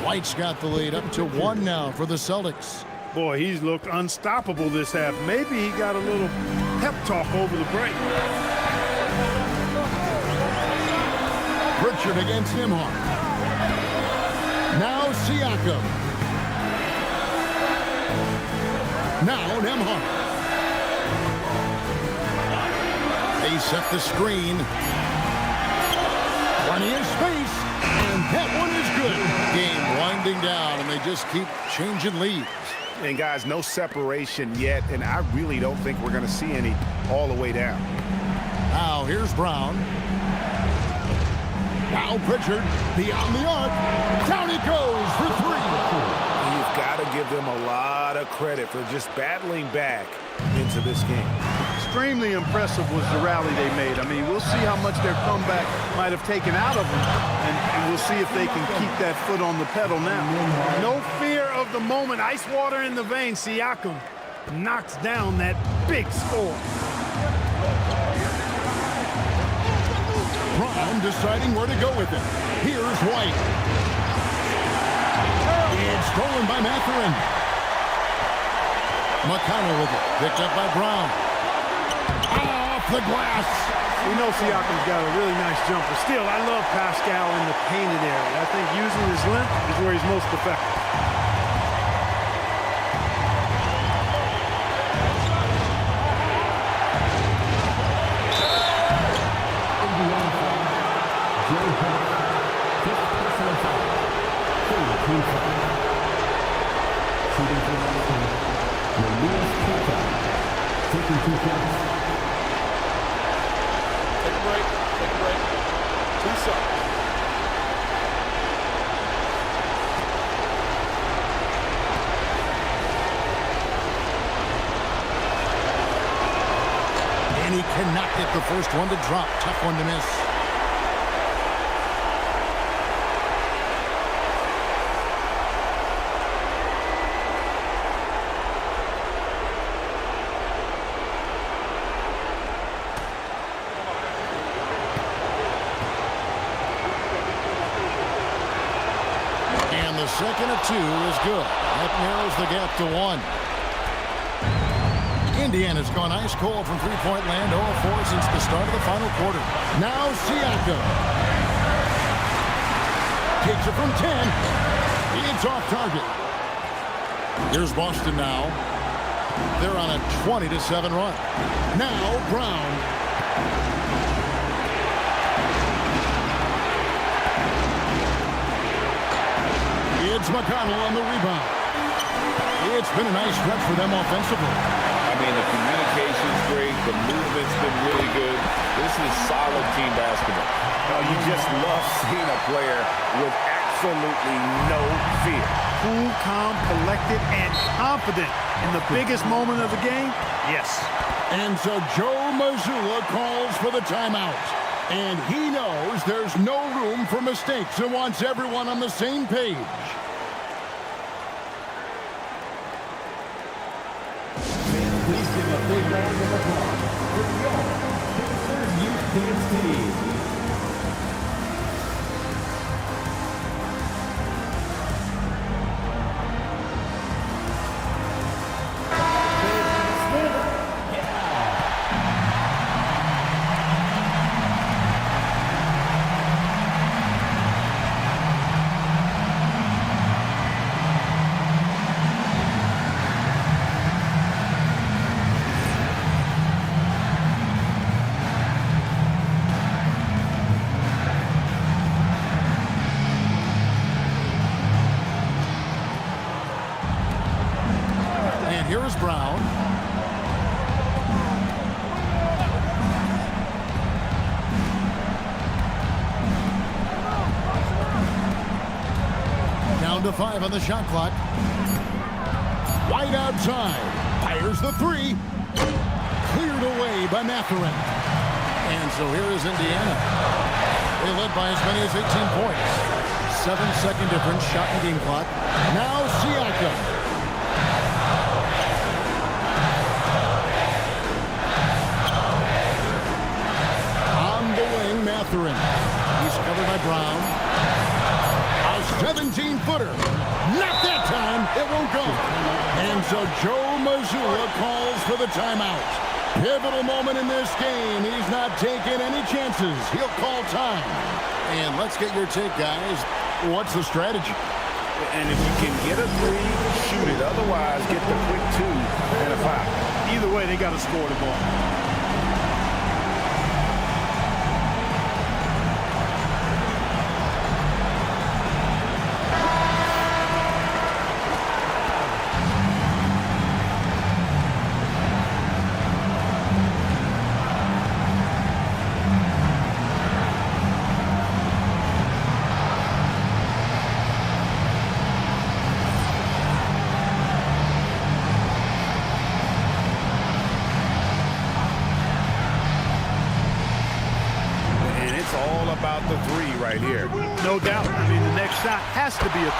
K: White's got the lead up to 1 now for the Celtics.
N: Boy, he's looked unstoppable this half. Maybe he got a little pep talk over the break.
K: Pritchard against Nemhard. Now Siakam. Now Nemhard. They set the screen. Plenty of space. And that one is good. Game winding down, and they just keep changing leads.
I: And guys, no separation yet, and I really don't think we're going to see any all the way down.
K: Now here's Brown. Now Pritchard, beyond the arc. Down he goes for 3.
I: You've got to give them a lot of credit for just battling back into this game.
N: Extremely impressive was the rally they made. I mean, we'll see how much their comeback might have taken out of them, and we'll see if they can keep that foot on the pedal now. No fear of the moment. Ice water in the veins. Siakam knocks down that big score.
K: Brown deciding where to go with it. Here's White. It's stolen by Mathurin. McConnell with it. Picked up by Brown. Off the glass.
N: We know Siakam's got a really nice jumper. Still, I love Pascal in the painted area. I think using his length is where he's most effective.
K: And he cannot get the first one to drop. Tough one to miss. And the second of 2 is good. That narrows the gap to 1. Indiana's gone ice cold from three-point land, 0-4 since the start of the final quarter. Now Siakam. Takes it from 10. It's off target. Here's Boston now. They're on a 20-7 run. Now Brown. It's McConnell on the rebound. It's been a nice stretch for them offensively.
I: I mean, the communication's great. The movement's been really good. This is solid team basketball. You just love seeing a player with absolutely no fear.
N: Cool, calm, collected, and confident in the biggest moment of the game. Yes.
K: And so Joe Mazzulla calls for the timeout. And he knows there's no room for mistakes and wants everyone on the same page.
G: Please give a big round of applause for your PACERS Youth Dance Team.
K: Here is Brown. Down to 5 on the shot clock. Wide outside. Fires the 3. Cleared away by Mathurin. And so here is Indiana. They led by as many as 18 points. 7-second difference, shot in game clock. Now Siakam. On the wing, Mathurin. He's covered by Brown. A 17-footer. Not that time. It won't go. And so Joe Mazzulla calls for the timeout. Pivotal moment in this game. He's not taking any chances. He'll call time. And let's get your take, guys. What's the strategy?
I: And if you can get a 3, shoot it. Otherwise, get the quick 2 and a foul.
N: Either way, they got to score the ball.
I: About the 3 right here.
N: No doubt. I mean, the next shot has to be a 3.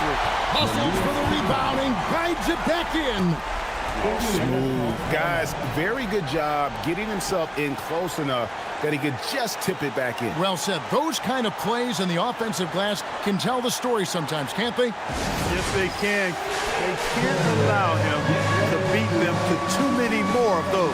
K: Hustles for the rebounding, guides it back in.
I: Smooth. Guys, very good job getting himself in close enough that he could just tip it back in.
K: Well said. Those kind of plays in the offensive glass can tell the story sometimes, can't they?
N: Yes, they can. They can't allow him to beat them to too many more of those.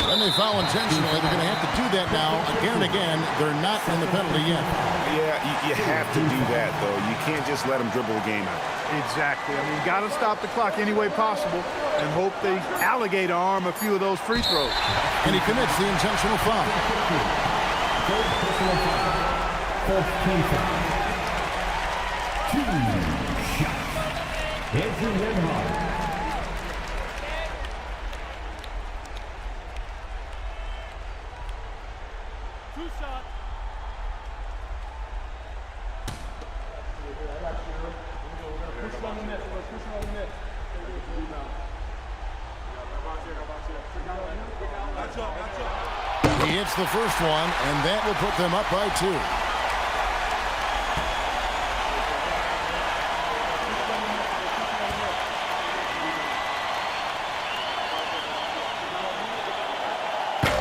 K: When they foul intentionally, they're going to have to do that now again and again. They're not in the penalty yet.
I: Yeah, you have to do that, though. You can't just let them dribble the game out.
N: Exactly. I mean, you got to stop the clock any way possible and hope they alligator arm a few of those free throws.
K: And he commits the intentional foul.
G: First personal foul. First team foul. 2 shots. Andrew Lenhart.
K: He hits the first one, and that will put them up by 2.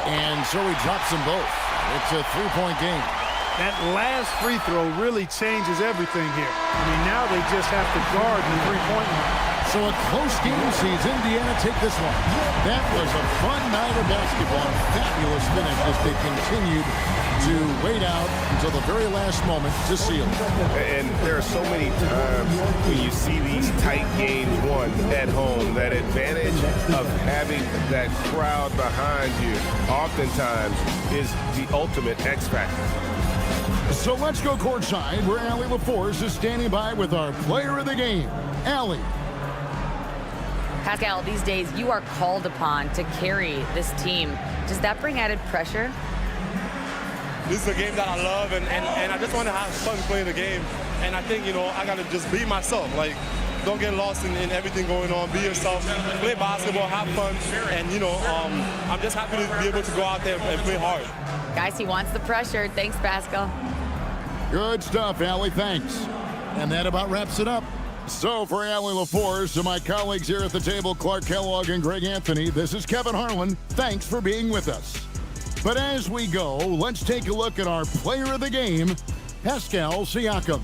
K: And so he drops them both. It's a 3-point game.
N: That last free throw really changes everything here. I mean, now they just have to guard the three-point line.
K: So a close game sees Indiana take this one. That was a fun night of basketball. Fabulous finish as they continued to wait out until the very last moment to seal.
I: And there are so many times when you see these tight games won at home, that advantage of having that crowd behind you oftentimes is the ultimate X factor.
K: So let's go courtside where Allie LaForce is standing by with our player of the game, Allie.
D: Pascal, these days you are called upon to carry this team. Does that bring added pressure?
P: This is a game that I love, and I just want to have fun playing the game. And I think, I got to just be myself. Like, don't get lost in everything going on. Be yourself. Play basketball, have fun. And, I'm just happy to be able to go out there and play hard.
D: Guys, he wants the pressure. Thanks, Pascal.
K: Good stuff, Allie. Thanks. And that about wraps it up. So for Allie LaForce and my colleagues here at the table, Clark Kellogg and Greg Anthony, this is Kevin Harlan. Thanks for being with us. But as we go, let's take a look at our player of the game, Pascal Siakam.